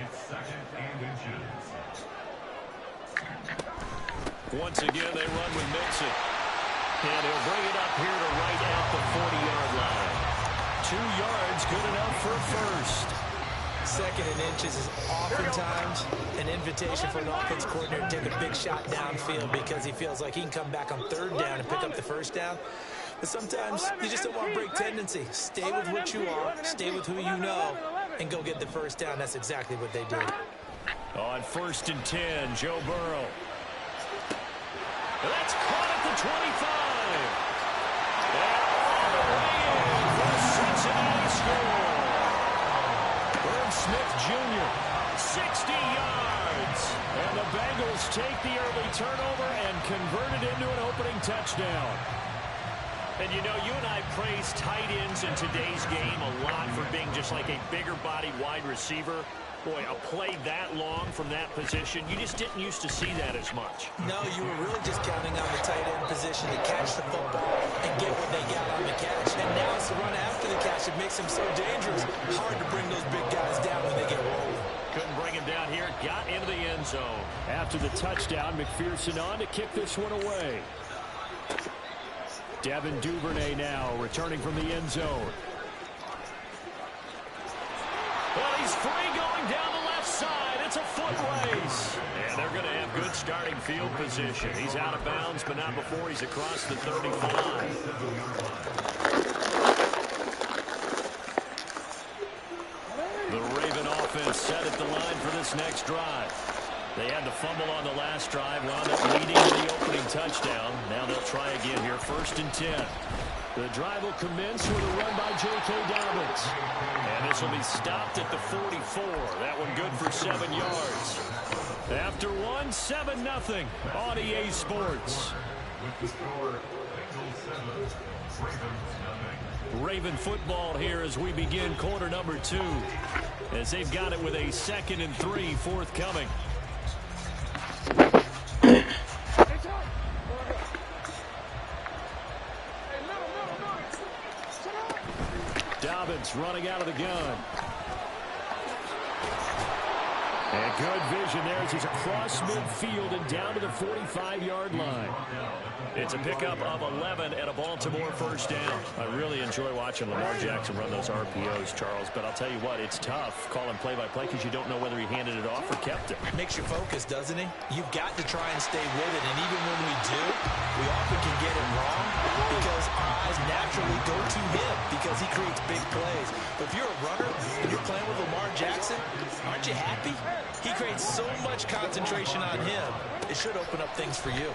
It's 2nd and inches. Once again, they run with Mixon. And he'll bring it up here to right at the 40-yard line. 2 yards, good enough for a first. second and inches is oftentimes an invitation for an offense coordinator to take a big shot downfield because he feels like he can come back on third down and pick up the first down. But sometimes you just don't want to break tendency. Stay with what you are, stay with who you know, and go get the first down. That's exactly what they did. On 1st and 10, Joe Burrow. That's caught at the 25. And all the way in for a Cincinnati score. Herb Smith Jr., 60 yards. And the Bengals take the early turnover and convert it into an opening touchdown. And, you know, you and I praise tight ends in today's game a lot for being just like a bigger-bodied wide receiver. Boy, a play that long from that position, you just didn't used to see that as much. No, you were really just counting on the tight end position to catch the football and get what they got on the catch. And now it's the run after the catch that makes him so dangerous. Hard to bring those big guys down when they get rolled. Couldn't bring him down here. Got into the end zone. After the touchdown, McPherson on to kick this one away. Devin Duvernay now returning from the end zone. Well, he's free going down the left side. It's a foot race. And they're going to have good starting field position. He's out of bounds, but not before he's across the 35. The Raven offense set at the line for this next drive. They had the fumble on the last drive, wound up leading to the opening touchdown. Now they'll try again here, 1st and 10. The drive will commence with a run by J.K. Dobbins. And this will be stopped at the 44. That one good for 7 yards. After one, 7-0 on EA Sports. With the score, Bengals 7, Ravens 0. Raven football here as we begin quarter number 2. As they've got it with a 2nd and 3 forthcoming. Dobbins running out of the gun. And good vision there as he's across midfield and down to the 45-yard line. It's a pickup of 11 and a Baltimore first down. I really enjoy watching Lamar Jackson run those RPOs, Charles, but I'll tell you what, it's tough calling play-by-play because you don't know whether he handed it off or kept it. Makes you focus, doesn't he? You've got to try and stay with it, and even when we do, we often can get it wrong because our eyes naturally go to him because he creates big plays. But if you're a runner and you're playing with Lamar Jackson, aren't you happy? He creates so much concentration on him, it should open up things for you.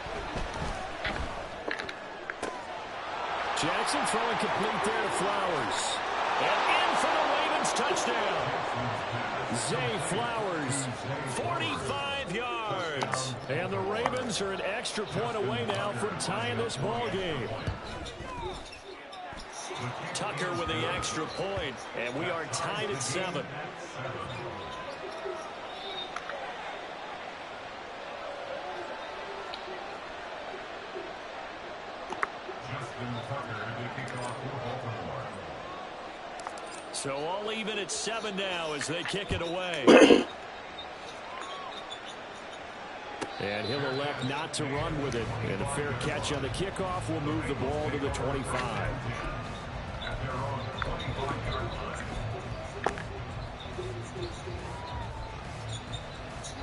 Jackson throwing complete there to Flowers. And in for the Ravens touchdown. Zay Flowers, 45 yards. And the Ravens are an extra point away now from tying this ball game. Tucker with the extra point, and we are tied at 7. So all even at 7 now as they kick it away. And he'll elect not to run with it. And a fair catch on the kickoff will move the ball to the 25.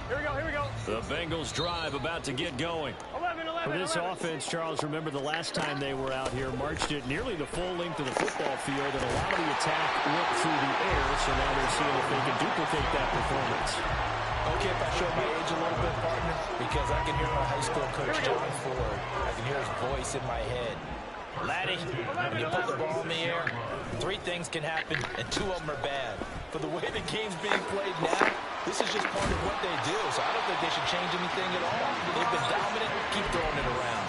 Here we go. The Bengals drive about to get going. 11. For this offense, Charles, remember the last time they were out here, marched it nearly the full length of the football field, and a lot of the attack went through the air, so now they're seeing if they can duplicate that performance. Okay, if I show my age a little bit, partner, because I can hear my high school coach, John Ford. I can hear his voice in my head. Laddie, when you put the ball in the air, 3 things can happen, and 2 of them are bad. For the way the game's being played now, this is just part of what they do, so I don't think they should change anything at all. They've been dominant. Keep throwing it around.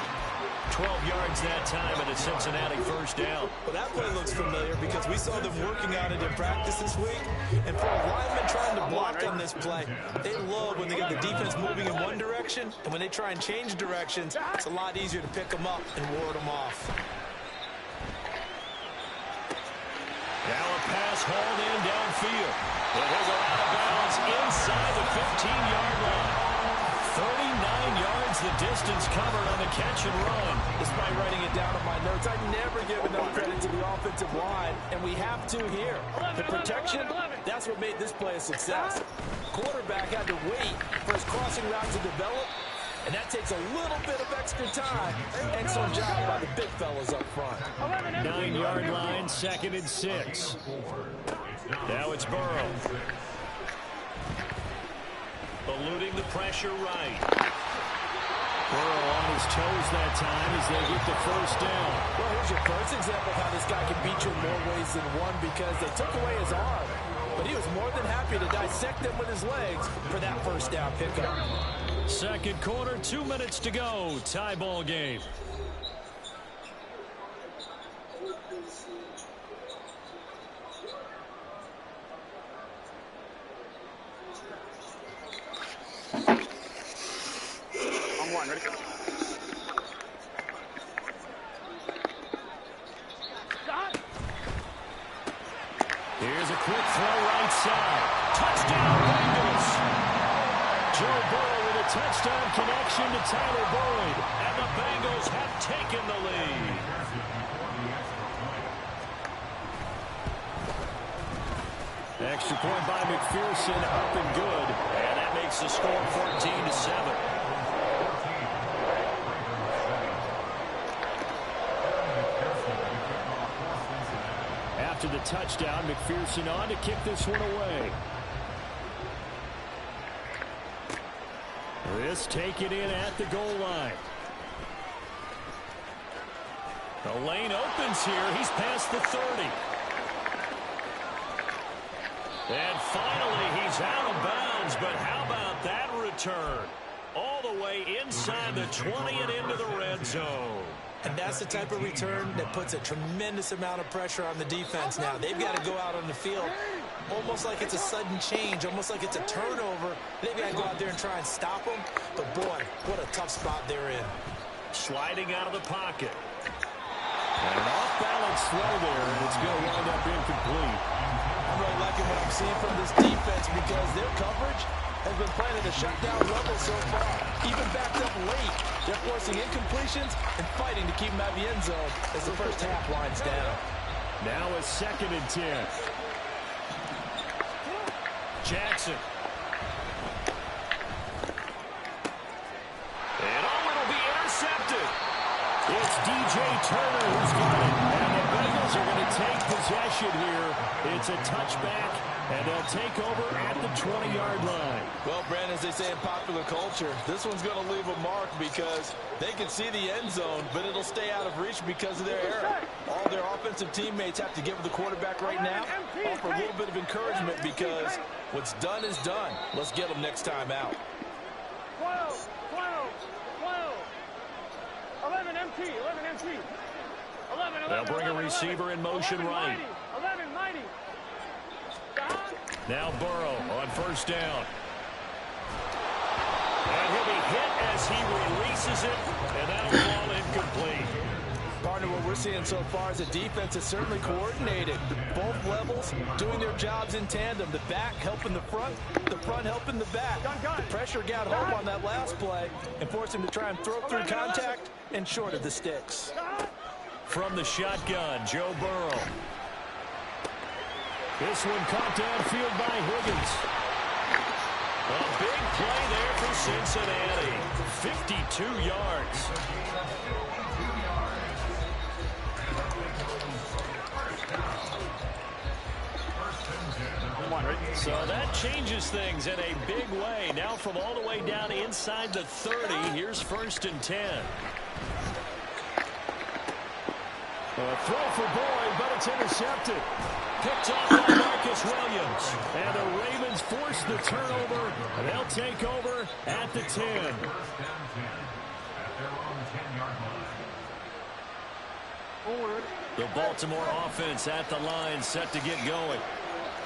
12 yards that time and a Cincinnati first down. Well, that play looks familiar because we saw them working on it in practice this week. And for a lineman trying to block on this play, they love when they get the defense moving in one direction, and when they try and change directions, it's a lot easier to pick them up and ward them off. Now a pass hauled in downfield. But he'll go out of bounds inside the 15-yard line. 39 yards finds the distance covered on the catch and run. Despite writing it down on my notes, I never give enough credit to the offensive line, and we have to here. The protection, that's what made this play a success. Quarterback had to wait for his crossing route to develop, and that takes a little bit of extra time. Excellent job by the big fellas up front. 9-yard line, 2nd and 6. Now it's Burrow. Eluding the pressure right. Burrow on his toes that time as they get the first down. Well, here's your first example of how this guy can beat you in more ways than one, because they took away his arm. But he was more than happy to dissect them with his legs for that first down pickup. Second quarter, 2 minutes to go. Tie ball game. Here's a quick throw right side. Touchdown, Bengals. Joe Burrow with a touchdown connection to Tyler Boyd. And the Bengals have taken the lead. Extra point by McPherson, up and good. And that makes the score 14-7. After the touchdown, McPherson on to kick this one away. This taken in at the goal line. The lane opens here. He's past the 30. And finally, he's out of bounds. But how about that return? All the way inside the 20 and into the red zone. And that's the type of return that puts a tremendous amount of pressure on the defense now. They've got to go out on the field almost like it's a sudden change, almost like it's a turnover. They've got to go out there and try and stop them. But, boy, what a tough spot they're in. Sliding out of the pocket. And an off-balance throw there, and it's going to wind up incomplete. I'm really liking what I'm seeing from this defense because their coverage has been playing at a shutdown level so far. Even backed up late, they're forcing incompletions and fighting to keep them out of the end zone as the first half winds down. Now a 2nd and 10. Jackson. And it'll be intercepted. It's DJ Turner who's got it. And the Bengals are going to take possession here. It's a touchback, and they'll take over at the 20-yard line. Well, Brandon, as they say in popular culture, this one's going to leave a mark because they can see the end zone, but it'll stay out of reach because of their error. All their offensive teammates have to give the quarterback right now, offer a little bit of encouragement because what's done is done. Let's get them next time out. 12, 11 MT, 11 MT. 11, They'll bring a receiver in motion right. 11, mighty. Now Burrow on first down. And he'll be hit as he releases it, and that'll fall incomplete. Partner, what we're seeing so far is the defense is certainly coordinated. Both levels doing their jobs in tandem. The back helping the front helping the back. The pressure got home on that last play and forced him to try and throw through contact and short of the sticks. From the shotgun, Joe Burrow. This one caught downfield by Higgins. A big play there for Cincinnati. 52 yards. So that changes things in a big way. Now from all the way down inside the 30, here's 1st and 10. A throw for Boyd, but it's intercepted. Picked off by Marcus Williams. And the Ravens force the turnover. And they'll take over at the 10. The Baltimore offense at the line, set to get going.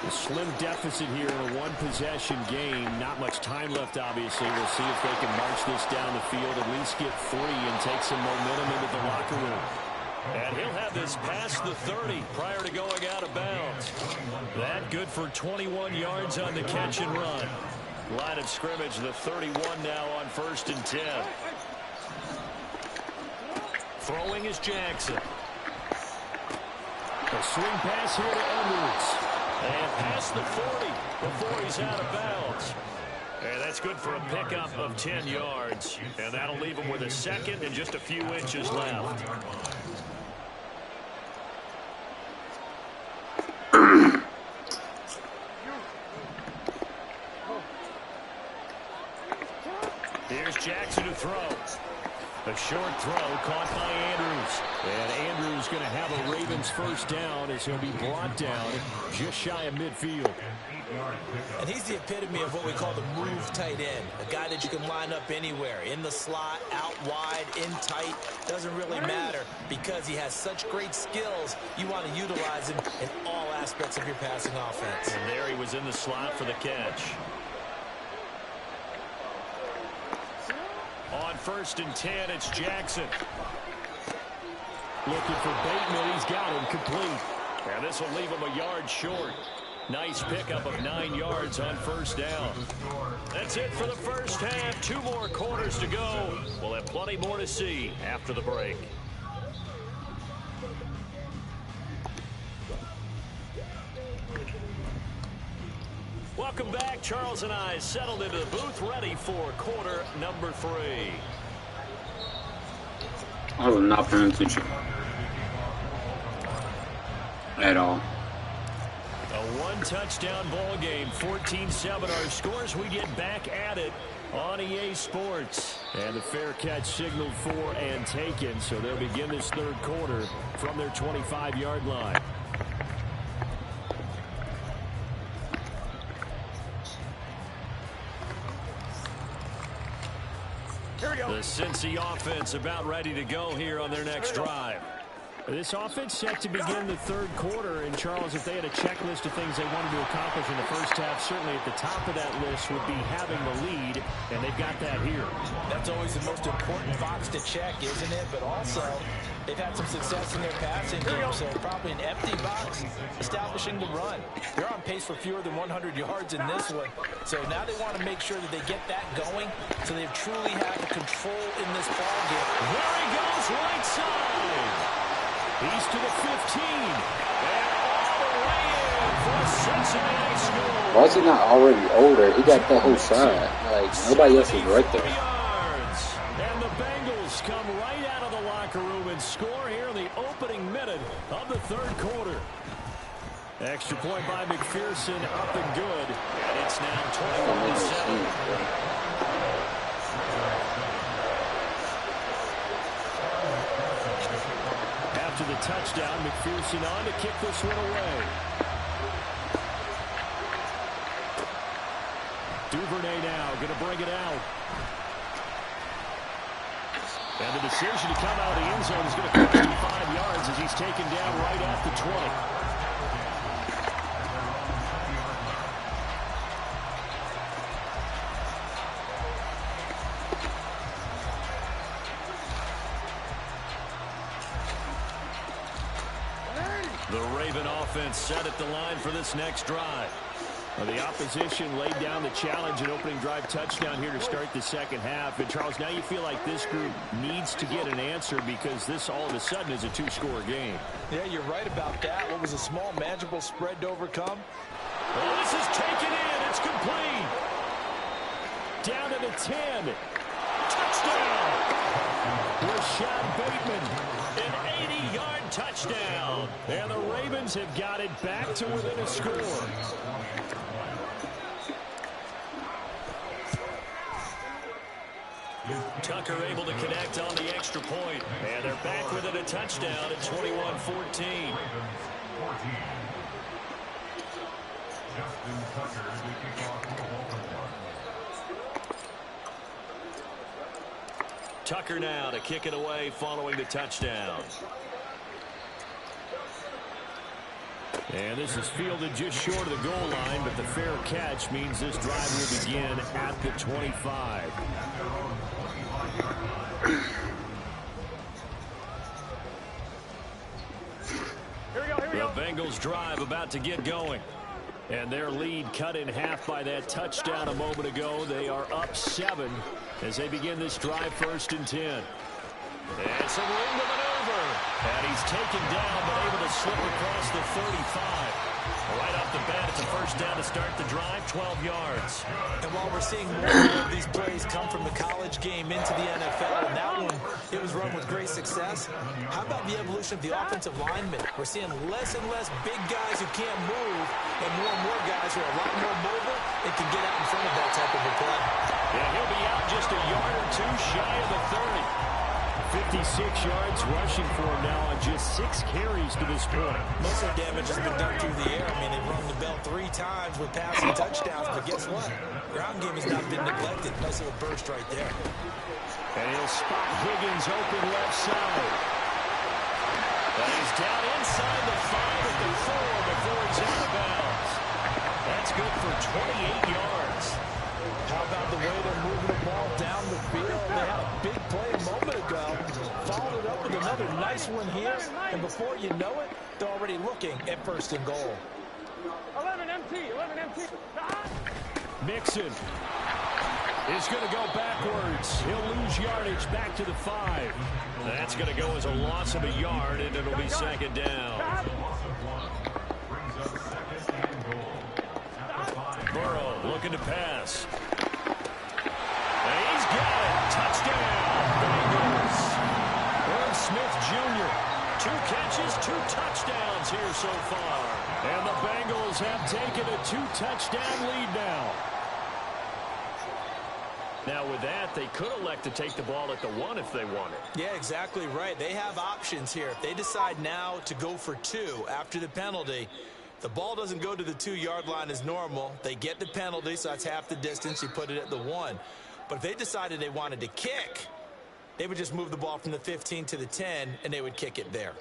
A slim deficit here in a one-possession game. Not much time left, obviously. We'll see if they can march this down the field, at least get 3 and take some momentum into the locker room. And he'll have this past the 30 prior to going out of bounds. That good for 21 yards on the catch and run. Line of scrimmage, the 31 now on 1st and 10. Throwing is Jackson. A swing pass here to Edwards. And past the 40 before he's out of bounds. And that's good for a pickup of 10 yards. And that'll leave him with a second and just a few inches left. Here's Jackson to throw. A short throw caught by Andrews. And Andrews going to have a Ravens first down as he'll be brought down just shy of midfield. And he's the epitome of what we call the move tight end. A guy that you can line up anywhere. In the slot, out wide, in tight. Doesn't really matter because he has such great skills. You want to utilize him in all aspects of your passing offense. And there he was in the slot for the catch. On 1st and 10, it's Jackson. Looking for Bateman. He's got him complete. And this will leave him a yard short. Nice pickup of 9 yards on first down. That's it for the first half. 2 more quarters to go. We'll have plenty more to see after the break. Welcome back. Charles and I settled into the booth, ready for quarter number 3. I was not paying attention at all. A 1-touchdown ball game, 14-7 our scores. We get back at it on EA Sports. And the fair catch signaled for and taken, so they'll begin this third quarter from their 25-yard line. The Cincy offense about ready to go here on their next drive. This offense set to begin the third quarter. And, Charles, if they had a checklist of things they wanted to accomplish in the first half, certainly at the top of that list would be having the lead, and they've got that here. That's always the most important box to check, isn't it? But also, they've had some success in their passing game, so probably an empty box establishing the run. They're on pace for fewer than 100 yards in this one. So now they want to make sure that they get that going so they truly have the control in this ball game. There he goes, right side. He's to the 15. And all the way in for Cincinnati score. Why is he not already older? He got that whole side. Like, nobody else is right there. And the Bengals come right out of the locker room and score here in the opening minute of the third quarter. Extra point by McPherson, up and good. It's now 21-7. To the touchdown, McPherson on to kick this one away. Duvernay now going to bring it out. And the decision to come out of the end zone is going to cost him 5 yards as he's taken down right at the 20. Set at the line for this next drive. Well, the opposition laid down the challenge and opening drive touchdown here to start the second half. And, Charles, now you feel like this group needs to get an answer because this all of a sudden is a 2-score game. Yeah, you're right about that. What was a small, manageable spread to overcome? Well, this is taken in. It's complete. Down to the 10. Touchdown. Rashad Bateman. An 80-yard touchdown. And the Ravens have got it back to within a score. Tucker able to connect on the extra point. And they're back within a touchdown at 21-14. Tucker now to kick it away following the touchdown. And this is fielded just short of the goal line, but the fair catch means this drive will begin at the 25. The Bengals drive about to get going. And their lead cut in half by that touchdown a moment ago. They are up 7 as they begin this drive 1st and 10. And some room to maneuver. And he's taken down, but able to slip across the 35. Right off the bat, it's a first down to start the drive, 12 yards. And while we're seeing more and more of these plays come from the college game into the NFL, and that one, it was run with great success, how about the evolution of the offensive linemen? We're seeing less and less big guys who can't move, and more guys who are a lot more mobile and can get out in front of that type of a play. Yeah, he'll be out just a yard or two shy of the 30. 56 yards rushing for him now on just 6 carries to this point. Most of the damage has been done through the air. I mean, they've rung the bell 3 times with passing touchdowns, but guess what? Ground game has not been neglected. Nice little burst right there. And he'll spot Higgins open left side. And he's down inside the 5 at the 4 before he's out of bounds. That's good for 28 yards. How about the way they're moving the ball down the field? They had a big play a moment ago. Followed it up with another nice one here. And before you know it, they're already looking at first and goal. 11 MT. Mixon is going to go backwards. He'll lose yardage back to the 5. That's going to go as a loss of a yard, and it'll be second down. Burrow looking to pass. And he's got it. Touchdown, Bengals. Irv Smith Jr. 2 catches, 2 touchdowns here so far. And the Bengals have taken a 2-touchdown lead now. Now with that, they could elect to take the ball at the 1 if they wanted. Yeah, exactly right. They have options here. If they decide now to go for 2 after the penalty, the ball doesn't go to the 2-yard line as normal. They get the penalty, so that's half the distance. You put it at the 1. But if they decided they wanted to kick, they would just move the ball from the 15 to the 10, and they would kick it there.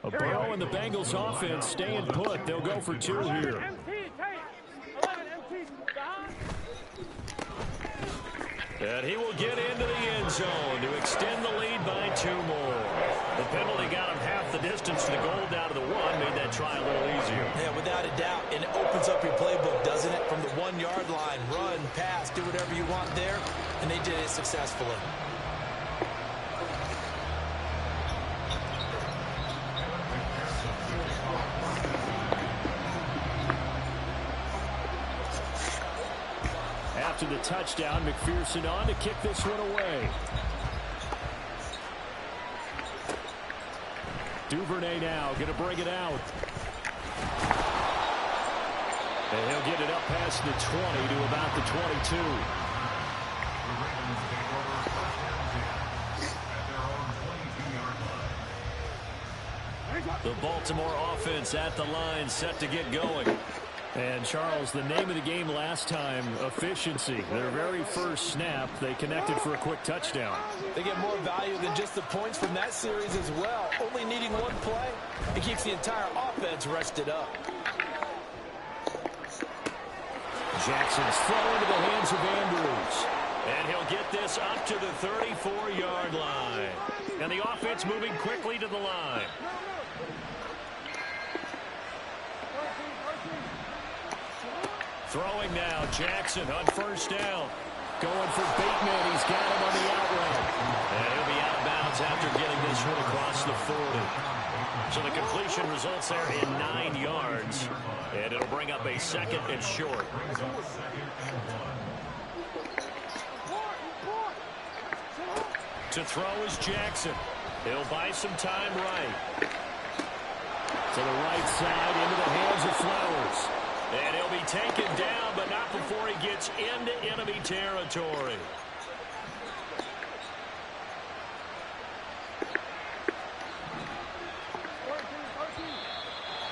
Burrow and the Bengals offense staying put. They'll go for 2 here. And he will get into the end zone to extend the lead by 2 more. The penalty got him half the distance to the goal down to the 1, made that try a little easier. Yeah, without a doubt. And it opens up your playbook, doesn't it? From the 1-yard line, run, pass, do whatever you want there. And they did it successfully. After the touchdown, McPherson on to kick this one away. Duvernay now going to bring it out. And he'll get it up past the 20 to about the 22. The Baltimore offense at the line, set to get going. And, Charles, the name of the game last time, efficiency. Their very first snap, they connected for a quick touchdown. They get more value than just the points from that series as well. Only needing 1 play, it keeps the entire offense rested up. Jackson's throw into the hands of Andrews. And he'll get this up to the 34-yard line. And the offense moving quickly to the line. Throwing now, Jackson on first down. Going for Bateman. He's got him on the out route. And he'll be out of bounds after getting this one across the 40. So the completion results there in 9 yards. And it'll bring up a 2nd and short. To throw is Jackson. He'll buy some time right. To the right side, into the hands of Flowers. And he'll be taken down, but not before he gets into enemy territory.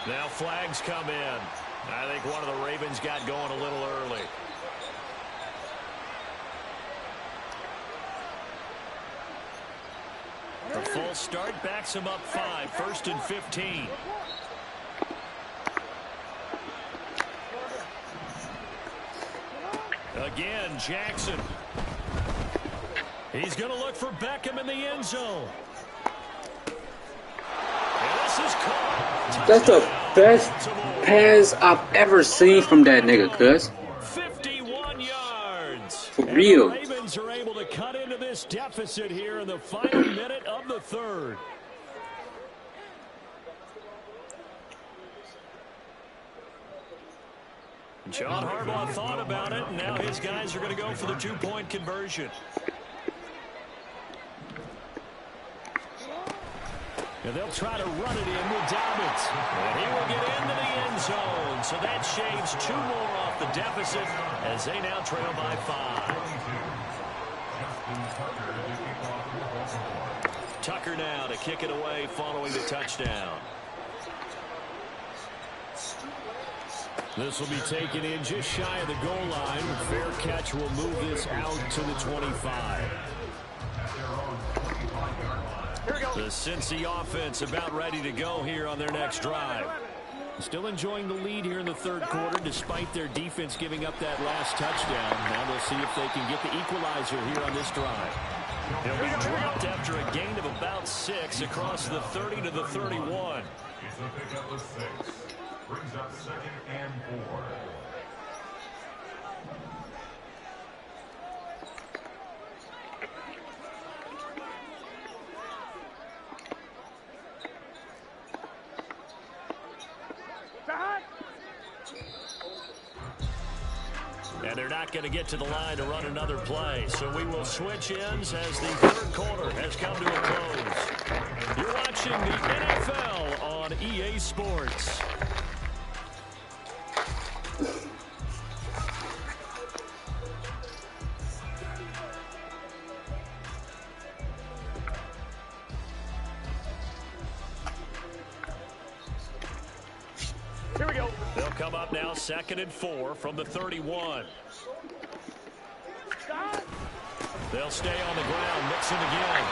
Now flags come in. I think one of the Ravens got going a little early. The full start backs him up 5, 1st and 15. Again, Jackson. He's going to look for Beckham in the end zone. And this is caught. That's a best pass I've ever seen from that nigga, cuz. 51 yards. For And real. the Ravens are able to cut into this deficit here in the final minute of the third. John Harbaugh thought about it, and now his guys are going to go for the two-point conversion. And they'll try to run it in with Dobbins. And he will get into the end zone. So that shaves 2 more off the deficit as they now trail by 5. Tucker now to kick it away following the touchdown. This will be taken in just shy of the goal line. Fair catch will move this out to the 25. The Cincy offense about ready to go here on their next drive. Still enjoying the lead here in the third quarter despite their defense giving up that last touchdown. Now they'll see if they can get the equalizer here on this drive. They'll be dropped after a gain of about 6 across the 30 to the 31. It's a pickup of 6. Brings up 2nd and 4. And they're not going to get to the line to run another play. So we will switch ends as the third quarter has come to a close. You're watching the NFL on EA Sports. Here we go. They'll come up now 2nd and 4 from the 31. They'll stay on the ground. Mixon again.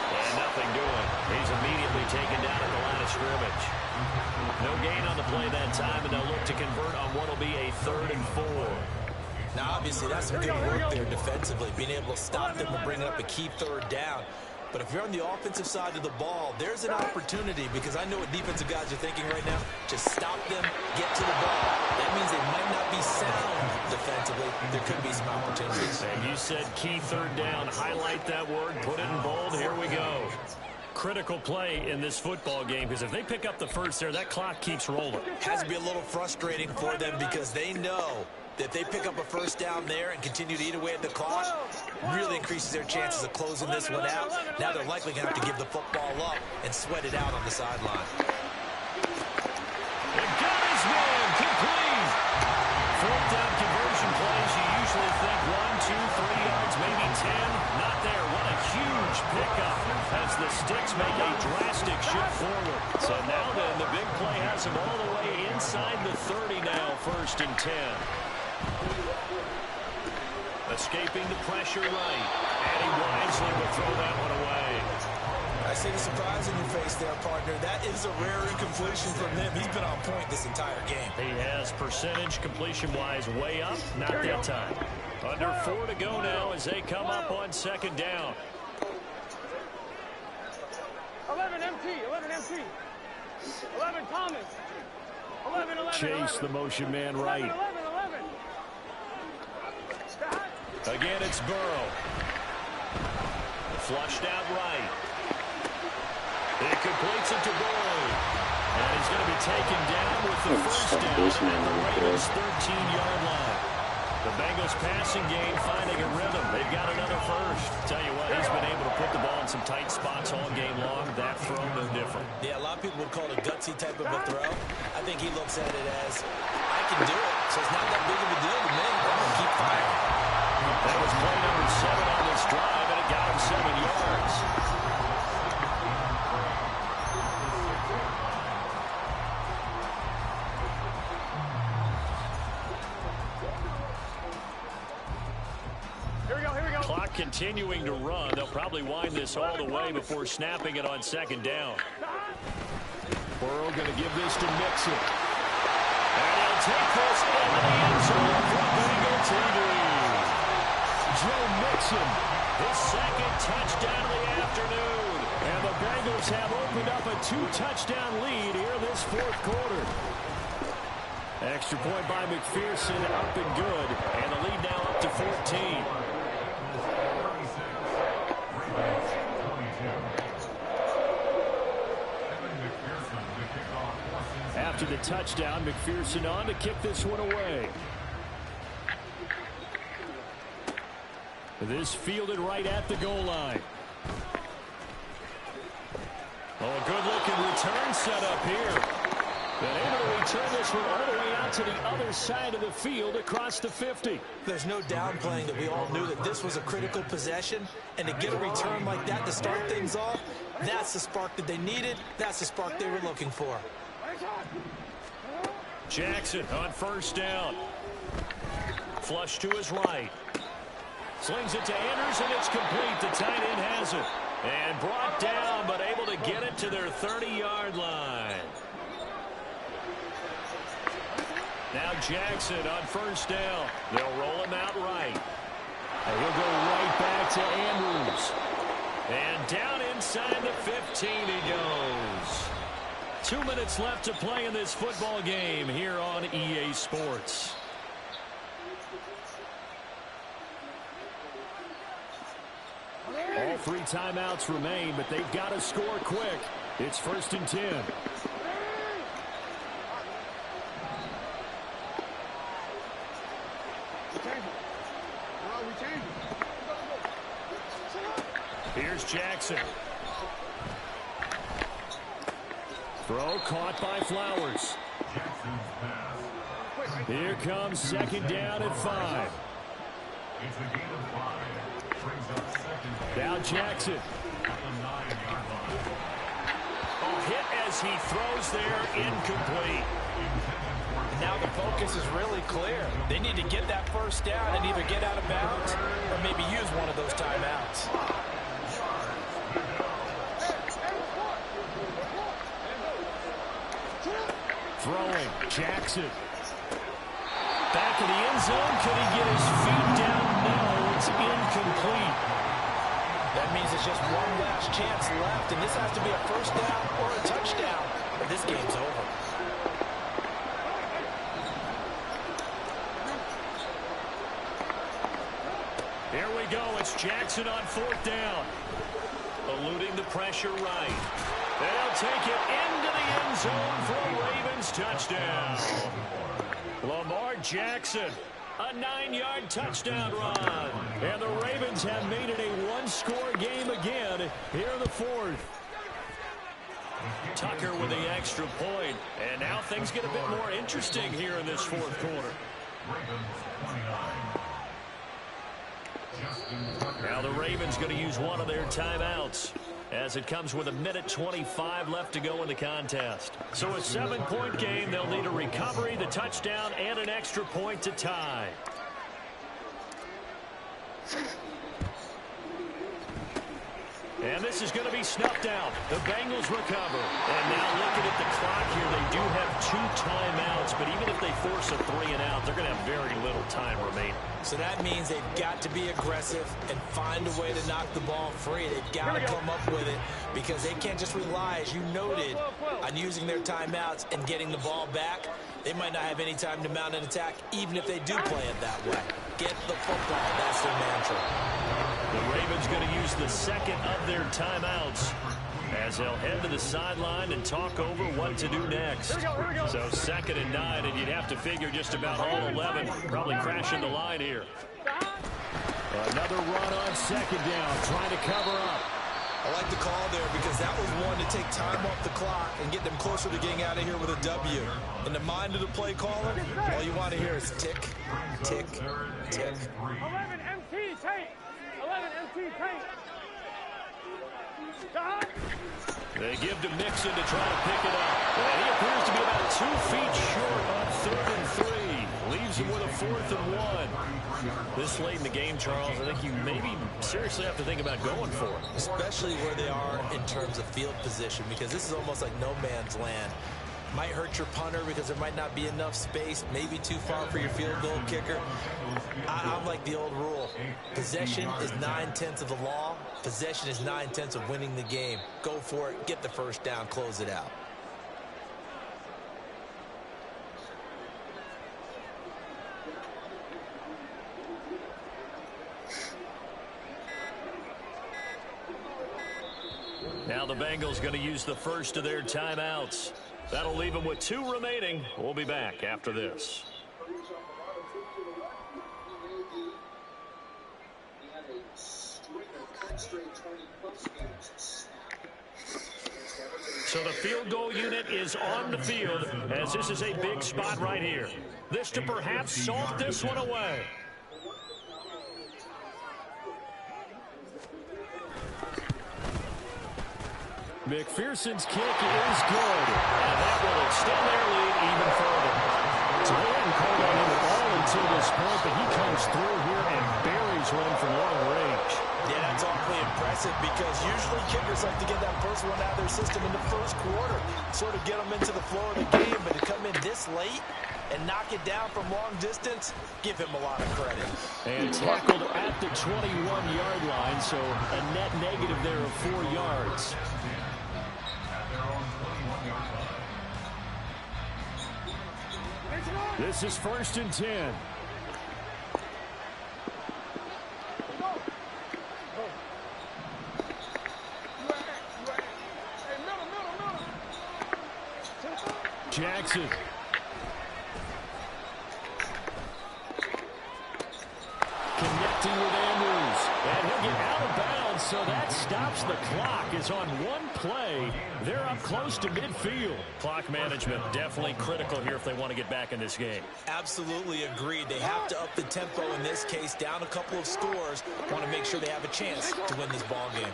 And nothing doing. He's immediately taken down at the line of scrimmage. No gain on the play that time, and they'll look to convert on what will be a 3rd and 4. Now, obviously, that's some good work there defensively, being able to stop them and bring up a key 3rd down. But if you're on the offensive side of the ball, there's an opportunity because I know what defensive guys are thinking right now. Just stop them, get to the ball. That means they might not be sound defensively. There could be some opportunities. And you said key 3rd down. Highlight that word. Put it in bold. Here we go. Critical play in this football game because if they pick up the first there, that clock keeps rolling. Has to be a little frustrating for them because they know that they pick up a first down there and continue to eat away at the clock, really increases their chances of closing this one out. Now they're likely going to have to give the football up and sweat it out on the sideline. And got his man complete. 4th down conversion plays. You usually think 1, 2, 3 yards, maybe 10. Not there. What a huge pickup as the sticks make a drastic shift forward. So now then, the big play has him all the way inside the 30 now, 1st and 10. Escaping the pressure right. And he wisely will throw that one away. I see the surprise in your face there, partner. That is a rare incompletion from him. He's been on point this entire game. He has percentage completion-wise way up. Not that time. Under 4 to go now as they come up on 2nd down. 11 MT, 11 MT. 11 Thomas. 11, 11. Chase the motion man right. 11, 11. Again, it's Burrow. Flushed out right. He completes it to Boyd. And he's going to be taken down with the first down at the Ravens' 13-yard line. The Bengals passing game finding a rhythm. They've got another first. Tell you what, he's been able to put the ball in some tight spots all game long. That throw, no different. Yeah, a lot of people would call it a gutsy type of a throw. I think he looks at it as, I can do it, so it's not that big of a deal to me. I'm going to keep firing. That was play number 7 on this drive, and it got him 7 yards. Clock continuing to run. They'll probably wind this all the way before snapping it on 2nd down. Burrow going to give this to Mixon. And he'll take this into the end zone for Bengal TV. Joe Mixon, his 2nd touchdown of the afternoon. And the Bengals have opened up a 2-touchdown lead here this fourth quarter. Extra point by McPherson, up and good. And the lead now up to 14. After the touchdown, McPherson on to kick this one away. This fielded right at the goal line. Oh, a good-looking return set up here. And able to return this one all the way out to the other side of the field across the 50. There's no downplaying that we all knew that this was a critical possession. And to get a return like that to start things off, that's the spark that they needed. That's the spark they were looking for. Jackson on first down. Flush to his right. Slings it to Andrews, and it's complete. The tight end has it. And brought down, but able to get it to their 30-yard line. Now Jackson on first down. They'll roll him out right. And he'll go right back to Andrews. And down inside the 15 he goes. 2 minutes left to play in this football game here on EA Sports. All 3 timeouts remain, but they've got to score quick. It's 1st and 10. Here's Jackson. Throw caught by Flowers. Here comes 2nd down at 5. Now Jackson. Oh, hit as he throws there, incomplete. Now the focus is really clear. They need to get that first down and either get out of bounds or maybe use one of those timeouts. Throwing, Jackson. Back in the end zone. Could he get his feet down? No, it's incomplete. That means it's just one last chance left, and this has to be a first down or a touchdown, or this game's over. Here we go. It's Jackson on 4th down. Eluding the pressure right. They'll take it into the end zone for a Ravens touchdown. Lamar Jackson, a 9-yard touchdown run. And the Ravens have made it a one-score game again here in the 4th. Tucker with the extra point. And now things get a bit more interesting here in this 4th quarter. Now the Ravens going to use one of their timeouts, as it comes with 1:25 left to go in the contest. So a 7-point game. They'll need a recovery, the touchdown, and an extra point to tie. And this is going to be snuffed out. The Bengals recover. And now looking at the clock here, they do have 2 timeouts, but even if they force a 3-and-out, they're going to have very little time remaining. So that means they've got to be aggressive and find a way to knock the ball free. They've got to come up with it because they can't just rely, as you noted, on using their timeouts and getting the ball back. They might not have any time to mount an attack, even if they do play it that way. Get the football. That's their mantra. The Ravens going to use the 2nd of their timeouts as they'll head to the sideline and talk over what to do next. So 2nd and 9, and you'd have to figure just about all 11 probably crashing the line here. Another run on 2nd down, trying to cover up. I like the call there because that was one to take time off the clock and get them closer to getting out of here with a W. In the mind of the play caller, all you want to hear is tick, tick, tick. 11 MT tape. 11 MT tape. They give to Mixon to try to pick it up. And he appears to be about 2 feet short on 3rd and 3. Leaves him with a 4th and 1. This late in the game, Charles, I think you maybe seriously have to think about going for it. Especially where they are in terms of field position, because this is almost like no man's land. Might hurt your punter because there might not be enough space, maybe too far for your field goal kicker. I'm like the old rule. Possession is 9/10 of the law. Possession is 9/10 of winning the game. Go for it, get the first down, close it out. Now the Bengals going to use the first of their timeouts. That'll leave them with 2 remaining. We'll be back after this. So the field goal unit is on the field as this is a big spot right here. This to perhaps salt this one away. McPherson's kick is good. And that will extend their lead even further. So they hadn't called on him at all until this point, but he comes through here and buries one from long range. Yeah, that's awfully impressive because usually kickers like to get that first one out of their system in the first quarter, sort of get them into the flow of the game, but to come in this late and knock it down from long distance, give him a lot of credit. And tackled at the 21-yard line, so a net negative there of 4 yards. This is 1st and 10. Jackson. Connecting with Andrews. And he'll get out of bounds, so that stops the clock. It's on one play. They're up close to midfield. Clock management definitely critical here if they want to get back in this game. Absolutely agreed. They have to up the tempo in this case, down a couple of scores. Want to make sure they have a chance to win this ball game.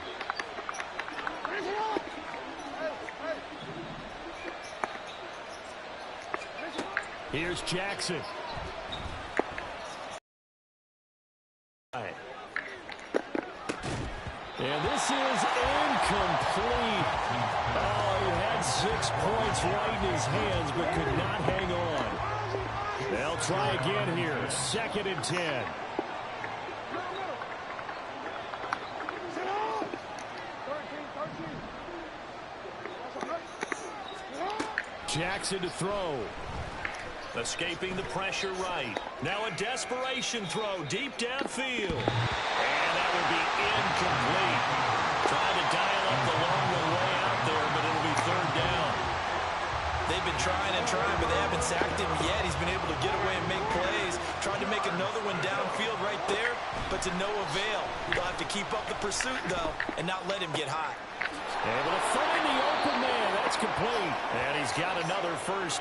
Here's Jackson. And this is incomplete. Oh, he had 6 points right in his hands, but could not hang on. They'll try again here. 2nd and 10. Jackson to throw. Escaping the pressure right. Now a desperation throw deep downfield. And that would be incomplete. Trying to dial up the long way out there, but it'll be 3rd down. They've been trying and trying, but they haven't sacked him yet. He's been able to get away and make plays. Tried to make another one downfield right there, but to no avail. They'll have to keep up the pursuit, though, and not let him get hot. Able to find the open man. That's complete. And he's got another first.